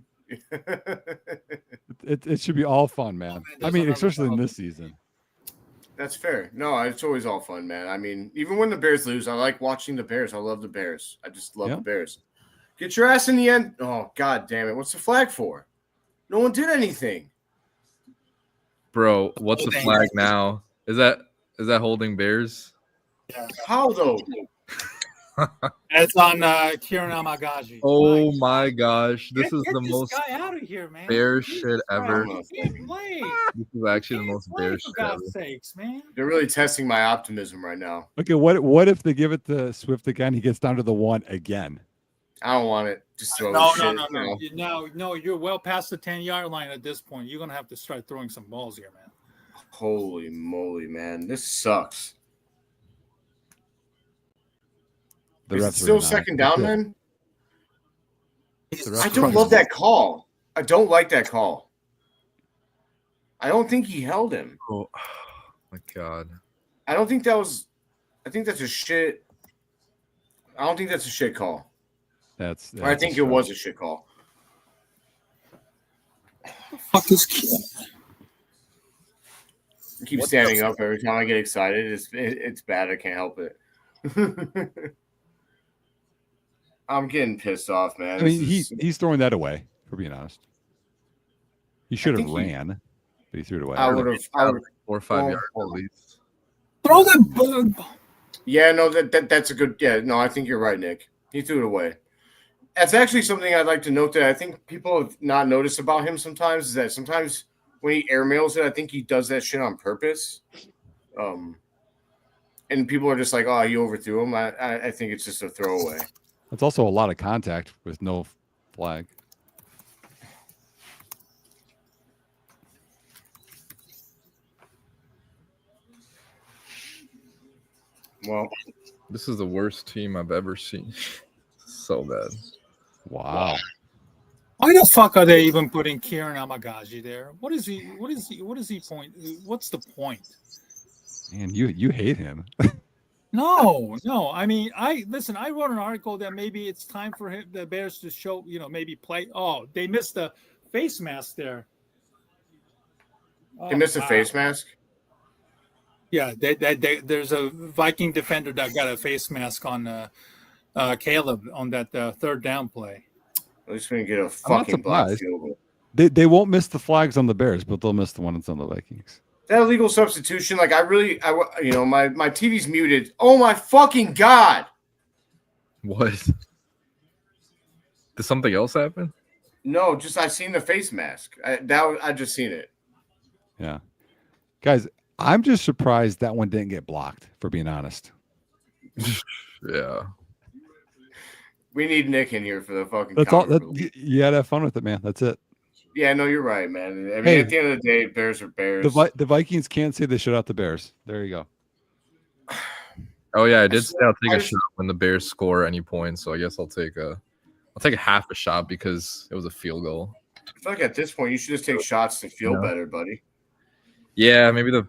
It should be all fun, man. man, I there's mean, another especially in problem. this season. That's fair. No, it's always all fun, man. I mean, even when the Bears lose, I like watching the Bears. I love the Bears. I just love the Bears. Get your ass in the end. Oh, God damn it. What's the flag for? No one did anything. Bro, what's the flag now? Is that holding Bears? Yeah. How, though? It's on Kieran Amagaji. Oh my gosh. This is Get the this most guy out of here, man. Bears Jesus shit ever. Christ, he can't play. This is actually the He can't most play, Bears for shit ever. God's sakes, man. They're really testing my optimism right now. Okay, what if they give it to Swift again? He gets down to the 1 again. I don't want it. Just throw No, the shit. no. You're well past the 10-yard line at this point. You're gonna have to start throwing some balls here, man. Holy moly, man. This sucks. Is it still second down, then? I don't love that call. I don't like that call. I don't think he held him. Oh my God. I don't think that was – I think that's a shit – I don't think that's a shit call. That's I think it was a shit call. Fuck this kid. I keep standing up every time I get excited. It's bad. I can't help it. I'm getting pissed off, man. I mean, he's throwing that away, for being honest. He should have ran, but he threw it away. I would have 4 or 5 yards at least. Throw that. Yeah, no, that's a good. Yeah, no, I think you're right, Nick. He threw it away. That's actually something I'd like to note that I think people have not noticed about him sometimes is that sometimes when he airmails it, I think he does that shit on purpose. And people are just like, oh, he overthrew him. I think it's just a throwaway. It's also a lot of contact with no flag. Well, this is the worst team I've ever seen. So bad. Wow. Why the fuck are they even putting Kieran Amagaji there? What is he point? What's the point? Man, you hate him. No. I mean, I wrote an article that maybe it's time for the Bears to show, maybe play. Oh, they missed the face mask there. They missed a face mask? Yeah, there's a Viking defender that got a face mask on Caleb on that third down play. At least we can get a fucking block field goal. They won't miss the flags on the Bears, but they'll miss the one that's on the Vikings. That illegal substitution, like my TV's muted. Oh my fucking God. What? Did something else happen? No, just I seen the face mask. I just seen it. Yeah. Guys, I'm just surprised that one didn't get blocked, for being honest. Yeah. We need Nick in here for the fucking. That's all. You gotta have fun with it, man. That's it. Yeah, no, you're right, man. I mean, Hey, at the end of the day, Bears are Bears. The Vikings can't say they shut out the Bears. There you go. Oh yeah, I did say I'll take a shot when the Bears score any points. So I guess I'll take a half a shot because it was a field goal. I feel like at this point you should just take shots to feel better, buddy. Yeah, maybe the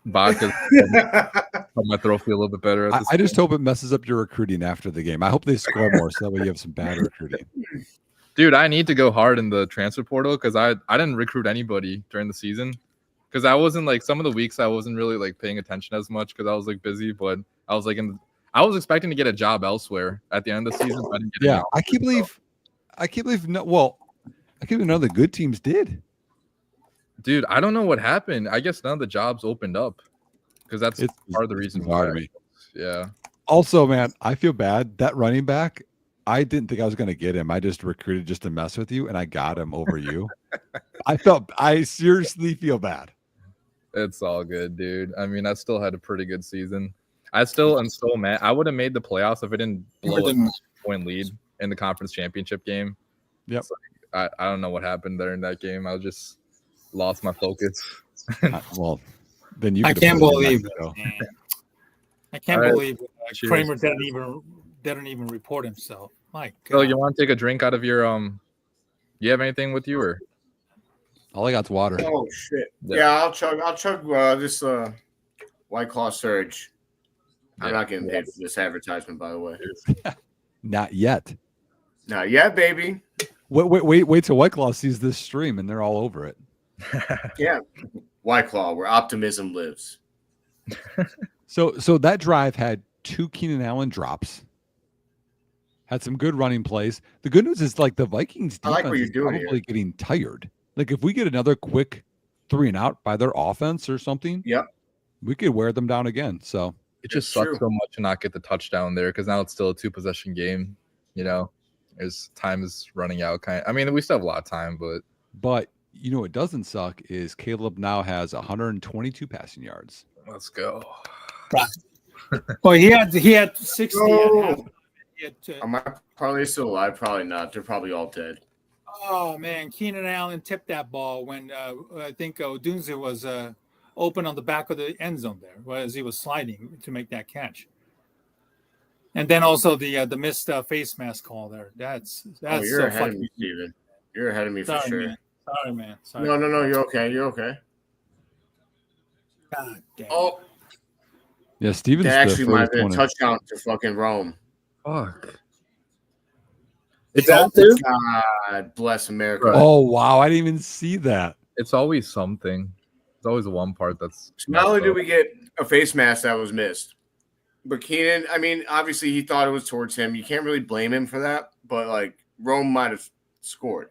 vodka help my throat feel a little bit better. I just hope it messes up your recruiting after the game. I hope they score more so that way you have some bad recruiting. Dude, I need to go hard in the transfer portal because I didn't recruit anybody during the season because I wasn't like some of the weeks I wasn't really like paying attention as much because I was like busy, but I was like I was expecting to get a job elsewhere at the end of the season. But I didn't get I can't believe none of the good teams did. Dude, I don't know what happened. I guess none of the jobs opened up because that's part of the reason why. To me. Yeah. Also, man, I feel bad. That running back, I didn't think I was going to get him. I just recruited just to mess with you, and I got him over you. I seriously feel bad. It's all good, dude. I mean, I still had a pretty good season. I still am so mad. I would have made the playoffs if I didn't blow a point lead in the conference championship game. Yep. So, I don't know what happened there in that game. I just lost my focus. Well, then you. I can't believe it. I can't believe Kramer didn't even report himself. My God. So you want to take a drink out of your you have anything with you or? All I got's water. Oh shit! Yeah, I'll chug this White Claw Surge. I'm not getting paid for this advertisement, by the way. Not yet. Not yet, baby. Wait till White Claw sees this stream and they're all over it. Yeah. White Claw, where optimism lives. So that drive had 2 Keenan Allen drops. Had some good running plays. The good news is like the Vikings defense I like what you're doing is probably here. getting tired. Like if we get another quick 3 and out by their offense or something, Yep, we could wear them down again. So It just sucks so much to not get the touchdown there because now it's still a 2-possession game. You know, as time is running out. I mean, we still have a lot of time, but you know what doesn't suck is Caleb now has 122 passing yards. Let's go. Well, he had 60 No. at half. Are my parlays still alive? Probably not. They're probably all dead. Oh man, Keenan Allen tipped that ball when I think Odunze was open on the back of the end zone there, as he was sliding to make that catch. And then also the missed face mask call there. That's you're so ahead of fucking. me, Steven. You're ahead of me for sure. Man. Sorry, man. Sorry. No, you're okay. You're okay. God damn. Oh, Yeah, Steven's that actually might have been a one. touchdown to fucking Rome. Fuck. It's out there. God bless America. Oh wow, I didn't even see that. It's always something. It's always one part that's. So not only did we get a face mask that was missed, but Keenan, I mean, obviously he thought it was towards him. You can't really blame him for that, but like Rome might have scored.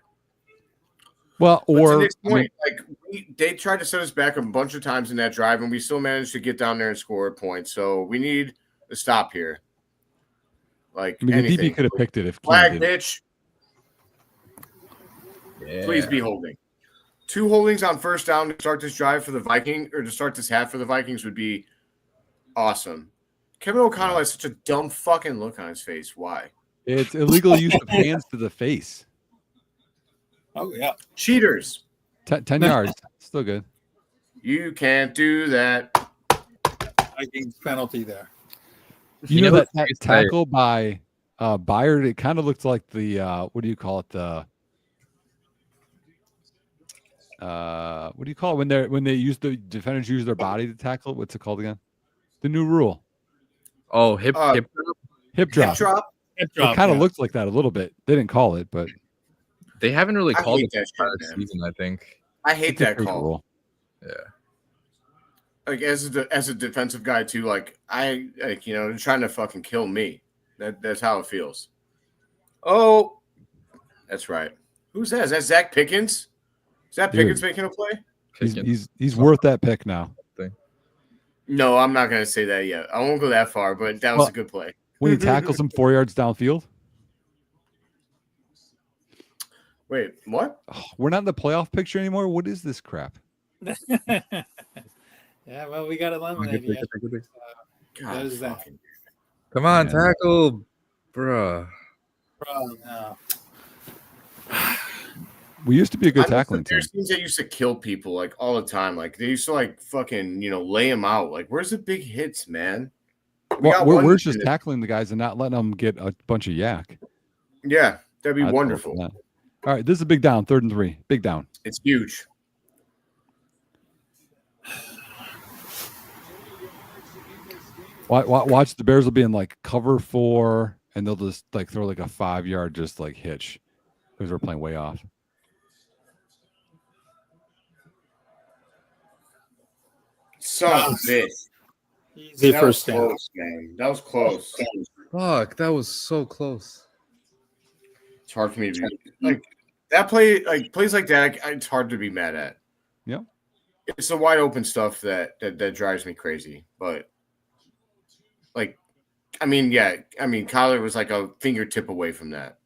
Well, But or to Nick's point, they tried to set us back a bunch of times in that drive, and we still managed to get down there and score a point. So we need a stop here. Like I mean, anything. the DB could have picked it if Flag, Keenan did. bitch. Yeah. Please be holding. 2 holdings on first down to start this drive for the Vikings, or to start this half for the Vikings would be awesome. Kevin O'Connell has such a dumb fucking look on his face. Why? It's illegal use of hands to the face. Oh yeah. Cheaters. 10 yards, still good. You can't do that. Vikings penalty there. You know that what tackle by Byard, it kind of looked like the what do you call it? The what do you call it when they use the defenders use their body to tackle? What's it called again? The new rule. Oh, hip drop. Hip drop. Hip It drop, kind of yeah. looks like that a little bit. They didn't call it, but They haven't really I called hate it that this shit, man. season, I think. I hate it's a that freak call. rule. Yeah. Like as a defensive guy too, like they're trying to fucking kill me. That's how it feels. Oh, that's right. Who's that? Is that Zach Pickens? Is that Dude. Pickens making a play? He's worth that pick now. No, I'm not gonna say that yet. I won't go that far, but that was a good play. When he tackles him 4 yards downfield. Wait, what? Oh, we're not in the playoff picture anymore. What is this crap? Yeah, well, we got eliminated. Yeah. God, What is that? fucking- Come on, Yeah. tackle, bruh. Oh, no. We used to be a good I miss tackling the team. Bears teams that used to kill people like all the time. Like they used to like fucking lay them out. Like where's the big hits, man? Well, got we're one just in it. tackling the guys and not letting them get a bunch of yak. Yeah, that'd be I'd wonderful. go for that. All right, this is a big down, 3rd and 3. Big down. It's huge. Watch the Bears will be in like cover 4, and they'll just like throw like a 5-yard just like hitch because we're playing way off. Son of a bitch. Easy That was first down. close, man. That was close. Fuck, that was so close. It's hard for me to be like that play. Like plays like that, it's hard to be mad at. Yeah. It's the wide open stuff that drives me crazy. But like, Kyler was like a fingertip away from that.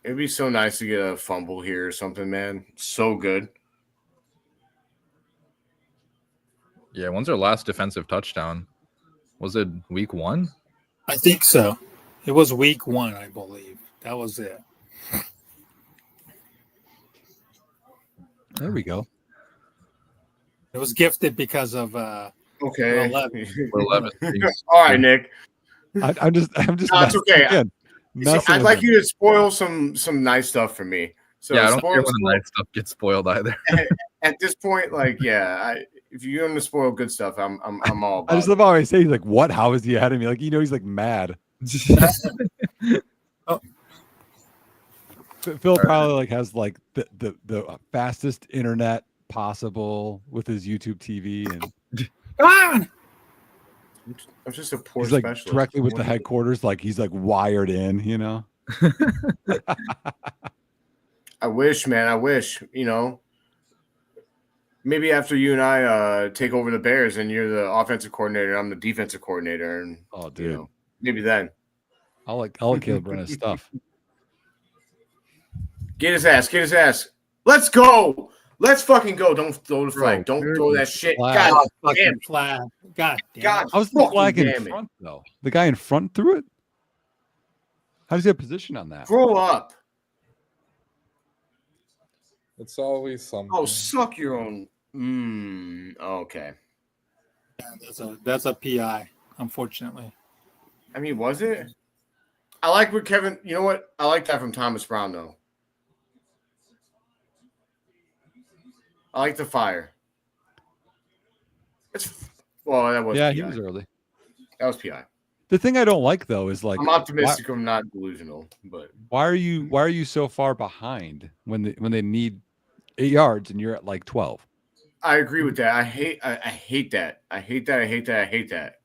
It'd be so nice to get a fumble here or something, man. So good. Yeah, when's our last defensive touchdown? Was it week 1? I think so. It was week 1, I believe. That was it. There we go. It was gifted because of Okay. We're 11. We're 11. All right, Nick. I'm just. No, it's okay. Again, I'd like you to spoil some nice stuff for me. So yeah, I don't care when the nice stuff gets spoiled either. At this point, like, yeah, if you're going to spoil good stuff, I'm all about I just love how I say he's like, what? How is he ahead of me? Like, he's like mad. Oh. Phil probably like has like the fastest internet possible with his YouTube TV, and Come on! I'm just a poor he's like specialist. directly with the headquarters, like he's like wired in. I wish, man. I wish, maybe after you and I take over the Bears and you're the offensive coordinator, I'm the defensive coordinator, and dude, maybe then I'll like Caleb run his stuff. Get his ass. Let's go. Let's fucking go. Don't throw the flag. Don't throw that shit. Flag. God Fucking damn it. flag. God damn. God I was the fucking flag in damn it. front though. The guy in front threw it. How does he have position on that? Grow up. It's always something. Oh, suck your own. Okay. That's a PI, unfortunately. I mean, was it? I like what Kevin. You know what? I like that from Thomas Brown, though. I like the fire. That was PI. He was early. That was PI. The thing I don't like though is like I'm optimistic. I'm not delusional, but why are you so far behind when they need 8 yards and you're at like 12? I agree with that. I hate that. I hate that.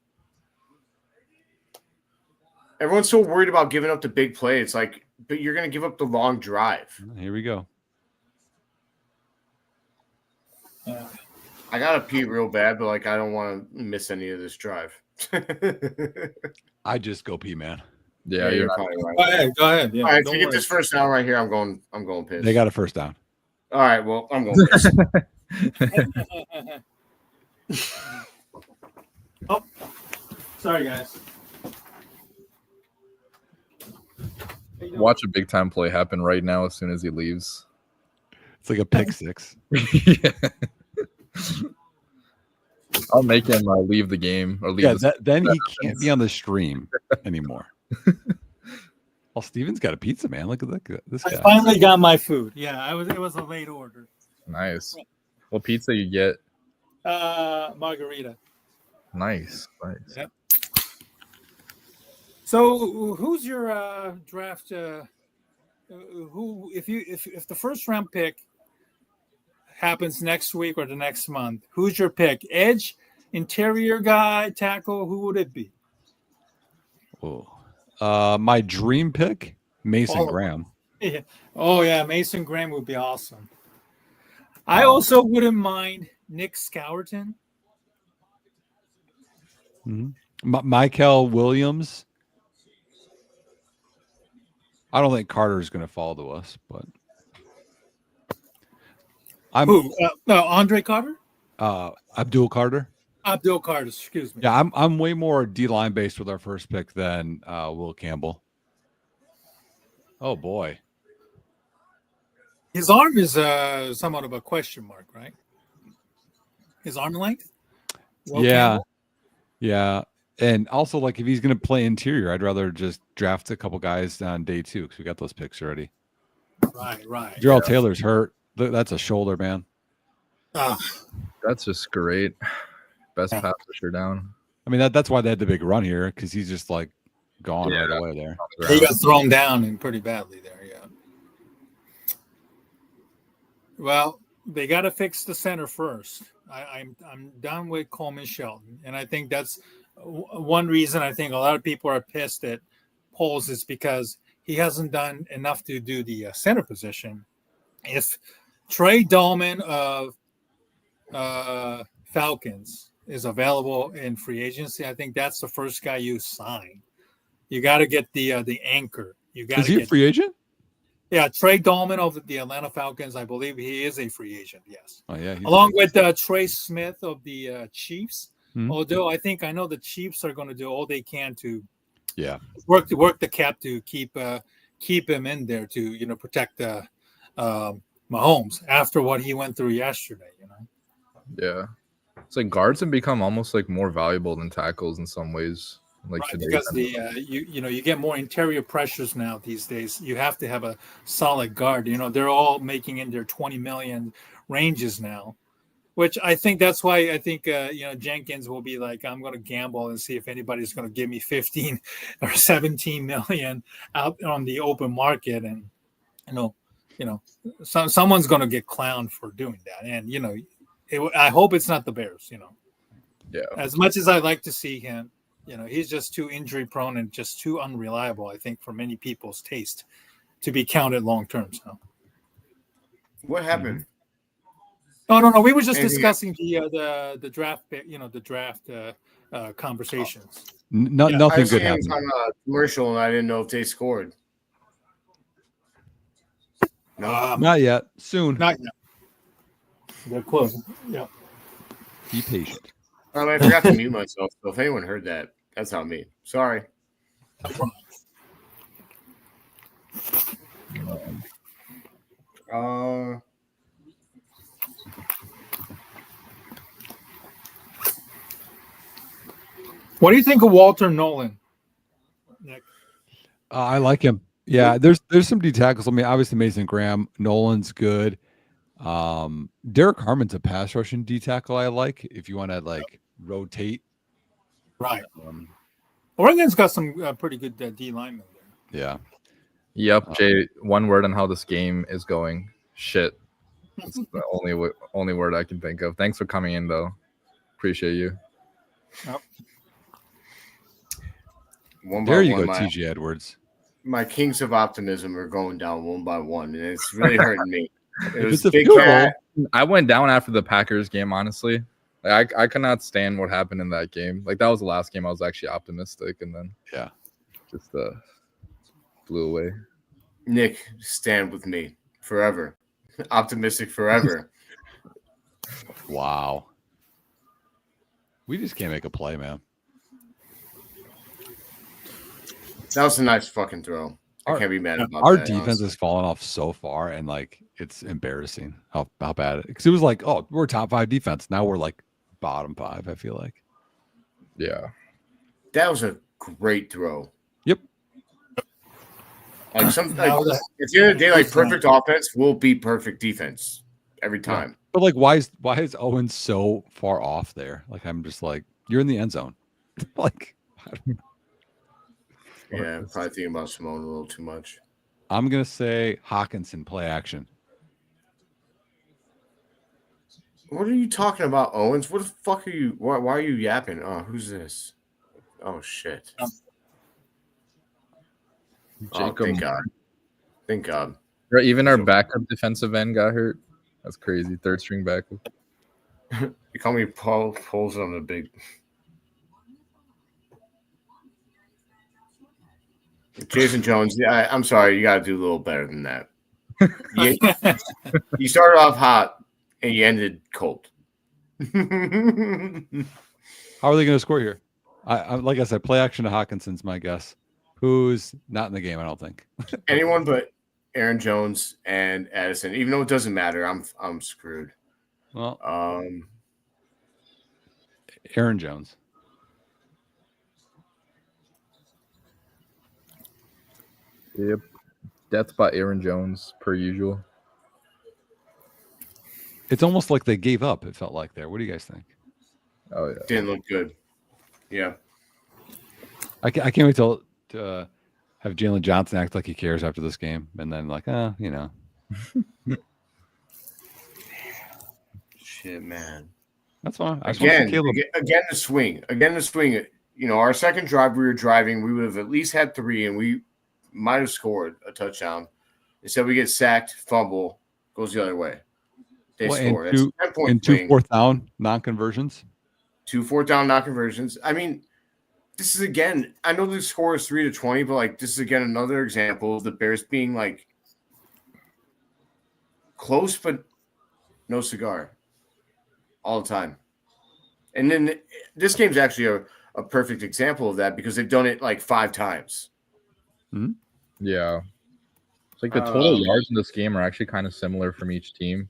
Everyone's so worried about giving up the big play. It's like, but you're going to give up the long drive. Here we go. Yeah. I got to pee real bad, but like I don't want to miss any of this drive. I just go pee, man. Yeah, you're not. probably right. Go ahead. Yeah, All right, don't to get worry. this first down right here, I'm going piss. They got a first down. All right, well, I'm going piss. Oh, sorry, guys. Watch a big time play happen right now as soon as he leaves. It's like a pick six. Yeah. I'll make him leave the game or leave. Then he can't be on the stream anymore. Oh, Steven's got a pizza, man. Look at this guy. I finally got my food. Yeah, it was a late order. Nice. What pizza you get? Margarita. Nice. Yep. So, who's your draft? Who, if the first round pick happens next week or the next month, who's your pick? Edge, interior guy, tackle. Who would it be? Oh, my dream pick, Mason Graham. Yeah. Oh yeah, Mason Graham would be awesome. I also wouldn't mind Nick Scourton. Michael Williams. I don't think Carter is going to fall to us, but Andre Carter? Abdul Carter. Abdul Carter, excuse me. Yeah, I'm way more D-line based with our first pick than Will Campbell. Oh boy, his arm is somewhat of a question mark, right? His arm length. Yeah, and also like if he's going to play interior, I'd rather just draft a couple guys on day 2 because we got those picks already. Right. Gerald Taylor's hurt. That's a shoulder, man. That's just great. Best pass rusher down. I mean, that's why they had the big run here because he's just like gone right away there. He got thrown down and pretty badly there. Yeah. Well, they got to fix the center first. I'm done with Coleman Shelton, and I think that's one reason I think a lot of people are pissed at Poles is because he hasn't done enough to do the center position. If Trey Dahlman of Falcons is available in free agency, I think that's the first guy you sign. You got to get the anchor. Is he a free agent? Yeah, Trey Dahlman of the Atlanta Falcons. I believe he is a free agent. Yes. Oh yeah. Along with Trey Smith of the Chiefs. Mm-hmm. Although I know the Chiefs are going to do all they can to work the cap to keep him in there to protect Mahomes after what he went through yesterday. Yeah. It's like guards have become almost like more valuable than tackles in some ways. like Right, today. because you get more interior pressures now these days. You have to have a solid guard. They're all making in their 20 million ranges now, which I think that's why I think Jenkins will be like, I'm going to gamble and see if anybody's going to give me 15 or 17 million out on the open market, and someone's going to get clowned for doing that. And I hope it's not the Bears. Yeah. As much as I like to see him, he's just too injury prone and just too unreliable, I think, for many people's taste to be counted long term. So, What happened? oh no, we were just Anything discussing the draft, the draft conversations. I Nothing was good seeing happened. on a commercial, and I didn't know if they scored. No, Not yet. Soon. Not yet. They're close. Yeah. Be patient. I forgot to mute myself. So if anyone heard that, that's on me. Sorry. What do you think of Walter Nolan, Nick? I like him. Yeah, there's some D tackles. I mean, obviously Mason Graham, Nolan's good. Derek Harmon's a pass rushing D tackle. I like if you want to like rotate. Right. Oregon's got some pretty good D linemen there. Yeah. Yep, Jay. One word on how this game is going. Shit. That's the only word I can think of. Thanks for coming in, though. Appreciate you. Yep. There you go, TJ Edwards. My Kings of Optimism are going down one by one, and it's really hurting me. It was it's a Big field Cat. I went down after the Packers game, honestly. Like, I could not stand what happened in that game. Like, that was the last game I was actually optimistic, and then just blew away. Nick, stand with me forever. Optimistic forever. Wow. We just can't make a play, man. That was a nice fucking throw. I can't be mad about our that. defense has fallen off so far, and like it's embarrassing how bad it. Because it was like, oh, we're top 5 defense. Now we're like bottom 5. I feel like. Yeah. That was a great throw. Yep. Like at the end of the day, like perfect offense will be perfect defense every time. Yeah. But like, why is Owen so far off there? Like, I'm just like, you're in the end zone. Like, yeah, I'm probably thinking about Simone a little too much. I'm gonna say Hawkinson play action. What are you talking about, Owens? What the fuck are you? Why are you yapping? Oh, who's this? Oh shit! Jacob. Oh, thank God! Thank God! Even our backup defensive end got hurt. That's crazy. Third string backup. You call me Paul Poles on the big. Jason Jones, yeah, I'm sorry. You got to do a little better than that. You started off hot and you ended cold. How are they going to score here? I like I said, play action to Hawkinson's my guess. Who's not in the game? I don't think anyone but Aaron Jones and Addison. Even though it doesn't matter, I'm screwed. Well, Aaron Jones. Yep. Death by Aaron Jones, per usual. It's almost like they gave up. It felt like there. What do you guys think? Oh yeah. Didn't look good. Yeah. I can't wait to have Jalen Johnson act like he cares after this game, and then like, you know. Shit, man. That's fine. Again, the swing. You know, our second drive, we were driving. We would have at least had 3, and we might have scored a touchdown. Instead, we get sacked, fumble, goes the other way. They score. And 2 fourth down non-conversions. 2 fourth down non-conversions. I mean, this is again. I know the score is 3-20, but like this is again another example of the Bears being like close, but no cigar all the time. And then this game's actually a perfect example of that because they've done it like 5 times. Mm-hmm. Yeah. It's like the total yards in this game are actually kind of similar from each team.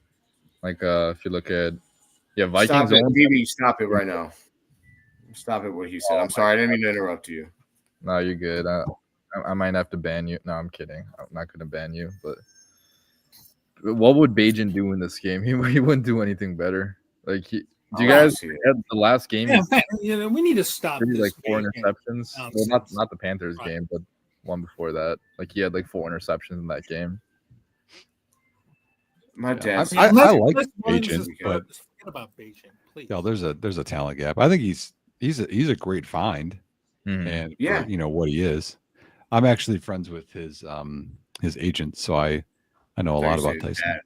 Like if you look at Vikings. Stop it right now. Stop it. What he said. I'm sorry. I didn't mean to interrupt you. No, you're good. I might have to ban you. No, I'm kidding. I'm not going to ban you. But what would Bajan do in this game? He wouldn't do anything better. Like, do you guys had the last game? Yeah, we need to stop this. Like 4 interceptions. Well, not the Panthers game, but one before that. Like, he had like 4 interceptions in that game. My dad. I like Bajan, but forget about Bajan, please. No, there's a talent gap. I think he's a great find, and for, what he is. I'm actually friends with his agent, so I know a lot about Tyson.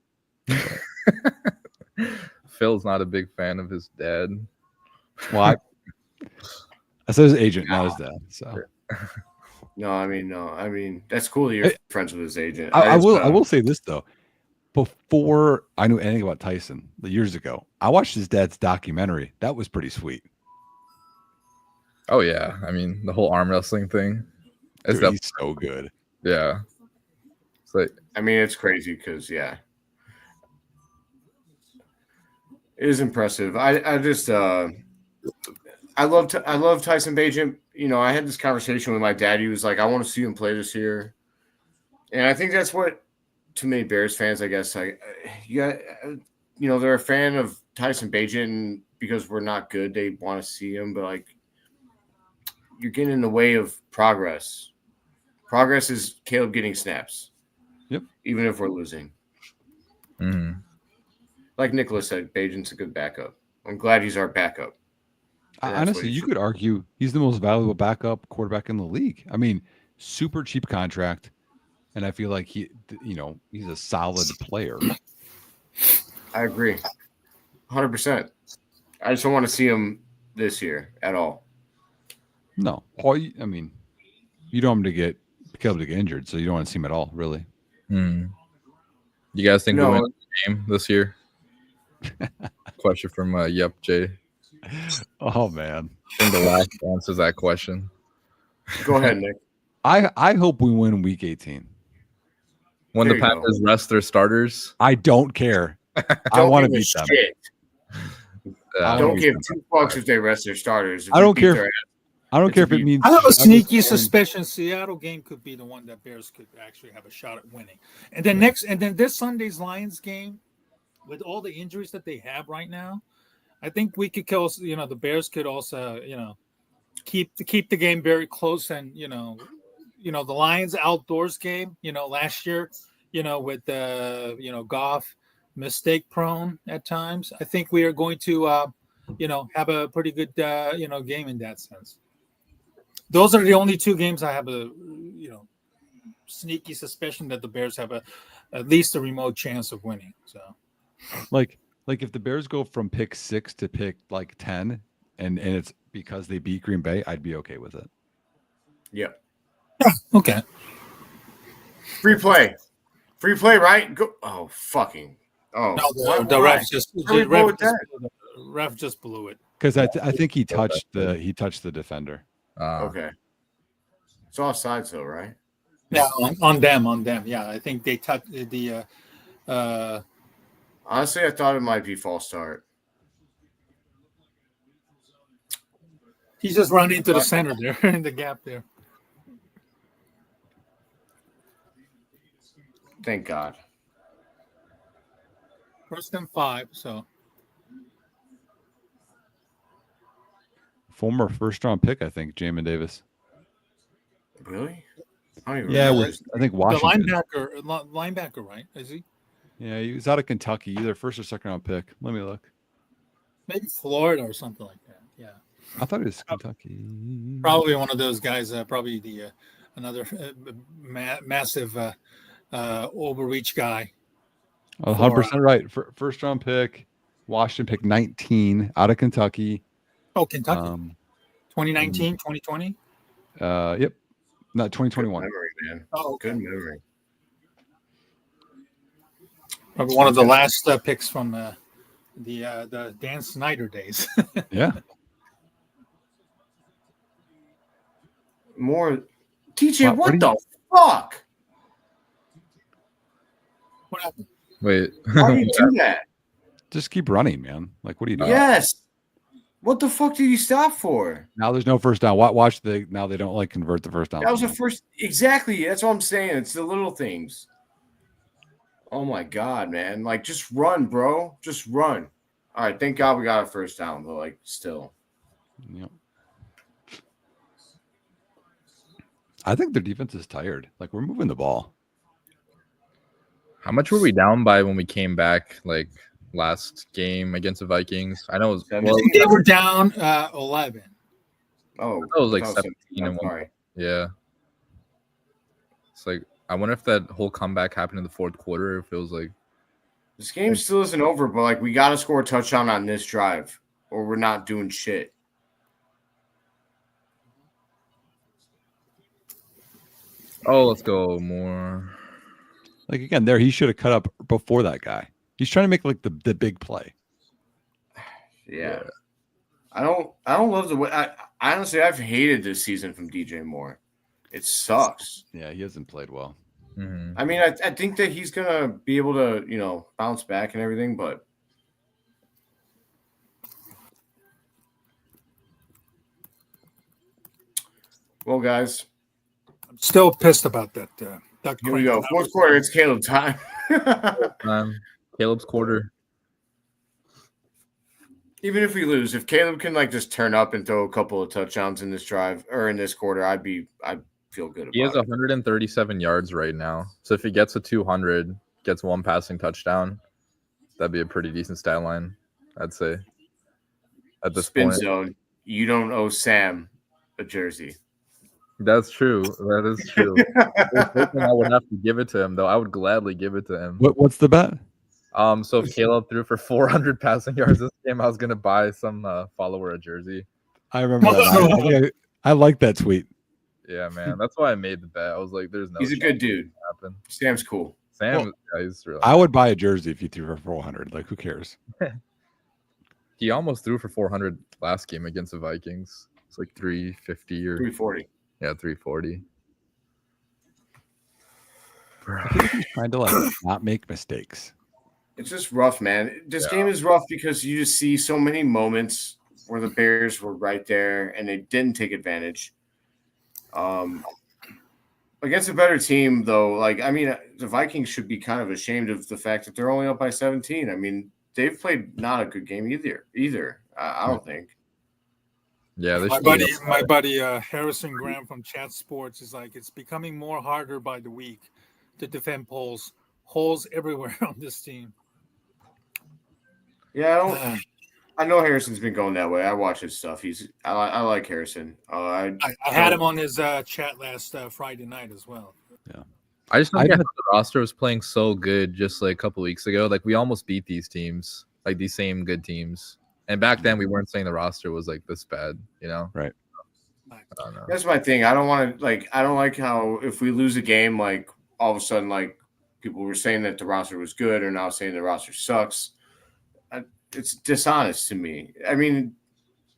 Phil's not a big fan of his dad. Well, I said his agent, not his dad. So no, I mean that's cool that you're friends with his agent. I will say this though. Before I knew anything about Tyson years ago, I watched his dad's documentary. That was pretty sweet. Oh yeah, I mean the whole arm wrestling thing. Dude, he's so good. Yeah, it's like I mean it's crazy because it is impressive. I just I love Tyson Bagent. You know, I had this conversation with my dad. He was like, I want to see him play this year, and I think that's what too many Bears fans, I guess, they're a fan of Tyson Bagent because we're not good. They want to see him, but like you're getting in the way of progress. Progress is Caleb getting snaps. Yep. Even if we're losing. Mm-hmm. Like Nicholas said, Bagent's a good backup. I'm glad he's our backup. Honestly, you could argue he's the most valuable backup quarterback in the league. I mean, super cheap contract. And I feel like he's a solid player. I agree. 100%. I just don't want to see him this year at all. No. You don't want him to get injured, so you don't want to see him at all, really. You guys think we win the game this year? Question from Yep Jay. Oh, man. I think the last answers that question. Go ahead, Nick. I hope we win week 18. When the Panthers rest their starters, I don't care. I want to beat them. Don't give 2 fucks if they rest their starters. I don't care. I don't care if it means. I have a sneaky suspicion Seattle game could be the one that Bears could actually have a shot at winning. And then this Sunday's Lions game, with all the injuries that they have right now, I think we could also, the Bears could also, keep the game very close. And the Lions outdoors game, last year, with Goff mistake prone at times. I think we are going to, have a pretty good, game in that sense. Those are the only 2 games I have a, sneaky suspicion that the Bears have at least a remote chance of winning. So, like if the Bears go from pick 6 to pick 10, and it's because they beat Green Bay, I'd be okay with it. Yeah. Okay. Free play, right? Go. Oh, fucking. Oh, no, the ref just blew it because I think he touched the defender. Okay. It's offsides though, right? Yeah, on them. Yeah, I think they touched the. Honestly, I thought it might be false start. He's just running into the center there in the gap there. Thank God. 1st and 5, so. Former 1st-round pick, I think, Jamin Davis. Really? I think Washington. The linebacker, right? Is he? Yeah, he was out of Kentucky, either 1st or 2nd-round pick. Let me look. Maybe Florida or something like that. Yeah. I thought it was Kentucky. Probably one of those guys. Probably the another massive overreach guy. 100% right. 1st-round pick, Washington pick 19 out of Kentucky. Oh, Kentucky. 2019, 2020? Yep. Not 2021. Good memory, man. Oh, okay. Good memory. Probably one of the last picks from the Dan Snyder days. Yeah. More. TJ, what the fuck? What happened? Wait. Why do you do that? Just keep running, man. Like, what are you doing? Yes. What the fuck did he stop for? Now there's no first down. Watch now they don't like convert the first down. That was the first. Exactly. That's what I'm saying. It's the little things. Oh my God, man. Like, just run, bro. Just run. All right. Thank God we got a first down, but like, still. Yep. I think their defense is tired. Like, we're moving the ball. How much were we down by when we came back, like last game against the Vikings? I know it was, well, They were down 11. Oh, it was like that 17 and one. sorry. Yeah. It's like, I wonder if that whole comeback happened in the fourth quarter. If it was like, This game still isn't over, but like, we got to score a touchdown on this drive, or we're not doing shit. oh, let's go more. Like, again, there he should have cut up before that guy. He's trying to make like the big play. Yeah. I don't love the way. I honestly, I've hated this season from DJ Moore. It sucks. Yeah, he hasn't played well. Mhm. I mean, I think that he's gonna be able to, bounce back and everything, but well, guys, I'm still pissed about that. here we go. Fourth quarter, it's Caleb time. Caleb's quarter. Even if we lose, if Caleb can like just turn up and throw a couple of touchdowns in this drive or in this quarter, I'd feel good about He has it. 137 yards right now. So if he gets a 200, gets one passing touchdown, that'd be a pretty decent stat line, I'd say. At this Spin point, zone. You don't owe Sam a jersey. that's true. That is true. I was hoping I would have to give it to him, though. I would gladly give it to him. What's the bet? So if Caleb threw for 400 passing yards this game, I was gonna buy some follower a jersey. I remember that. I like that tweet. Yeah, man. That's why I made the bet. I was like, "There's no." He's a shot good dude. it'll happen. Sam's cool. Sam, Well, yeah, he's really. I would buy a jersey if you threw for 400. Like, who cares? He almost threw for 400 last game against the Vikings. It's like 350 or 340. yeah, 340. I think he's trying to like not make mistakes. It's just rough, man. This game is rough because you just see so many moments where the Bears were right there and they didn't take advantage. Against a better team, though, like, I mean, the Vikings should be kind of ashamed of the fact that they're only up by 17. I mean, they've played not a good game either. I don't think. Yeah, My buddy Harrison Graham from Chat Sports is like, it's becoming more harder by the week to defend holes everywhere on this team. Yeah, I know Harrison's been going that way. I watch his stuff. I like Harrison. I had him on his chat last Friday night as well. Yeah, I just don't get how the roster was playing so good just like a couple weeks ago. Like we almost beat these teams, like these same good teams. And back then we weren't saying the roster was like this bad, Right. I don't know. That's my thing. I don't like how if we lose a game, like all of a sudden, like people were saying that the roster was good or now saying the roster sucks. It's dishonest to me. I mean,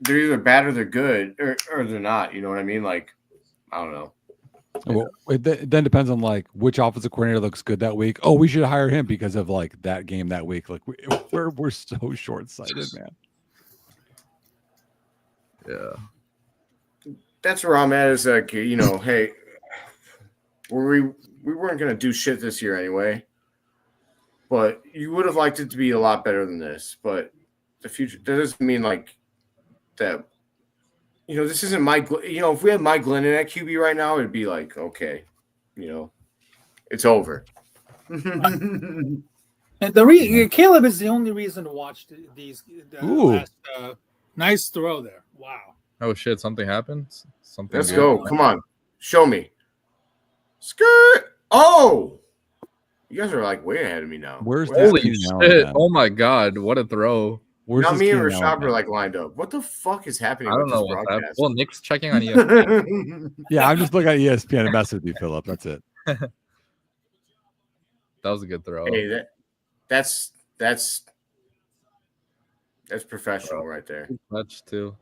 they're either bad or they're good or they're not. You know what I mean? Like, I don't know. Well, it then depends on like which offensive coordinator looks good that week. Oh, we should hire him because of like that game that week. Like we're so short-sighted, man. Yeah. That's where I'm at. Is like, hey, we weren't gonna do shit this year anyway. But you would have liked it to be a lot better than this. But the future, that doesn't mean like that. This isn't Mike. If we had Mike Glennon at QB right now, it'd be like, okay, it's over. And Caleb is the only reason to watch these. Last, nice throw there. Wow. Oh shit! Something happened. Something. Let's go. Come on, show me. Skirt. Oh. You guys are like way ahead of me now. Holy shit! Oh my god! What a throw! Now me and Rashad are like lined up. What the fuck is happening? I don't know what's happening. Well, Nick's checking on ESPN. Yeah, I'm just looking at ESPN and messing with you, Philip. That's it. That was a good throw. Hey, that's professional right there. Touch too.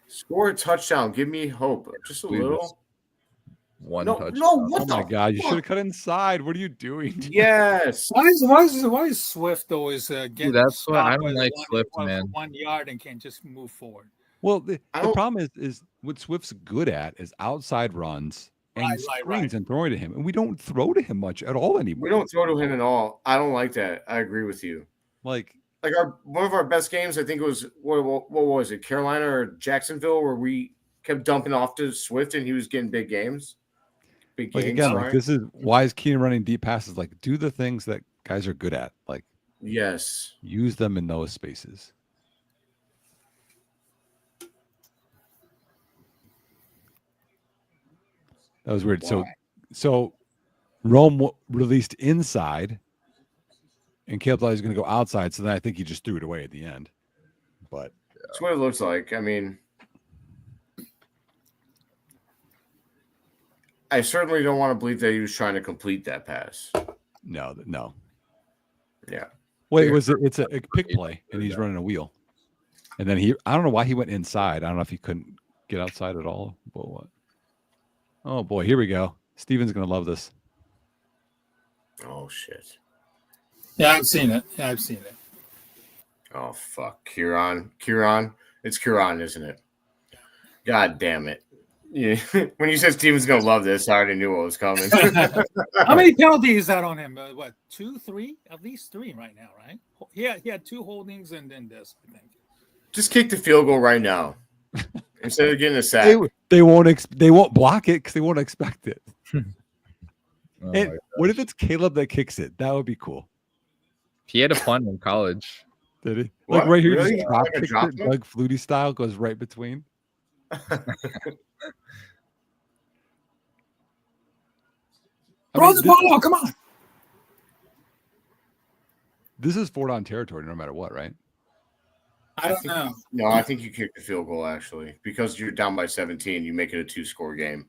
Score a touchdown. Give me hope. Just a little. One No, touchdown. no, what Oh the my God! You fuck? should have cut inside. What are you doing? Yes. Why is Swift always getting that's why I stopped don't by like the Swift, for man. 1 yard and can't just move forward? Well, the I don't- problem is what Swift's good at is outside runs and Right. screens and throwing to him, and we don't throw to him much at all anymore. We don't throw to him at all. I don't like that. I agree with you. Like One of our best games, I think it was what was it, Carolina or Jacksonville, where we kept dumping off to Swift and he was getting big games. again, like this is why is Keenan running deep passes? Like do the things that guys are good at. Like yes, use them in those spaces. That was weird. Why? So Rome released inside, and Caleb thought he was going to go outside. So then I think he just threw it away at the end. But that's what it looks like. I mean, I certainly don't want to believe that he was trying to complete that pass. no. Yeah. Wait, it's a pick play, and he's running a wheel. And then I don't know why he went inside. I don't know if he couldn't get outside at all. But what? Oh boy, here we go. Steven's going to love this. Oh shit. Yeah, I've seen it. Oh fuck, Kieran. It's Kieran, isn't it? God damn it. Yeah. When you said Steven's gonna love this, I already knew what was coming. How many penalties is that on him? What, 2, 3? At least 3 right now, right? He had 2 holdings and then this, I think. Just kick the field goal right now instead of getting a sack. They won't block it because they won't expect it. Oh And my what if it's Caleb that kicks it? That would be cool. He had a punt in college. Did he? What? Like right here, Really? just drop Like a kicks drop it, kick? Doug Flutie style, goes right between. Throw the ball out, come on. This is 4 down territory, no matter what, right? I don't know. No, I think you kick the field goal actually because you're down by 17. You make it a 2-score game.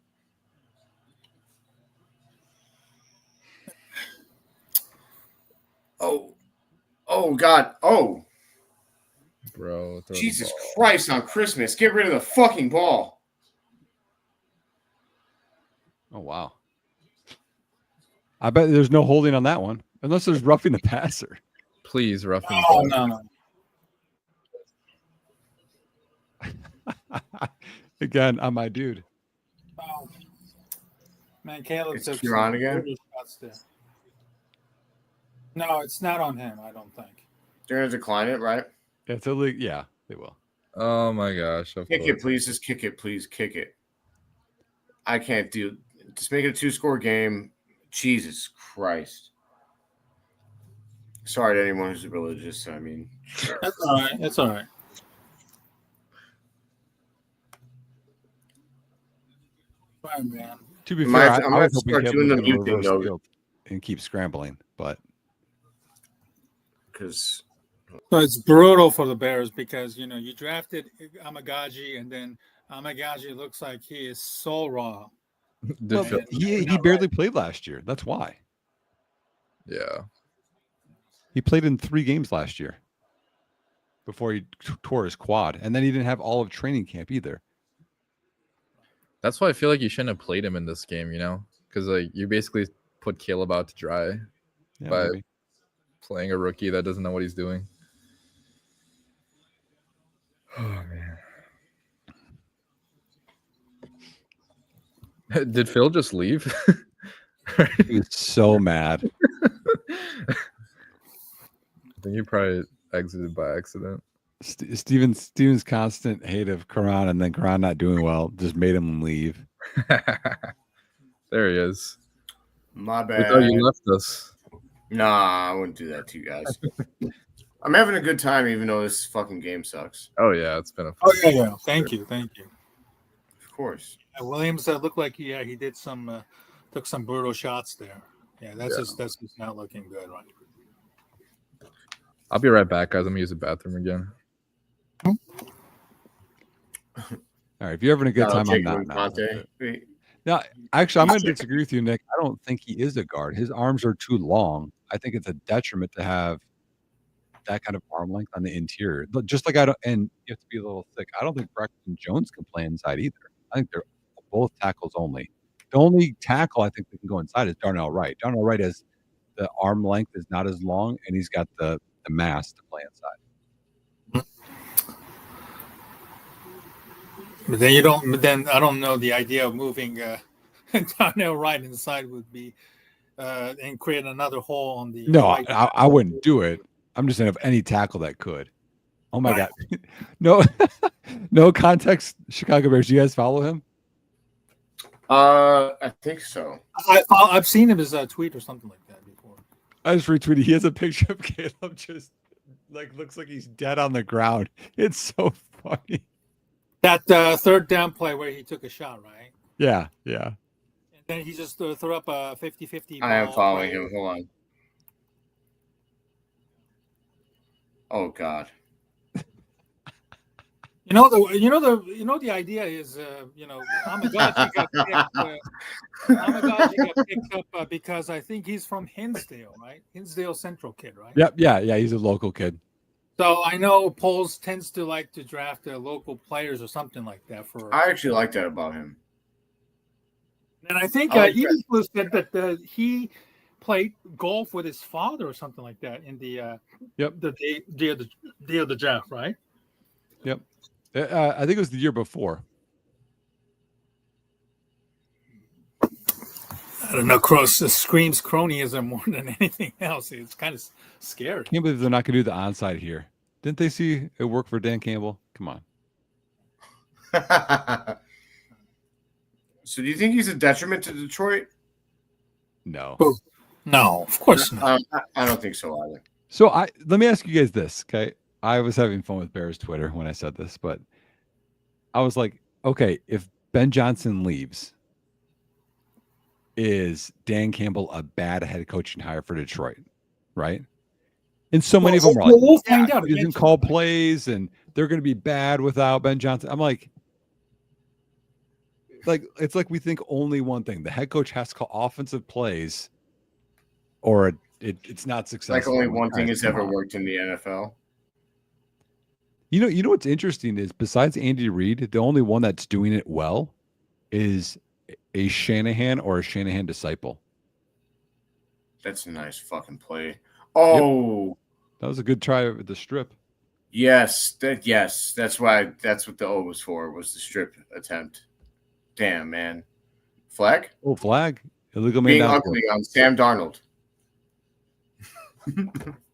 Oh God! Oh Bro, throw the Jesus ball. Christ! On Christmas, get rid of the fucking ball. Oh wow. I bet there's no holding on that one, unless there's roughing the passer. Please, roughing the Oh, ball. no. Again, I'm my dude. Oh. Man, Caleb It's took Kieran some again? brutal shots there. No, it's not on him, I don't think. They're gonna decline it, right? It's a league. Yeah, they will. Oh my gosh. Of Kick course. it, please. Just kick it, please. Kick it. I can't do. Just make it a 2-score game. Jesus Christ. Sorry to anyone who's religious. I mean, That's all right. That's all right. Fine, man. To be I'm fair, gonna- I'm I gonna was hoping start Caleb doing was the going to mute thing, reverse though. field and keep scrambling, but because So it's brutal for the Bears because, you drafted Amagaji, and then Amagaji looks like he is so raw. Did well, Phil- he Not barely played last year. That's why. yeah. He played in 3 games last year before he tore his quad, and then he didn't have all of training camp either. That's why I feel like you shouldn't have played him in this game, because like you basically put Caleb out to dry Yeah, But- maybe. playing a rookie that doesn't know what he's doing. Oh man. Did Phil just leave? He was so mad. I think he probably exited by accident. Steven's constant hate of Karan and then Karan not doing well just made him leave. There he is. my We bad. thought you left us. Nah, I wouldn't do that to you guys. I'm having a good time, even though this fucking game sucks. Oh yeah, it's been a Oh, yeah. Thank you. Of course. Williams looked like he did some took some brutal shots there. Yeah, that's just not looking good, right? I'll be right back, guys. I'm gonna use the bathroom again. All right, if you're having a good time, I'm Jake not. Conte. No, actually, I'm going to disagree with you, Nick. I don't think he is a guard. His arms are too long. I think it's a detriment to have that kind of arm length on the interior. But just like and you have to be a little thick. I don't think Braxton Jones can play inside either. I think they're both tackles only. The only tackle I think that can go inside is Darnell Wright. Darnell Wright has the arm length is not as long, and he's got the mass to play inside. But then you don't. But then I don't know. The idea of moving Darnell Wright inside would be and create another hole on the. No, right. I wouldn't do it. I'm just saying of any tackle that could. Oh my God. No context. Chicago Bears. Do you guys follow him? I think so. I've seen him as a tweet or something like that before. I just retweeted. He has a picture of Caleb just looks like he's dead on the ground. It's so funny. That third down play where he took a shot, right? Yeah. And then he just threw up a 50-50 ball. I am following him. Hold on. Oh God. The idea is, Amagaji got picked up because I think he's from Hinsdale, right? Hinsdale Central kid, right? Yep. Yeah. He's a local kid. So I know Poles tends to like to draft local players or something like that. I actually like that about him. And I think Edie said that he played golf with his father or something like that in the day of the draft, right? Yep. I think it was the year before. I don't know. Screams cronyism more than anything else. It's kind of scary. Can't believe they're not going to do the onside here. Didn't they see it work for Dan Campbell? Come on. So do you think he's a detriment to Detroit? No. No, of course not. I don't think so either. So let me ask you guys this, okay? I was having fun with Bears Twitter when I said this, but I was like, okay, if Ben Johnson leaves, is Dan Campbell a bad head coaching hire for Detroit? Right? And so many of them are like, we'll find out. He doesn't call plays and they're going to be bad without Ben Johnson. I'm like, it's like we think only one thing. The head coach has to call offensive plays or it's not successful. Like only one thing has ever worked in the NFL. You know what's interesting is besides Andy Reid, the only one that's doing it well is a Shanahan or a Shanahan disciple. That's a nice fucking play. Oh, yep. That was a good try with the strip. Yes, that's what the O was for, was the strip attempt. Damn, man. Flag? Oh, flag. Illegal man being down ugly on Sam Darnold.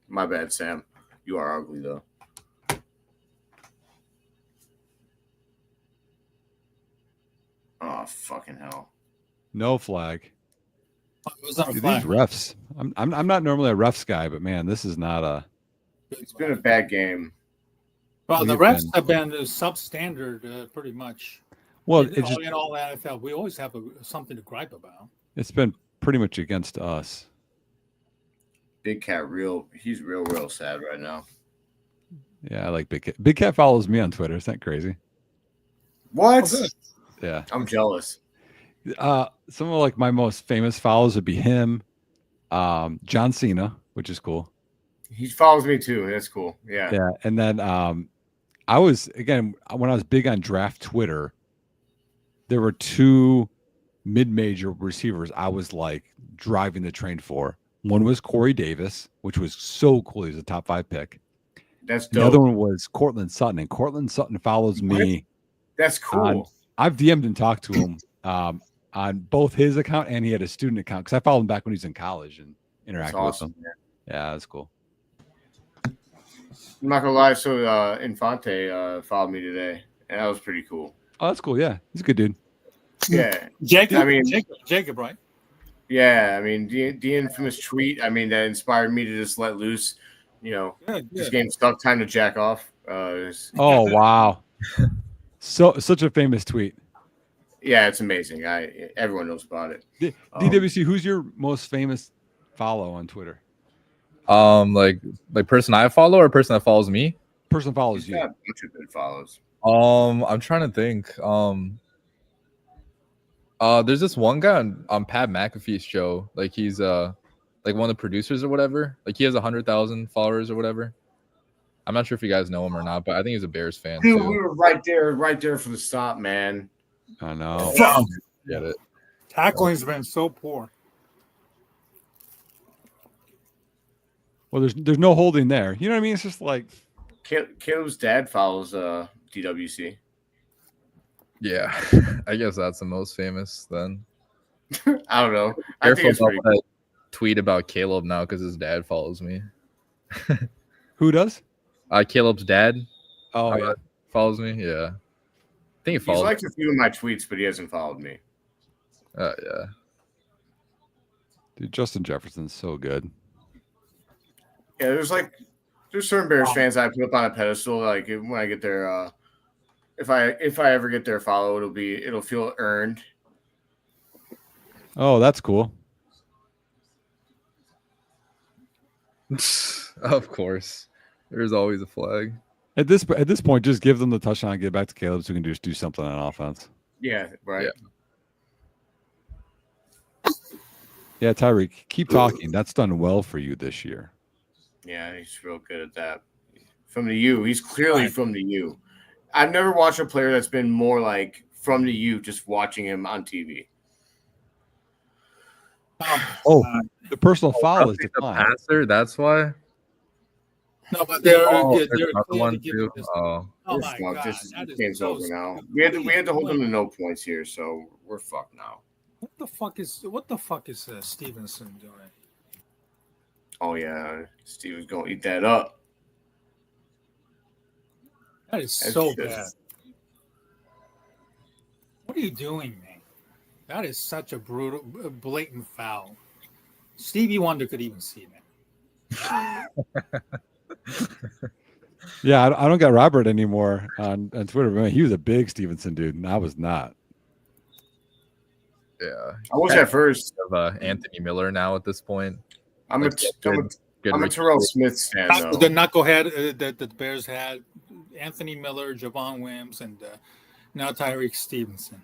My bad, Sam. You are ugly though. Oh, fucking hell. No flag. It was not a Dude, flag. these refs. I'm not normally a refs guy, but man, this is not a. It's been a bad game. Well, the refs have been substandard pretty much. Well, in all NFL, we always have something to gripe about. It's been pretty much against us. Big Cat, he's real sad right now. Yeah, I like Big Cat. Big Cat follows me on Twitter. Isn't that crazy? What? Yeah. I'm jealous. Some of like my most famous follows would be him, John Cena, which is cool. He follows me too. That's cool. Yeah. Yeah. And then I was, again, when I was big on draft Twitter, there were two mid-major receivers I was like driving the train for. One was Corey Davis, which was so cool. He was a top 5 pick. That's dope. The other one was Cortland Sutton, and Cortland Sutton follows me. That's cool. I've DM'd and talked to him on both his account and he had a student account because I followed him back when he was in college and interacted with him. Man. Yeah, that's cool. I'm not gonna lie. So Infante followed me today, and that was pretty cool. Oh, that's cool. Yeah, he's a good dude. Yeah, Jacob, right? Yeah, I mean the infamous tweet. I mean that inspired me to just let loose. You know, this game's stuck. Time to jack off. Oh wow, such a famous tweet. Yeah, it's amazing. Everyone knows about it. DWC, who's your most famous follow on Twitter? Like person I follow or person that follows me? Person follows you. Yeah, a bunch of good follows. I'm trying to think. There's this one guy on Pat McAfee's show. Like he's like one of the producers or whatever. Like he has 100,000 followers or whatever. I'm not sure if you guys know him or not, but I think he's a Bears fan. Dude, too. we were right there for the stop, man. I know. Get it. Tackling's been so poor. Well, there's no holding there. You know what I mean? It's just like Caleb's dad follows DWC. Yeah, I guess that's the most famous then. I don't know. I Careful think it's about pretty what I tweet about Caleb now because his dad follows me. who does? Caleb's dad Oh yeah. follows me. Yeah, I think he He's follows. liked a few of my tweets, but he hasn't followed me. Yeah. Dude, Justin Jefferson's so good. Yeah, there's certain Bears fans I put up on a pedestal. Like when I get their, if I ever get their follow, it'll feel earned. Oh, that's cool. Of course, there's always a flag. At this point, just give them the touchdown and get back to Caleb so we can just do something on offense. Yeah, right. Yeah, Tyreek, keep talking. That's done well for you this year. Yeah, he's real good at that. From the U, he's clearly from the U. I've never watched a player that's been more like from the U. Just watching him on TV. Oh, the personal foul is The declined. passer. That's why. No, but they're There's they're another clearly one giving too. this. Oh, Oh We're my fucked. god, This that is game's so over now. stupid. We had What to are you hold them to doing? no points here, so we're fucked now. What the fuck is Stevenson doing? Oh yeah, Steven's gonna eat that up. That is That's so just- bad. What are you doing, man? That is such a brutal, blatant foul. Stevie Wonder could even see that. Yeah, I don't got Robert anymore on Twitter. Man, he was a big Stevenson dude, and I was not. yeah. I was at first. Of Anthony Miller now at this point. I'm Like, a Terrell Smith fan though. The knucklehead that the Bears had, Anthony Miller, Javon Wims, and now Tyreek Stevenson.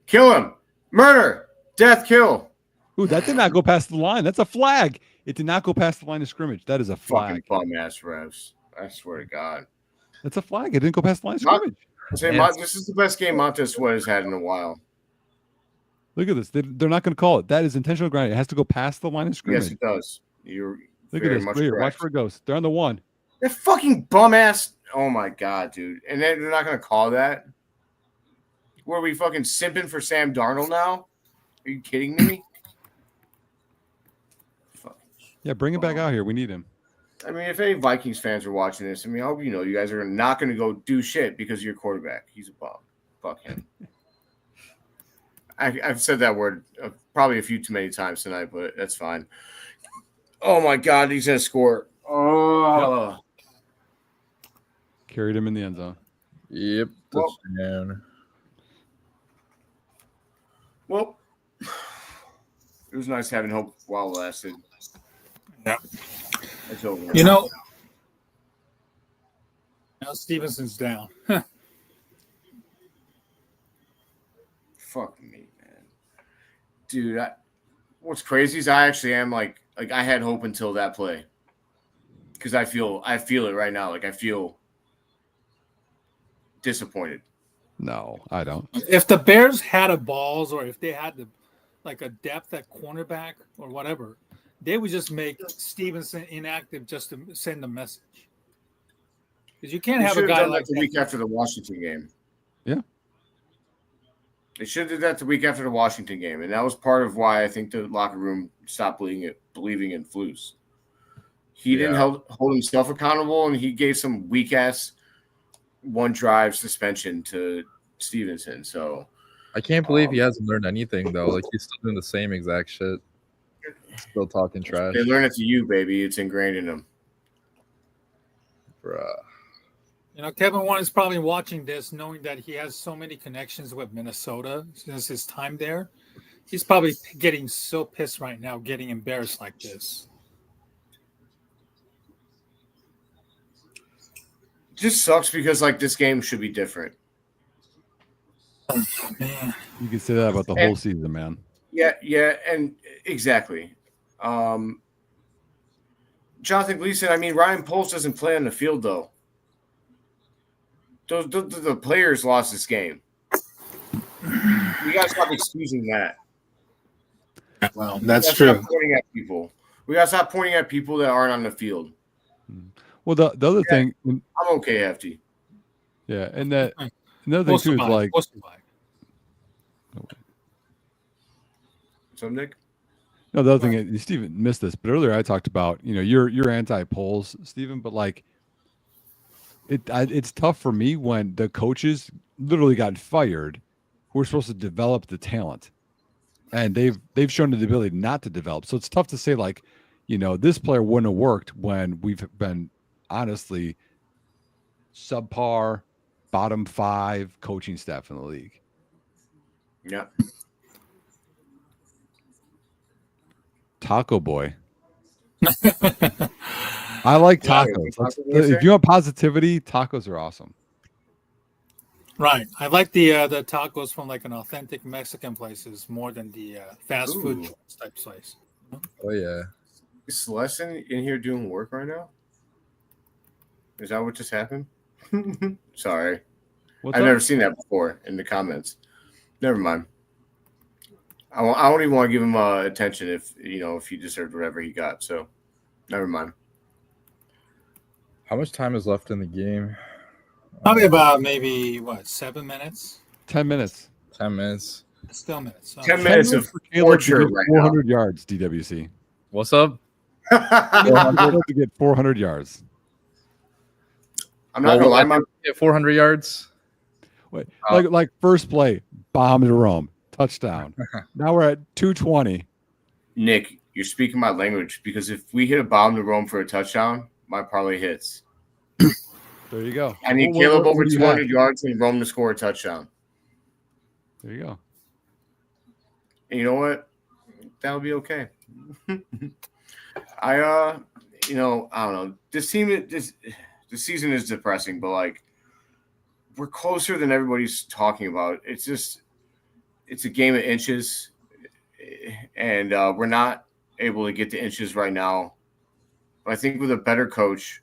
Kill him, murder, death, kill. Ooh, that did not go past the line. That's a flag. It did not go past the line of scrimmage. That is a Fucking flag. bum ass refs. I swear to God. That's a flag. It didn't go past the line of Not- scrimmage. This is the best game Montez Sweat has had in a while. Look at this. They're not going to call it. That is intentional grounding. It has to go past the line of scrimmage. Yes, it does. You're Look at very this. much Right here. Watch correct. where it goes. They're on the one. That fucking bum ass. Oh my God, dude. And then they're not gonna call that. Were we fucking simping for Sam Darnold now? Are you kidding me? Fuck. Yeah, bring him back out here. We need him. I mean, if any Vikings fans are watching this, I mean, I hope you know you guys are not going to go do shit because of your quarterback. He's a bum. Fuck him. I've said that word probably a few too many times tonight, but that's fine. Oh my God, he's going to score. Oh. Carried him in the end zone. Yep. Well- Touchdown. Well, it was nice having hope while it lasted. Yeah. It's over. You know, now Stevenson's down. Fuck me, man. Dude, what's crazy is I actually am like I had hope until that play. Because I feel it right now. Like I feel disappointed. No, I don't. If the Bears had a balls, or if they had a depth at cornerback or whatever, they would just make Stevenson inactive just to send a message. Because you can't They have a should guy done like that the week after the Washington game. Yeah. They should have did that the week after the Washington game, and that was part of why I think the locker room stopped believing in Flus. He didn't hold himself accountable, and he gave some weak ass one drive suspension to Stevenson. So I can't believe he hasn't learned anything though. Like he's still doing the same exact shit. Still talking trash. they learn it to you, baby. It's ingrained in them. Bruh. You know, Kevin Warren is probably watching this, knowing that he has so many connections with Minnesota since his time there. He's probably getting so pissed right now, getting embarrassed like this. Just sucks because like this game should be different. Man. You can say that about the whole season, man. Yeah, and exactly. Jonathan Gleason, I mean, Ryan Poles doesn't play on the field, though. The players lost this game. We We gotta stop excusing that. Well, that's true. We gotta stop pointing at people that aren't on the field. Well, the other thing, I'm okay, FT. yeah, and that another thing too is like. So Nick. No, the other thing, Steven missed this, but earlier I talked about, you're anti-polls, Steven, but like it's tough for me when the coaches literally got fired who were supposed to develop the talent, and they've shown the ability not to develop. So it's tough to say like, this player wouldn't have worked when we've been honestly subpar, bottom 5 coaching staff in the league. Yeah. Taco Boy. I like tacos. If you want positivity, tacos are awesome. Right. I like the tacos from like an authentic Mexican places more than the fast food type place. Oh yeah. Is Celeste in here doing work right now? Is that what just happened? Sorry. I've never seen that before in the comments. Never mind. I don't even want to give him attention if he deserved whatever he got. So, never mind. How much time is left in the game? Probably about 7 minutes? 10 minutes. 10 minutes. Still minutes. 10 minutes of torture right 400 yards, DWC. What's up? To get 400 yards. I'm not going to lie. Get 400 yards? Wait, like first play, bomb to Rome. Touchdown. Now we're at 220. Nick, you're speaking my language because if we hit a bomb to Rome for a touchdown, my parlay hits. There you go. I need Caleb over 200 yards and Rome to score a touchdown. There you go. And you know what? That'll be okay. I don't know. This season is depressing, but like we're closer than everybody's talking about. It's a game of inches, and we're not able to get to inches right now. But I think with a better coach,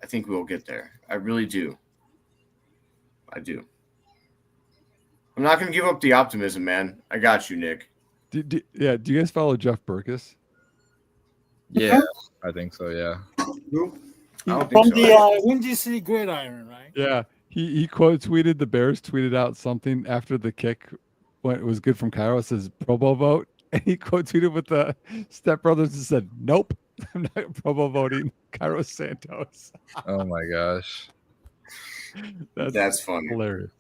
I think we'll get there. I really do. I do. I'm not going to give up the optimism, man. I got you, Nick. Do you guys follow Jeff Berkus? Yeah, I think so, yeah. From the Windy City Gridiron, right? Yeah. He quote tweeted, the Bears tweeted out something after the kick when it was good from Cairo. It says Pro Bowl vote. And he quote tweeted with the Step Brothers and said, nope, I'm not Pro Bowl voting Cairo Santos. Oh my gosh. That's funny. Hilarious.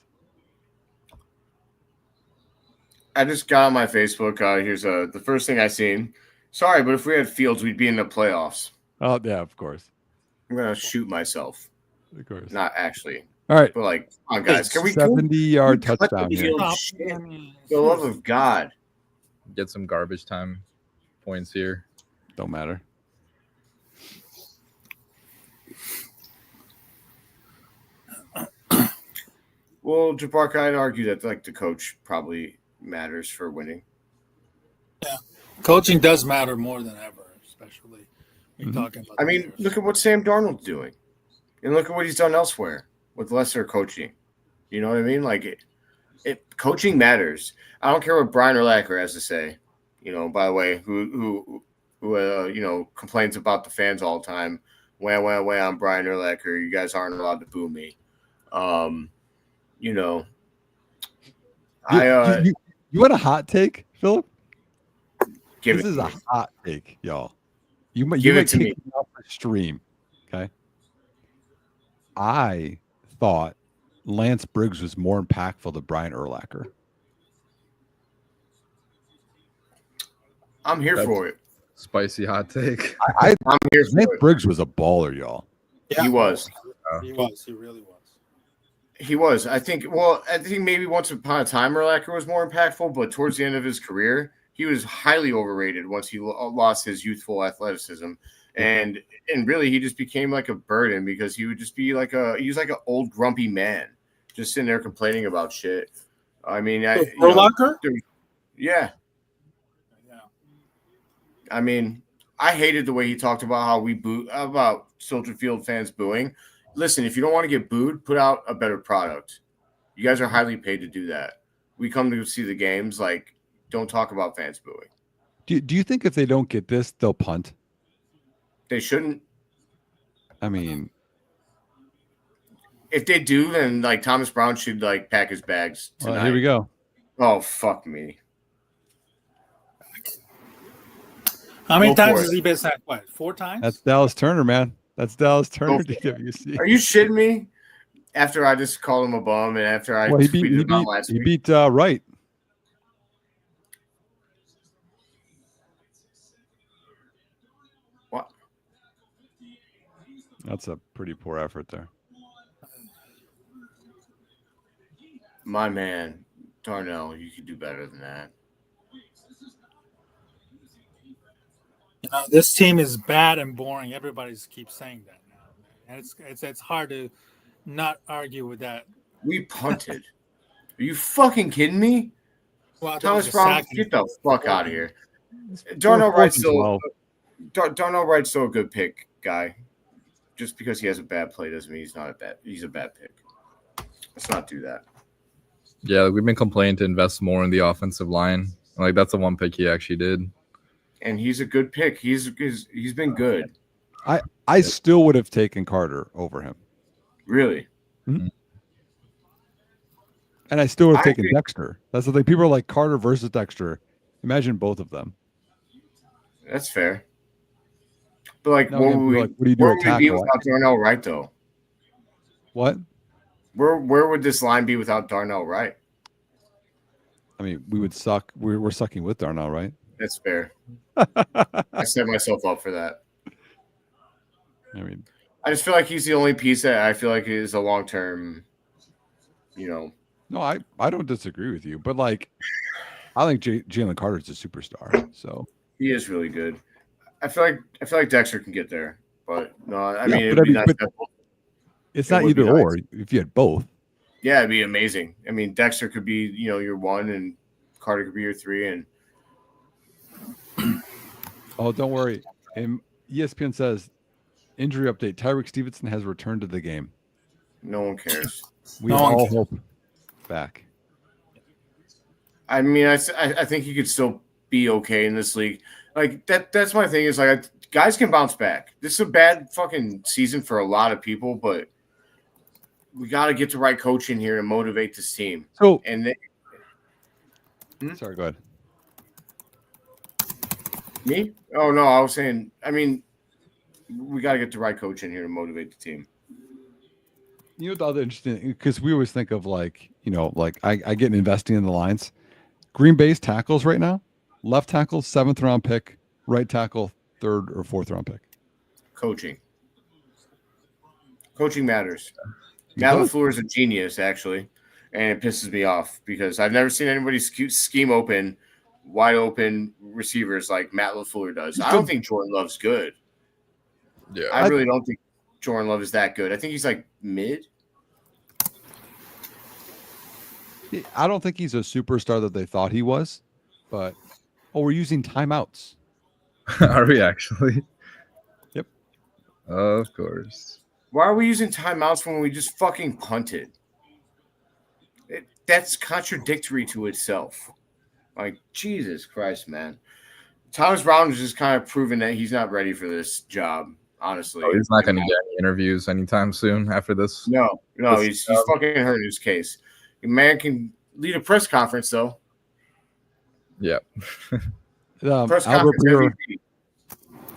I just got on my Facebook. Here's the first thing I seen. Sorry, but if we had Fields, we'd be in the playoffs. Oh, yeah, of course. I'm going to shoot myself. Of course. Not actually. All right. But like, come on, guys. Can we 70-yard touchdown here? For the love of God. Get some garbage time points here. Don't matter. Well, Jabbar, I'd argue that like the coach probably matters for winning. Yeah. Coaching does matter more than ever, especially when you're talking about I mean, look at what Sam Darnold's doing. And look at what he's done elsewhere with lesser coaching. You know what I mean? Like, coaching matters. I don't care what Brian Urlacher has to say. By the way, who complains about the fans all the time. Wah, I'm Brian Urlacher. You guys aren't allowed to boo me. You want a hot take, Philip? This is a hot take, y'all. You might take me off the stream. Okay. I thought Lance Briggs was more impactful than Brian Urlacher. I'm here for it. Spicy hot take. I'm here for Lance it. Briggs was a baller, y'all. Yeah, he was. He was. He really was. He was. I think maybe once upon a time Urlacher was more impactful, but towards the end of his career, he was highly overrated once he lost his youthful athleticism. And really, he just became like a burden because he would just be like he was like an old grumpy man, just sitting there complaining about shit. I mean, Urlacher? Yeah. I mean, I hated the way he talked about how we about Soldier Field fans booing. Listen, if you don't want to get booed, put out a better product. You guys are highly paid to do that. we come to see the games. Like, don't talk about fans booing. Do you think if they don't get this, they'll punt? They shouldn't. I mean, If they do, then like Thomas Brown should like pack his bags tonight. here we go. Oh, fuck me. How many Go for times it. has he been sacked? What, 4 times? That's Dallas Turner, man. That's Dallas Turner. Go for it. DWC. Are you shitting me? After I just called him a bum and after I Well, he tweeted him out last week. beat Wright. What? That's a pretty poor effort there. My man, Darnell, you could do better than that. You know, this team is bad and boring. Everybody keeps saying that now, and it's hard to not argue with that. We punted. Are you fucking kidding me? Well, Thomas Brown, get the fuck out of here. Darnell Wright's still a good pick, guy. Just because he has a bad play doesn't mean he's a bad pick. Let's not do that. Yeah, we've been complaining to invest more in the offensive line. Like, that's the one pick he actually did. And he's a good pick. He's been good. I still would have taken Carter over him. Really? Mm-hmm. And I still would have taken agree. Dexter. That's the thing. People are like Carter versus Dexter. Imagine both of them. That's fair. But like, Now what again, would what do you do where at would we be tackle? without Darnell Wright, though? What? Where would this line be without Darnell Wright? I mean, we would suck. We're sucking with Darnell, right? That's fair. I set myself up for that. I mean, I just feel like he's the only piece that I feel like is a long term, no, I don't disagree with you, but like, I think Jalen Carter's a superstar. So he is really good. I feel like Dexter can get there, but no, I mean, but it'd be nice. it's It not would be either or. nice. If you had both, Yeah, it'd be amazing. I mean, Dexter could be, your 1 and Carter could be your 3 and oh, don't worry. ESPN says injury update: Tyreek Stevenson has returned to the game. no one cares. We No one all cares. hope back. I mean, I think he could still be okay in this league. Like that's my thing is like guys can bounce back. This is a bad fucking season for a lot of people, but we got to get the right coach in here to motivate this team. So, And sorry, go ahead. me? Oh no, I was saying. I mean, we got to get the right coach in here to motivate the team. You know, the other interesting, because we always think of like, I get investing in the lines. Green Bay's tackles right now: left tackle 7th round pick, right tackle 3rd or 4th round pick. Coaching matters. Matt LaFleur is a genius, actually, and it pisses me off because I've never seen anybody scheme open, wide open receivers like Matt LaFleur does. I don't think Jordan Love's good. Yeah, I really don't think Jordan Love is that good. I think he's like mid. I don't think he's a superstar that they thought he was, but we're using timeouts. Are we actually? Yep. Of course. Why are we using timeouts when we just fucking punted? That's contradictory to itself. Like, Jesus Christ, man. Thomas Brown is just kind of proving that he's not ready for this job, honestly. Oh, he's not going to get any interviews anytime soon after this. No, he's fucking hurting his case. The man can lead a press conference, though. Yeah. Press Albert conference Breer,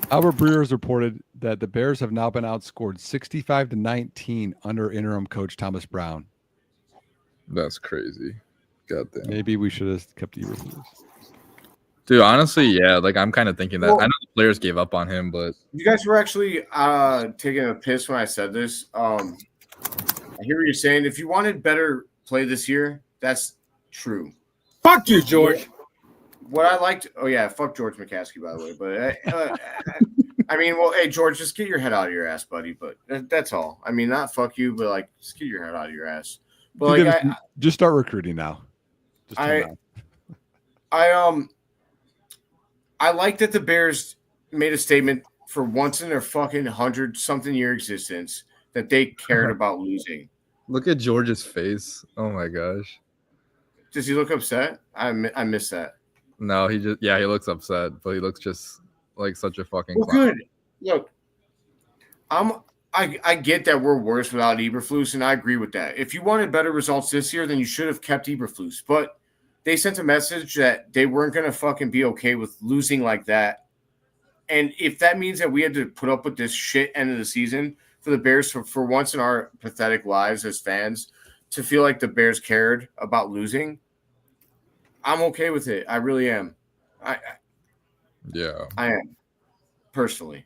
Albert Breer has reported that the Bears have now been outscored 65-19 under interim coach Thomas Brown. That's crazy. Goddamn. Maybe we should have kept Ebert. Dude, honestly, yeah. Like, I'm kind of thinking that. Well, I know the players gave up on him, but You guys were actually taking a piss when I said this. I hear what you're saying. If you wanted better play this year, that's true. Fuck you, George. What I liked – oh, yeah, fuck George McCaskey, by the way. But, I mean, well, hey, George, just get your head out of your ass, buddy. But that's all. I mean, not fuck you, but, like, just get your head out of your ass. But, like, just start recruiting now. I like that the Bears made a statement for once in their fucking 100-something year existence that they cared about losing. look at George's face. Oh, my gosh. Does he look upset? I miss that. No, he looks upset, but he looks just like such a fucking Well, clown. good. Look, I get that we're worse without Eberflus, and I agree with that. If you wanted better results this year, then you should have kept Eberflus. But they sent a message that they weren't going to fucking be okay with losing like that. And if that means that we had to put up with this shit end of the season for the Bears for once in our pathetic lives as fans to feel like the Bears cared about losing, I'm okay with it. I really am. I am, personally.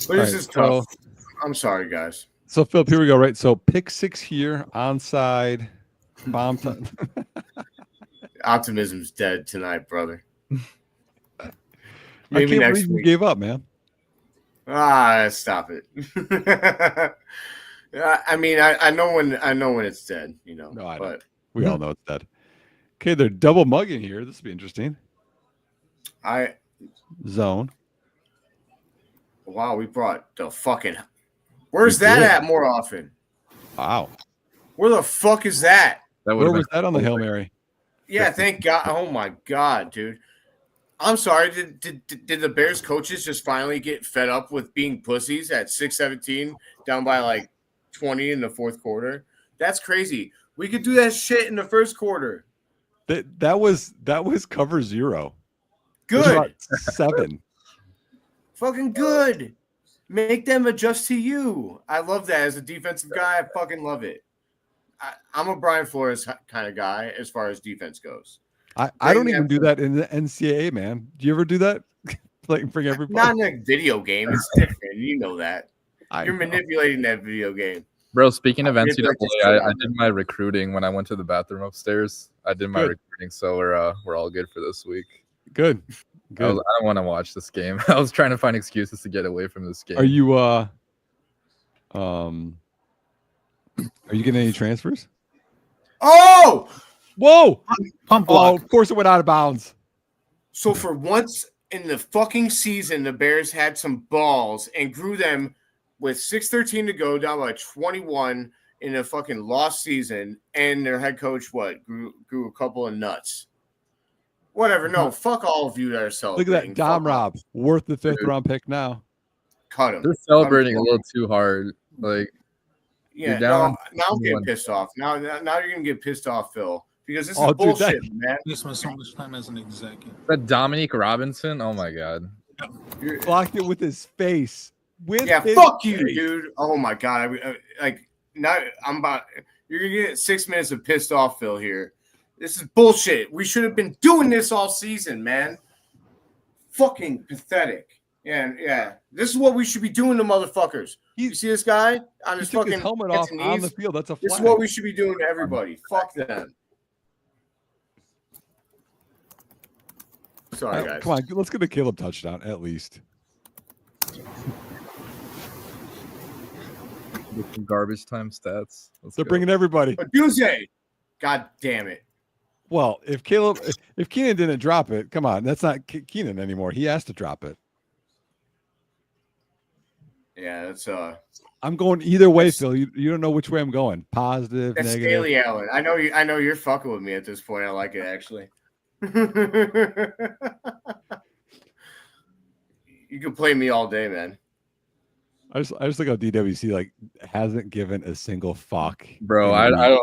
But this is tough. I'm sorry, guys. So, Phil, here we go, right? So, pick 6 here, onside, bomb time. Optimism's dead tonight, brother. I can't believe you gave up, man. Stop it. I mean, I know when it's dead, you know. No, I but know. We all know it's dead. Okay, they're double mugging here. This will be interesting. Zone. Wow, we brought the fucking. Where's that at more often? Wow. Where the fuck is that? Where was that on the Hail Mary? Yeah, thank God. Oh my God, dude. I'm sorry. Did the Bears coaches just finally get fed up with being pussies at 6-17 down by like 20 in the fourth quarter? That's crazy. We could do that shit in the first quarter. That was cover 0. Good. 7. Fucking good. Make them adjust to you. I love that as a defensive guy. I fucking love it. I'm a Brian Flores kind of guy as far as defense goes. I don't even do that in the NCAA, man. Do you ever do that? Like bring everybody? Not in a video game. It's different. You know that. You're manipulating that video game. Bro, speaking of NCAA, I did my recruiting when I went to the bathroom upstairs. I did my recruiting, so we're all good for this week. Good. I don't want to watch this game. I was trying to find excuses to get away from this game. Are you getting any transfers? Oh! Whoa! Pump block. Oh, of course it went out of bounds. So for once in the fucking season, the Bears had some balls and grew them with 6:13 to go, down by 21 in a fucking lost season, and their head coach grew a couple of nuts. Whatever. No, fuck all of you that are celebrating. Look at that, Dom Rob, worth the 5th round pick now. Cut him. They're celebrating a little too hard. Like, yeah. Now I'm getting pissed off. Now you're gonna get pissed off, Phil, because this is bullshit, man. He spent so much time as an executive. That Dominique Robinson. Oh my God. Blocked it with his face. Fuck you, dude. Oh my God. You're gonna get 6 minutes of pissed off, Phil. Here. This is bullshit. We should have been doing this all season, man. Fucking pathetic. Yeah. This is what we should be doing to motherfuckers. You see this guy on his fucking helmet off on the field? That's a flag. This is what we should be doing to everybody. Fuck them. Sorry, guys. Come on, let's get a Caleb touchdown at least. With some garbage time stats. They're bringing everybody. Tuesday. God damn it. Well, if Keenan didn't drop it, come on, that's not Keenan anymore. He has to drop it. Yeah, that's I'm going either way, Phil. You don't know which way I'm going. Positive, that's negative. Staley Allen. I know you're fucking with me at this point. I like it actually. You can play me all day, man. I just think how DWC like hasn't given a single fuck. Bro, I don't.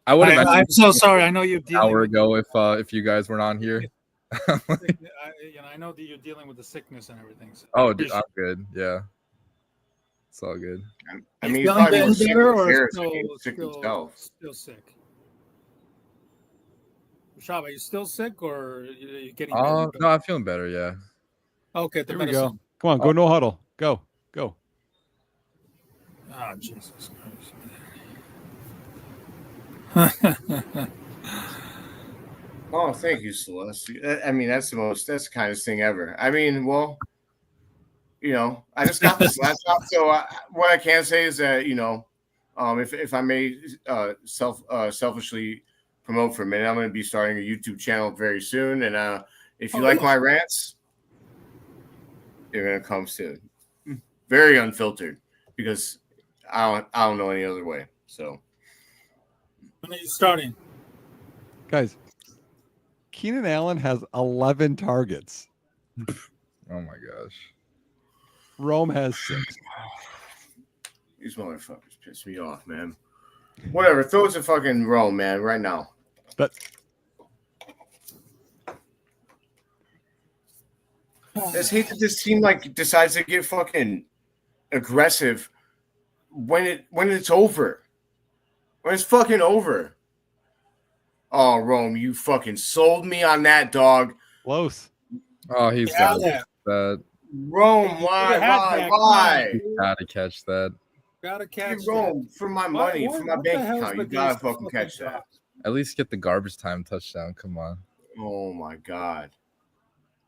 I would have. I'm so sorry. I know you're an hour ago if you guys weren't on here. I know that you're dealing with the sickness and everything. So oh, dude, I'm good. Yeah, it's all good. I mean, he's feeling better or still sick? Shab, are you still sick or are you getting better? No, I'm feeling better. Yeah. Okay, there we go. Come on, go no huddle. Go. Oh, Jesus Christ. Oh, thank you, Celeste. I mean, that's the kindest thing ever. I mean, well, I just got this laptop, so what I can say is that, if I may selfishly promote for a minute, I'm going to be starting a YouTube channel very soon, and if you like my rants, you're going to come soon. Very unfiltered, because I don't know any other way. So When are you starting? Guys, Keenan Allen has 11 targets. Oh my gosh. Rome has 6. These motherfuckers piss me off, man. Whatever. Throw it to fucking Rome, man, right now. But I just hate that this team like decides to get fucking aggressive when it's over. When it's fucking over. Oh, Rome, you fucking sold me on that, dog. close. Oh, he's Yeah, got yeah. that. Rome, why? Gotta catch that. Gotta catch Give Rome that. for my money, for my What the bank hell's account. You with gotta these fucking catch that. drops? At least get the garbage time touchdown. Come on. Oh my god.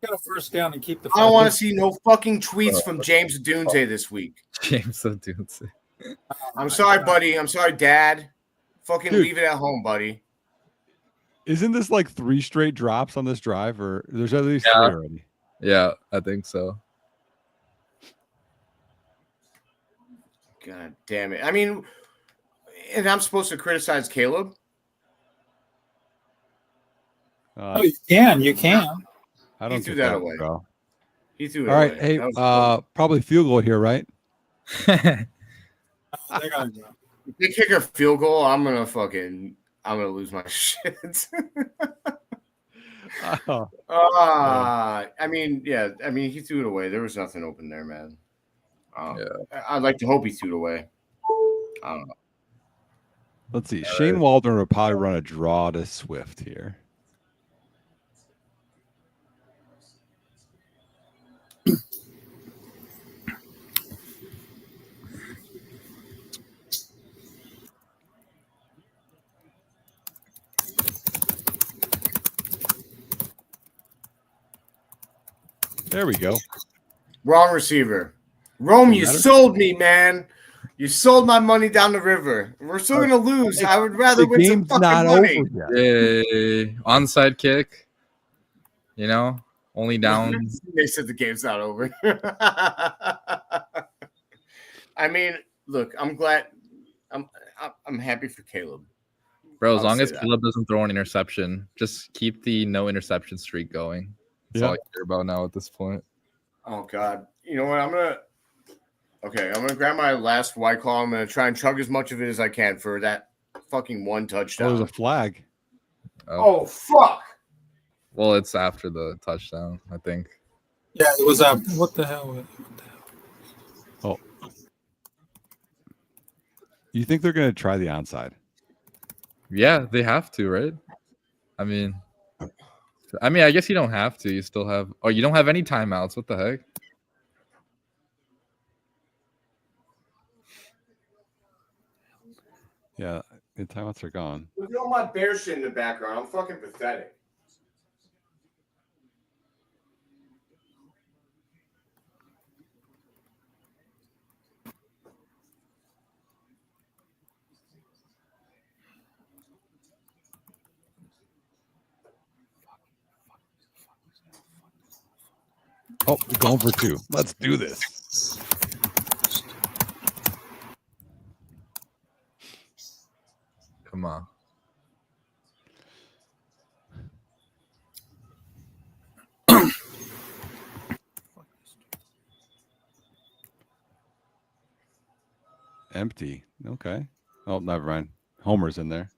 Got a first down and keep the. I don't want to see no fucking tweets from James Dunze this week. James Odunze. I'm sorry, buddy. I'm sorry, Dad. Fucking Dude. leave it at home, buddy. Isn't this like 3 straight drops on this drive, or there's at least 3 already? Yeah, I think so. God damn it. I mean, and I'm supposed to criticize Caleb? Oh, you can. You can. I don't threw get that that away. bro. He threw it All right, away. hey, That was probably field goal here, right? They gotta go. if they kick a field goal, I'm gonna lose my shit. Oh. I mean, he threw it away. There was nothing open there, man. I'd like to hope he threw it away. I don't know. Let's see. Shane Waldron will probably run a draw to Swift here. There we go. Wrong receiver. Rome, you sold me, man. You sold my money down the river. We're still going to lose. I would rather win some fucking money. Yay. Onside kick. You know, only down. They said the game's not over. I mean, look, I'm glad. I'm happy for Caleb. Bro, as long as Caleb doesn't throw an interception, just keep the no interception streak going. That's all I care about now at this point. Oh, God. You know what? I'm going to grab my last White Claw. I'm going to try and chug as much of it as I can for that fucking one touchdown. Oh, there's a flag. Oh, fuck. Well, it's after the touchdown, I think. Yeah, it was what the hell? Oh. You think they're going to try the onside? Yeah, they have to, right? I mean, I guess you don't have to. You still have. Oh, you don't have any timeouts. What the heck? Yeah, the timeouts are gone. Look at all my bear shit in the background. I'm fucking pathetic. Oh, we're going for 2. Let's do this. Come on. Empty. Okay. Oh, never mind. Homer's in there.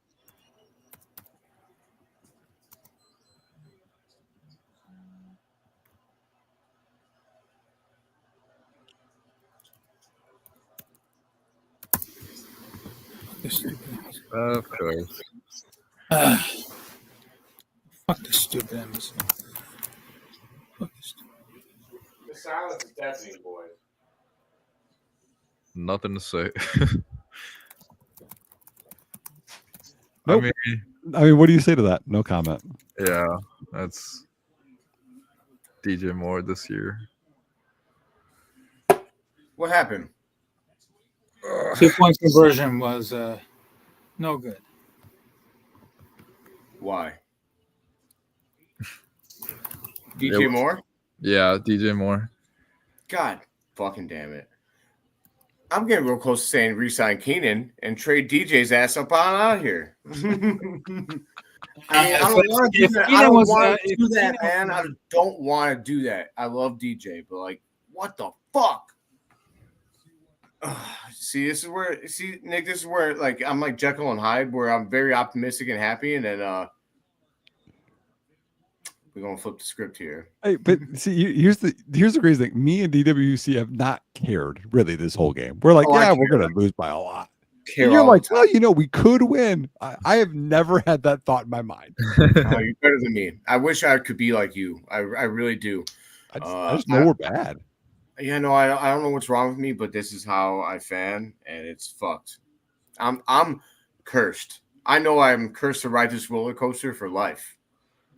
Of course. Fuck this stupid Amazon. Fuck this stupid. The silence is deafening, boys. Nothing to say. Nope. I mean, what do you say to that? No comment. Yeah, that's DJ Moore this year. What happened? 2-point conversion was no good. Why? DJ Moore? Yeah, DJ Moore. God fucking damn it. I'm getting real close to saying re-sign Keenan and trade DJ's ass up on out of here. I don't want to do that. I don't want to do that, man. I don't want to do that. I love DJ, but like, what the fuck? See, Nick, this is where like I'm like Jekyll and Hyde, where I'm very optimistic and happy, and then we're gonna flip the script here. Hey, but see, here's the crazy thing. Me and DWC have not cared really this whole game. We're like, we're gonna lose by a lot. And you're like, well, we could win. I have never had that thought in my mind. You're better than me. I wish I could be like you. I really do. I just know we're bad. Yeah, no, I don't know what's wrong with me, but this is how I fan, and it's fucked. I'm cursed. I know I'm cursed to ride this roller coaster for life,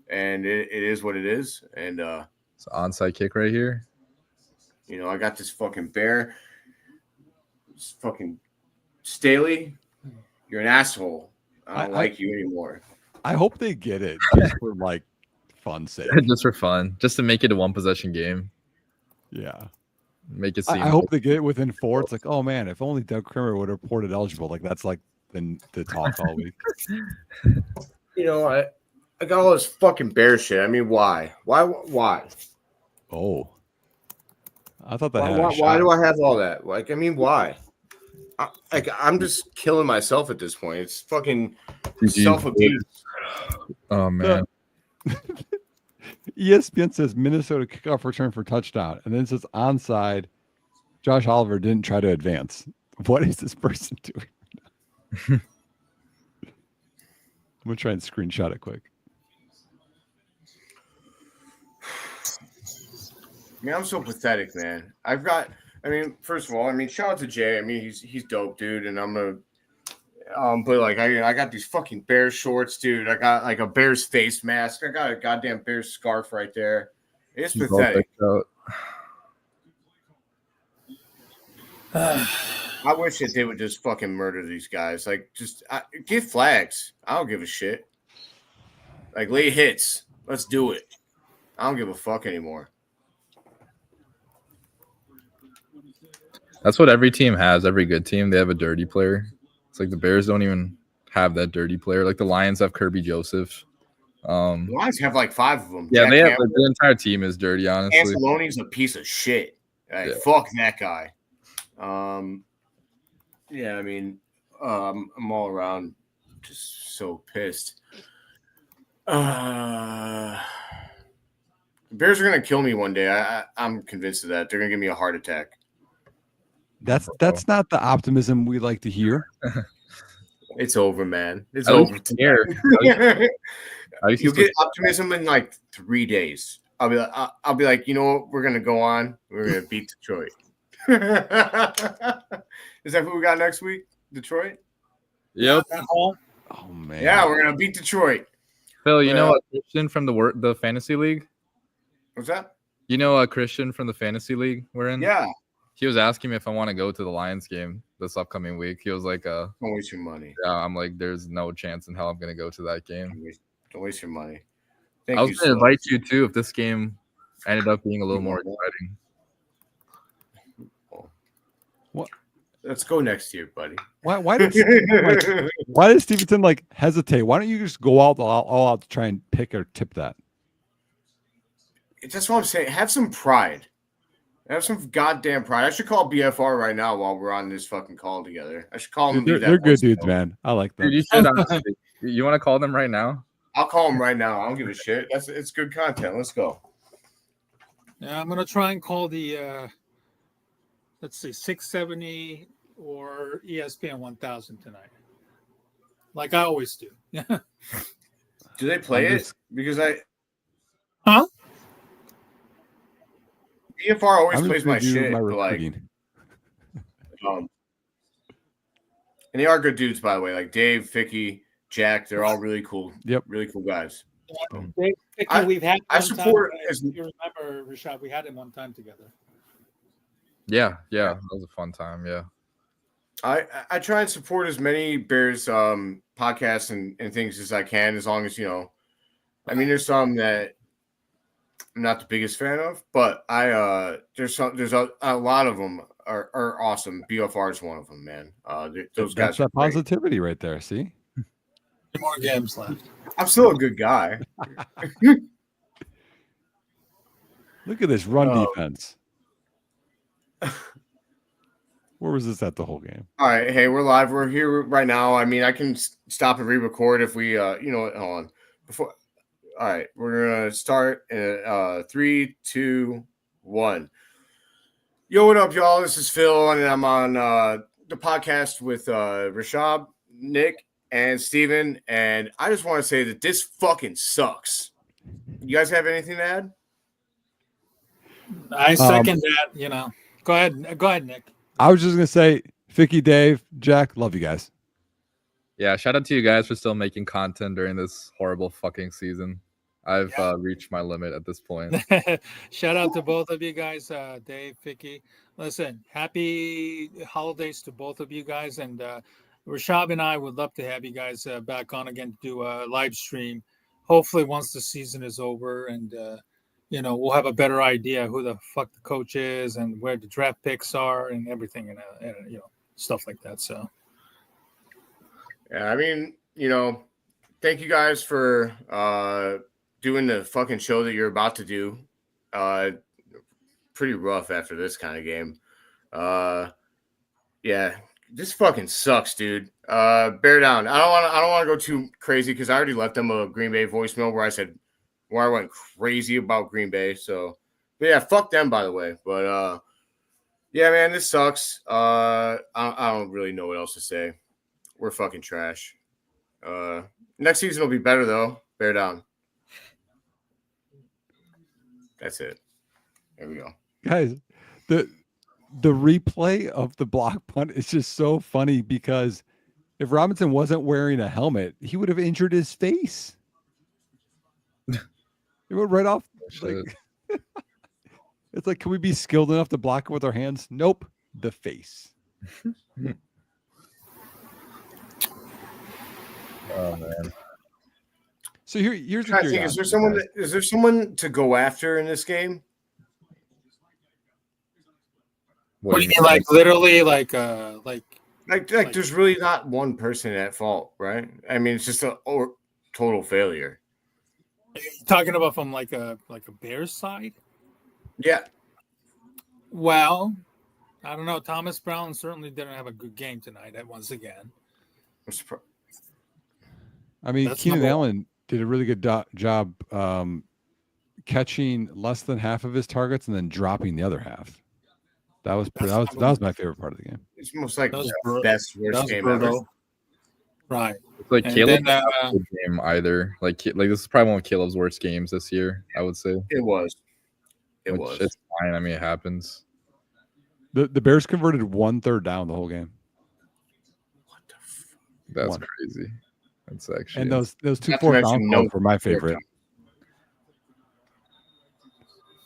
and it is what it is. And it's an onside kick right here. I got this fucking bear. This fucking Staley, you're an asshole. I don't like you anymore. I hope they get it just for like fun's sake. Just for fun, just to make it a one possession game. Yeah. Make it seem. I hope they get it within 4. It's like, oh man, if only Doug Kramer would have reported eligible. Like that's like the talk all week. I got all this fucking bear shit. I mean, why? Oh, I thought why do I have all that? Like, I mean, why? I'm just killing myself at this point. It's fucking self-abuse. Oh man. ESPN says Minnesota kickoff return for touchdown, and then it says onside. Josh Oliver didn't try to advance. What is this person doing? I'm gonna try and screenshot it quick. Man, I'm so pathetic, man. First of all, shout out to Jay. He's dope, dude, and I'm gonna. But like I got these fucking bear shorts, dude. I got like a bear's face mask. I got a goddamn bear scarf right there. It's pathetic. I wish that they would just fucking murder these guys. Like, just give flags. I don't give a shit. Like, lay hits. Let's do it. I don't give a fuck anymore. That's what every team has. Every good team, they have a dirty player. It's like the Bears don't even have that dirty player. Like the Lions have Kirby Joseph. The Lions have like 5 of them. Yeah, the entire team is dirty, honestly. Ancelotti's a piece of shit. Fuck that guy. I'm all around just so pissed. The Bears are gonna kill me one day. I'm convinced of that. They're gonna give me a heart attack. That's not the optimism we like to hear. It's over, man. It's over. You get optimism in like 3 days. I'll be like, you know what? We're gonna go on. We're gonna beat Detroit. Is that who we got next week? Detroit? Yep. Oh man. Yeah, we're gonna beat Detroit. Phil, you know a Christian from the fantasy league? What's that? You know a Christian from the fantasy league we're in? Yeah. He was asking me if I want to go to the Lions game this upcoming week. He was like, don't waste your money. Yeah, I'm like, there's no chance in hell I'm gonna go to that game. Don't waste your money. I was gonna invite you too if this game ended up being a little more exciting. What? Let's go next year, buddy. Why does Stevenson like hesitate? Why don't you just go all out to try and pick or tip that? That's what I'm saying. Have some pride. Have some goddamn pride. I should call BFR right now while we're on this fucking call together. I should call them. They're good dudes, man. I like them. Dude, you should. You want to call them right now? I'll call them right now. I don't give a shit. It's good content. Let's go. Yeah, I'm gonna try and call the let's see, 670 or ESPN 1000 tonight, like I always do. Yeah. Do they play it? Because BFR always plays my shit. And they are good dudes, by the way. Like Dave, Vicky, Jack, they're all really cool. Yep, really cool guys. We've had. I support. If you remember, Rashad, we had him one time together. Yeah, that was a fun time. Yeah, I try and support as many Bears podcasts and things as I can, as long as there's some that I'm not the biggest fan of, but there's a lot of them are awesome. BFR is one of them, man. Those guys That's are that great. positivity right there. See, More games left. I'm still a good guy. look at this run defense. Where was this at the whole game? All right, hey, we're live. We're here right now. I mean, I can stop and re-record if we, you know what? Hold on. All right, we're gonna start in 3, 2, 1. Yo, what up, y'all? This is Phil, and I'm on the podcast with Rashab, Nick, and Steven. And I just want to say that this fucking sucks. You guys have anything to add? I second that. You know, go ahead, Nick. I was just gonna say, Vicky, Dave, Jack, love you guys. Yeah, shout out to you guys for still making content during this horrible fucking season. I've reached my limit at this point. Shout out to both of you guys, Dave, Vicky. Listen, happy holidays to both of you guys. And Rashab and I would love to have you guys back on again to do a live stream. Hopefully once the season is over and, you know, we'll have a better idea who the fuck the coach is and where the draft picks are and everything and you know, stuff like that. So. Yeah, I mean, you know, thank you guys for doing the fucking show that you're about to do. Pretty rough after this kind of game. Yeah, this fucking sucks, dude. Bear down. I don't want to go too crazy because I already left them a Green Bay voicemail where I went crazy about Green Bay. So, but yeah, fuck them, by the way. But yeah, man, this sucks. I don't really know what else to say. We're fucking trash. Next season will be better though. Bear down. That's it. There we go. Guys, the replay of the block punt is just so funny because if Robinson wasn't wearing a helmet, he would have injured his face. It went right off. Like, it's like, can we be skilled enough to block it with our hands? Nope. The face. Oh man. So here's the thing. Is there someone to go after in this game? What do you mean, like literally, like there's really not one person at fault, right? I mean, it's just a total failure. Are you talking about from like a Bears side? Yeah. Well, I don't know. Thomas Brown certainly didn't have a good game tonight. Once again. I mean, Keenan Allen did a really good job catching less than half of his targets and then dropping the other half. That was my favorite part of the game. It's most like the best worst game ever. Right. It's like Caleb's not a good game either. Like this is probably one of Caleb's worst games this year, I would say. It was. It's fine. I mean, it happens. The Bears converted 1 third down the whole game. What the fuck? That's crazy. That's actually and those 2 fourth down calls were my favorite.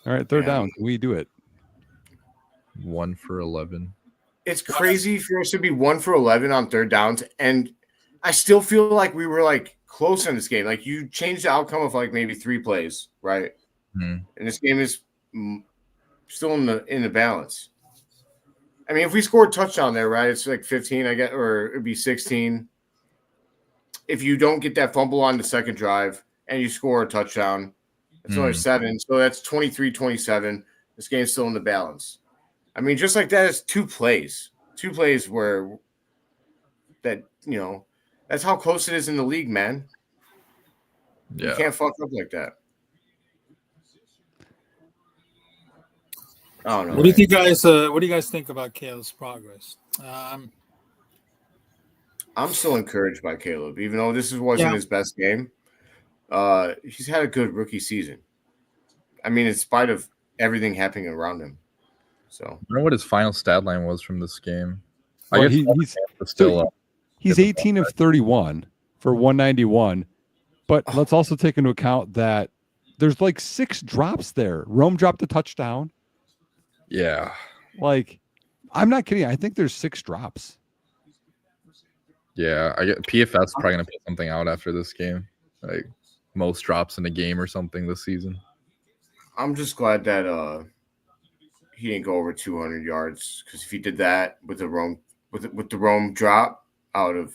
All right, third down. Can we do it? 1 for 11. It's crazy for us to be 1 for 11 on third downs, and I still feel like we were like close in this game. Like you changed the outcome of like maybe 3 plays, right? Mm-hmm. And this game is still in the balance. I mean, if we scored a touchdown there, right? It's like 15, I guess, or it'd be 16. If you don't get that fumble on the second drive and you score a touchdown, it's only 7. So that's 23-27. This game's still in the balance. I mean, just like that is 2 plays. 2 plays where that, you know, that's how close it is in the league, man. Yeah. You can't fuck up like that. I don't know. What do you guys think about Caleb's progress? I'm still encouraged by Caleb, even though this wasn't his best game. He's had a good rookie season. I mean, in spite of everything happening around him. So I don't know what his final stat line was from this game. Well, he's 18 of 31 for 191. But let's also take into account that there's like 6 drops there. Rome dropped a touchdown. Yeah. Like, I'm not kidding. I think there's 6 drops. Yeah, I get PFS probably gonna put something out after this game, like most drops in a game or something this season. I'm just glad that he didn't go over 200 yards, because if he did that with the Rome drop, I would have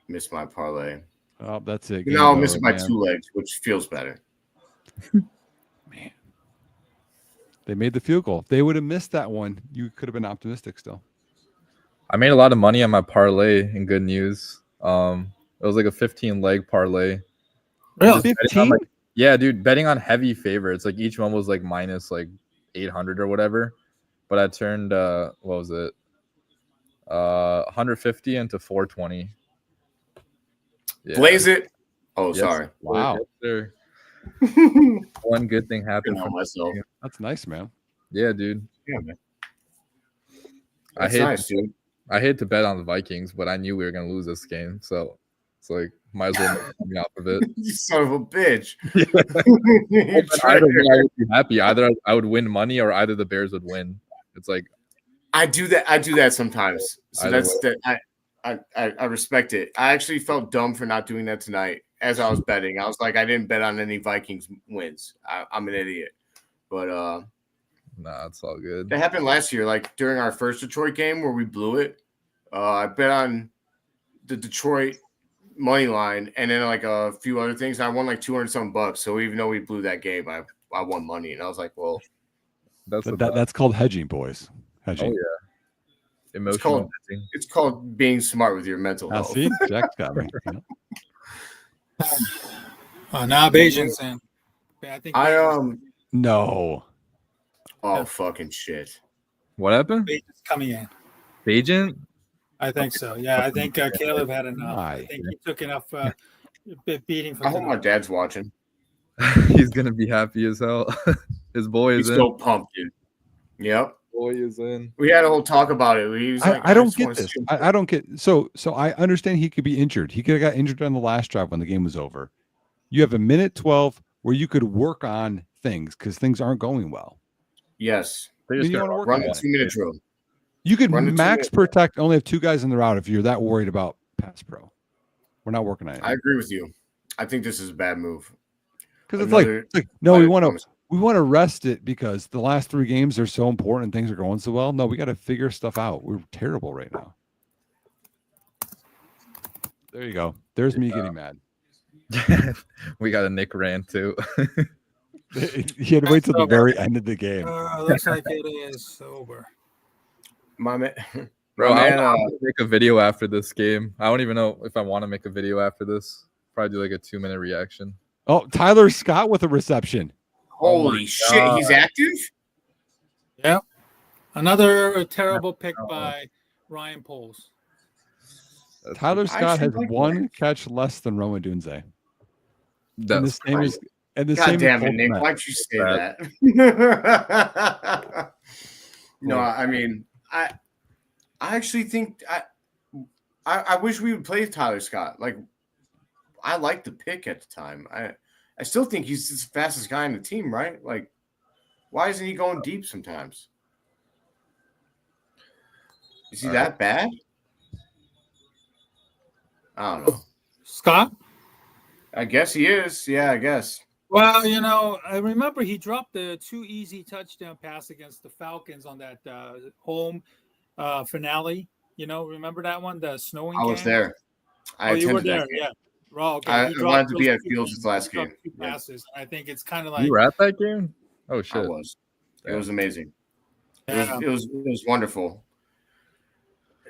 missed my parlay. Oh, that's it. Now I'll Game miss over, it by man. 2 legs, which feels better. Man, they made the field goal. If they would have missed that one, you could have been optimistic still. I made a lot of money on my parlay. In good news, it was like a 15 leg parlay. Really? Just betting on, 15? like, yeah, dude, betting on heavy favorites. Like each one was like minus like 800 or whatever. But I turned what was it? 150 into 420. Yeah. Blaze it. Oh, Yes, sorry. Wow. yes, sir. One good thing happened Picking from on myself. That's nice, man. Yeah, dude. Yeah, man. I That's hate nice, dude. I hate to bet on the Vikings, but I knew we were gonna lose this game, so it's like might as well make money off of it. You son of a bitch. Either way, I would be happy. Either I would win money, or either the Bears would win. It's like I do that sometimes. So Either that's that. I respect it. I actually felt dumb for not doing that tonight as I was betting. I was like, I didn't bet on any Vikings wins. I'm an idiot. But nah, it's all good. that happened last year, like during our first Detroit game where we blew it. I bet on the Detroit money line and then like a few other things. And I won like 200 some bucks. So even though we blew that game, I won money. And I was like, well, That's called hedging, boys. Hedging. Oh yeah, emotional. it's called being smart with your mental Now, health. see, Jack's got me. Now Bayesian's in. I think No. Oh, fucking shit. What happened? Bayesian's coming in. Agent? I think so. Yeah, I think Caleb had enough. I Why? think he took enough beating I from hope my tonight. dad's watching. He's gonna be happy as hell. His boy He's is in. so pumped, dude. Yep. Boy is in. We had a whole talk about it. He was like, I don't just get wanna this. see him." I don't get so I understand he could be injured. He could have got injured on the last drive when the game was over. You have a minute 12 where you could work on things because things aren't going well. Yes. They're I just mean, you gonna wanna work Run on the it. 2-minute drill. You could Run the max 2-minute. protect, only have 2 guys in the route if you're that worried about pass pro. We're not working on it. I agree with you. I think this is a bad move. Because it's like no, we minor want promise. to rest it because the last 3 games are so important and things are going so well. No, we got to figure stuff out. We're terrible right now. There you go. There's me getting mad. We got a Nick rant too. He had to wait till the very end of the game. Looks like it is over. My man, Bro, my man, I'll make a video after this game. I don't even know if I want to make a video after this. Probably do like a 2-minute reaction. Oh, Tyler Scott with a reception. holy shit, he's active? Yeah. Another terrible pick by Ryan Poles. Tyler I Scott has actually like 1 catch less than Roman Dunze. And the That's same is and the God same damn is it, Nick. Bolton. Why'd you say Bad. that? No, I mean, I actually think I wish we would play Tyler Scott. Like, I liked the pick at the time. I still think he's the fastest guy in the team, right? Like, why isn't he going deep sometimes? Is he that bad? I don't know. Scott? I guess he is. Yeah, I guess. Well, I remember he dropped the 2 easy touchdown pass against the Falcons on that home finale. Remember that one, the snowing I was game? there. I You were attended that there, game. yeah. Well, okay. I He dropped wanted to be those at two- Fields' last he dropped game. 2 Yeah. passes. I think it's kind of like you were at that game? Oh shit. I was. It was amazing. Yeah. It was wonderful.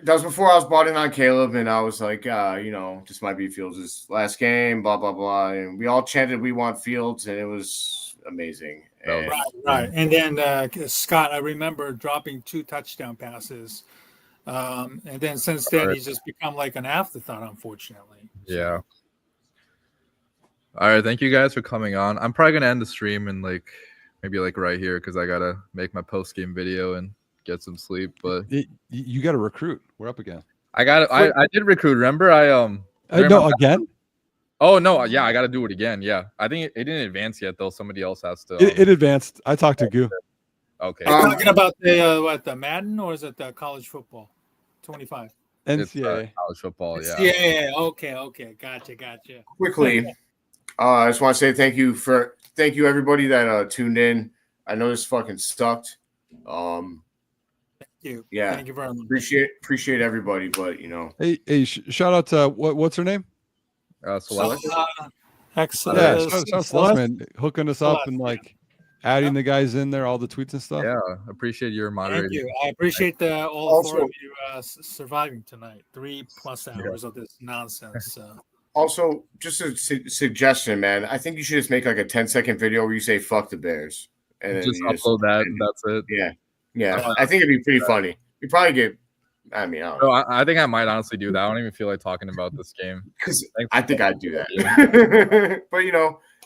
That was before I was bought in on Caleb, and I was like, this might be Fields' last game, blah blah blah, and we all chanted, "We want Fields," and it was amazing. And Right. And then Scott, I remember dropping 2 touchdown passes. And then since then, he's just become like an afterthought, unfortunately. Yeah. All right, thank you guys for coming on. I'm probably gonna end the stream and maybe right here because I gotta make my post game video and get some sleep. But You got to recruit. We're up again. I got it. I did recruit. Remember, No, again? Oh no, yeah, I gotta do it again. Yeah, I think it didn't advance yet though. Somebody else has to. It advanced. I talked to Goo. Okay. Are you talking about the Madden, or is it the college football? 25. It's NCAA. college football. Yeah. Yeah. Okay. Gotcha. quickly, I just want to say thank you everybody that tuned in. I know this fucking sucked. Thank you. Yeah. Thank you very much. Appreciate everybody, but Hey, shout out to what's her name? Celeste. Excellent. Yeah, shout out Celeste, man, hooking us up and Celeste, like adding the guys in there, all the tweets and stuff. Yeah, appreciate your moderating. Thank you. I appreciate all four of you surviving tonight. 3+ hours of this nonsense. Also, just a suggestion, man. I think you should just make like a 10-second video where you say "fuck the Bears" and then Just upload that, and that's it. Yeah. I think it'd be pretty funny. You probably get. I mean, I don't know. I think I might honestly do that. I don't even feel like talking about this game. Because I think I'd do that. But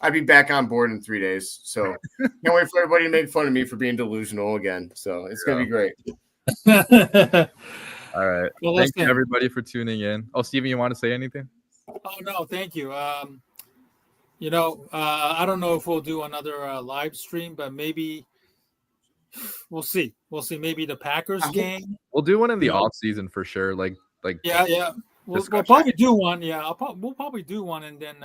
I'd be back on board in 3 days. So can't wait for everybody to make fun of me for being delusional again. So it's gonna be great. All right. Well, thank you everybody for tuning in. Oh, Steven, you want to say anything? Oh no, thank you. I don't know if we'll do another live stream, but maybe we'll see. We'll see. Maybe the Packers game. We'll do one in the off season for sure. Like yeah. We'll probably do one. Yeah, we'll probably do one, and then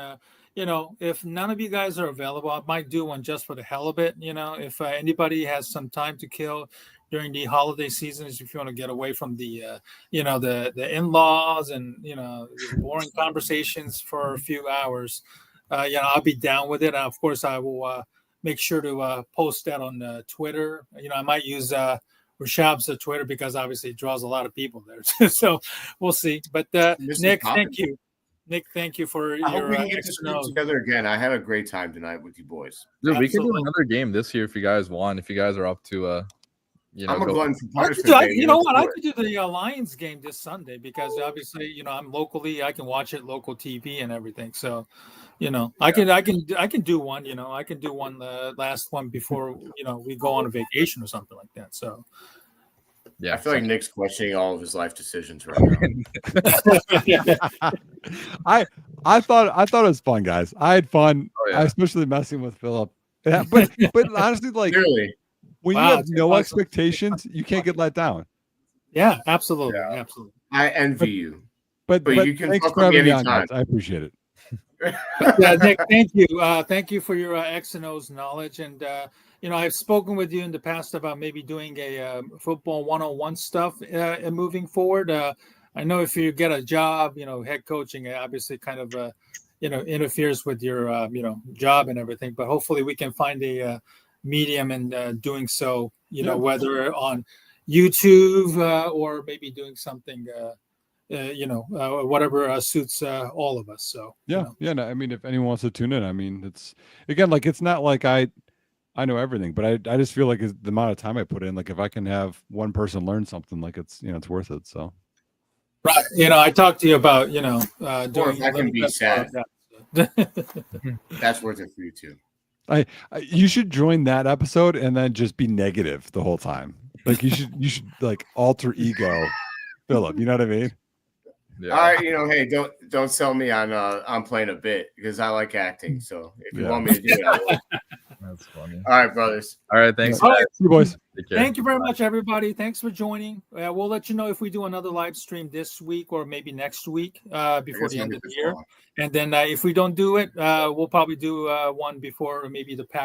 if none of you guys are available, I might do one just for the hell of it. If anybody has some time to kill during the holiday seasons, if you want to get away from the the in-laws and boring conversations for a few hours, I'll be down with it. Of course, I will make sure to post that on Twitter. I might use Rashab's Twitter because obviously it draws a lot of people there. So we'll see. But Nick, thank you. Nick, thank you for I hope your we can get this group together again. I had a great time tonight with you boys. Dude, we can do another game this year if you guys want. If you guys are up to I'm a glutton for punishment. You know what? I could do the Lions game this Sunday because obviously, I'm locally. I can watch it local TV and everything. So, I can do one. I can do one the last one before we go on a vacation or something like that. So, yeah, I feel like Nick's questioning all of his life decisions right now. I thought it was fun, guys. I had fun, especially messing with Philip. Yeah, but honestly, like. Really? When you have no expectations, you can't get let down. Yeah, absolutely. Yeah. Absolutely. I envy you. But you can fuck with me anytime. I appreciate it. Nick, thank you. Thank you for your X and O's knowledge. And, I've spoken with you in the past about maybe doing a football 101 stuff moving forward. I know if you get a job, head coaching obviously kind of, interferes with your, job and everything. But hopefully we can find a medium in doing so, whether on YouTube or maybe doing something, whatever suits all of us. So no, I mean, if anyone wants to tune in, I mean, it's again, like, it's not like I know everything, but I just feel like the amount of time I put in, like if I can have one person learn something, like it's worth it. So right, I talked to you about doing. Or if I can be sad, that's worth it for you too. You should join that episode and then just be negative the whole time. Like you should like alter ego Philip. You know what I mean? Yeah. All right, hey, don't sell me on playing a bit because I like acting. So if you want me to do it, I will. That's funny. All right, brothers. All right, thanks. All right. See you, boys. Thank you very much, everybody. Thanks for joining. We'll let you know if we do another live stream this week or maybe next week before the end of the year. And then if we don't do it, we'll probably do one before maybe the Packers.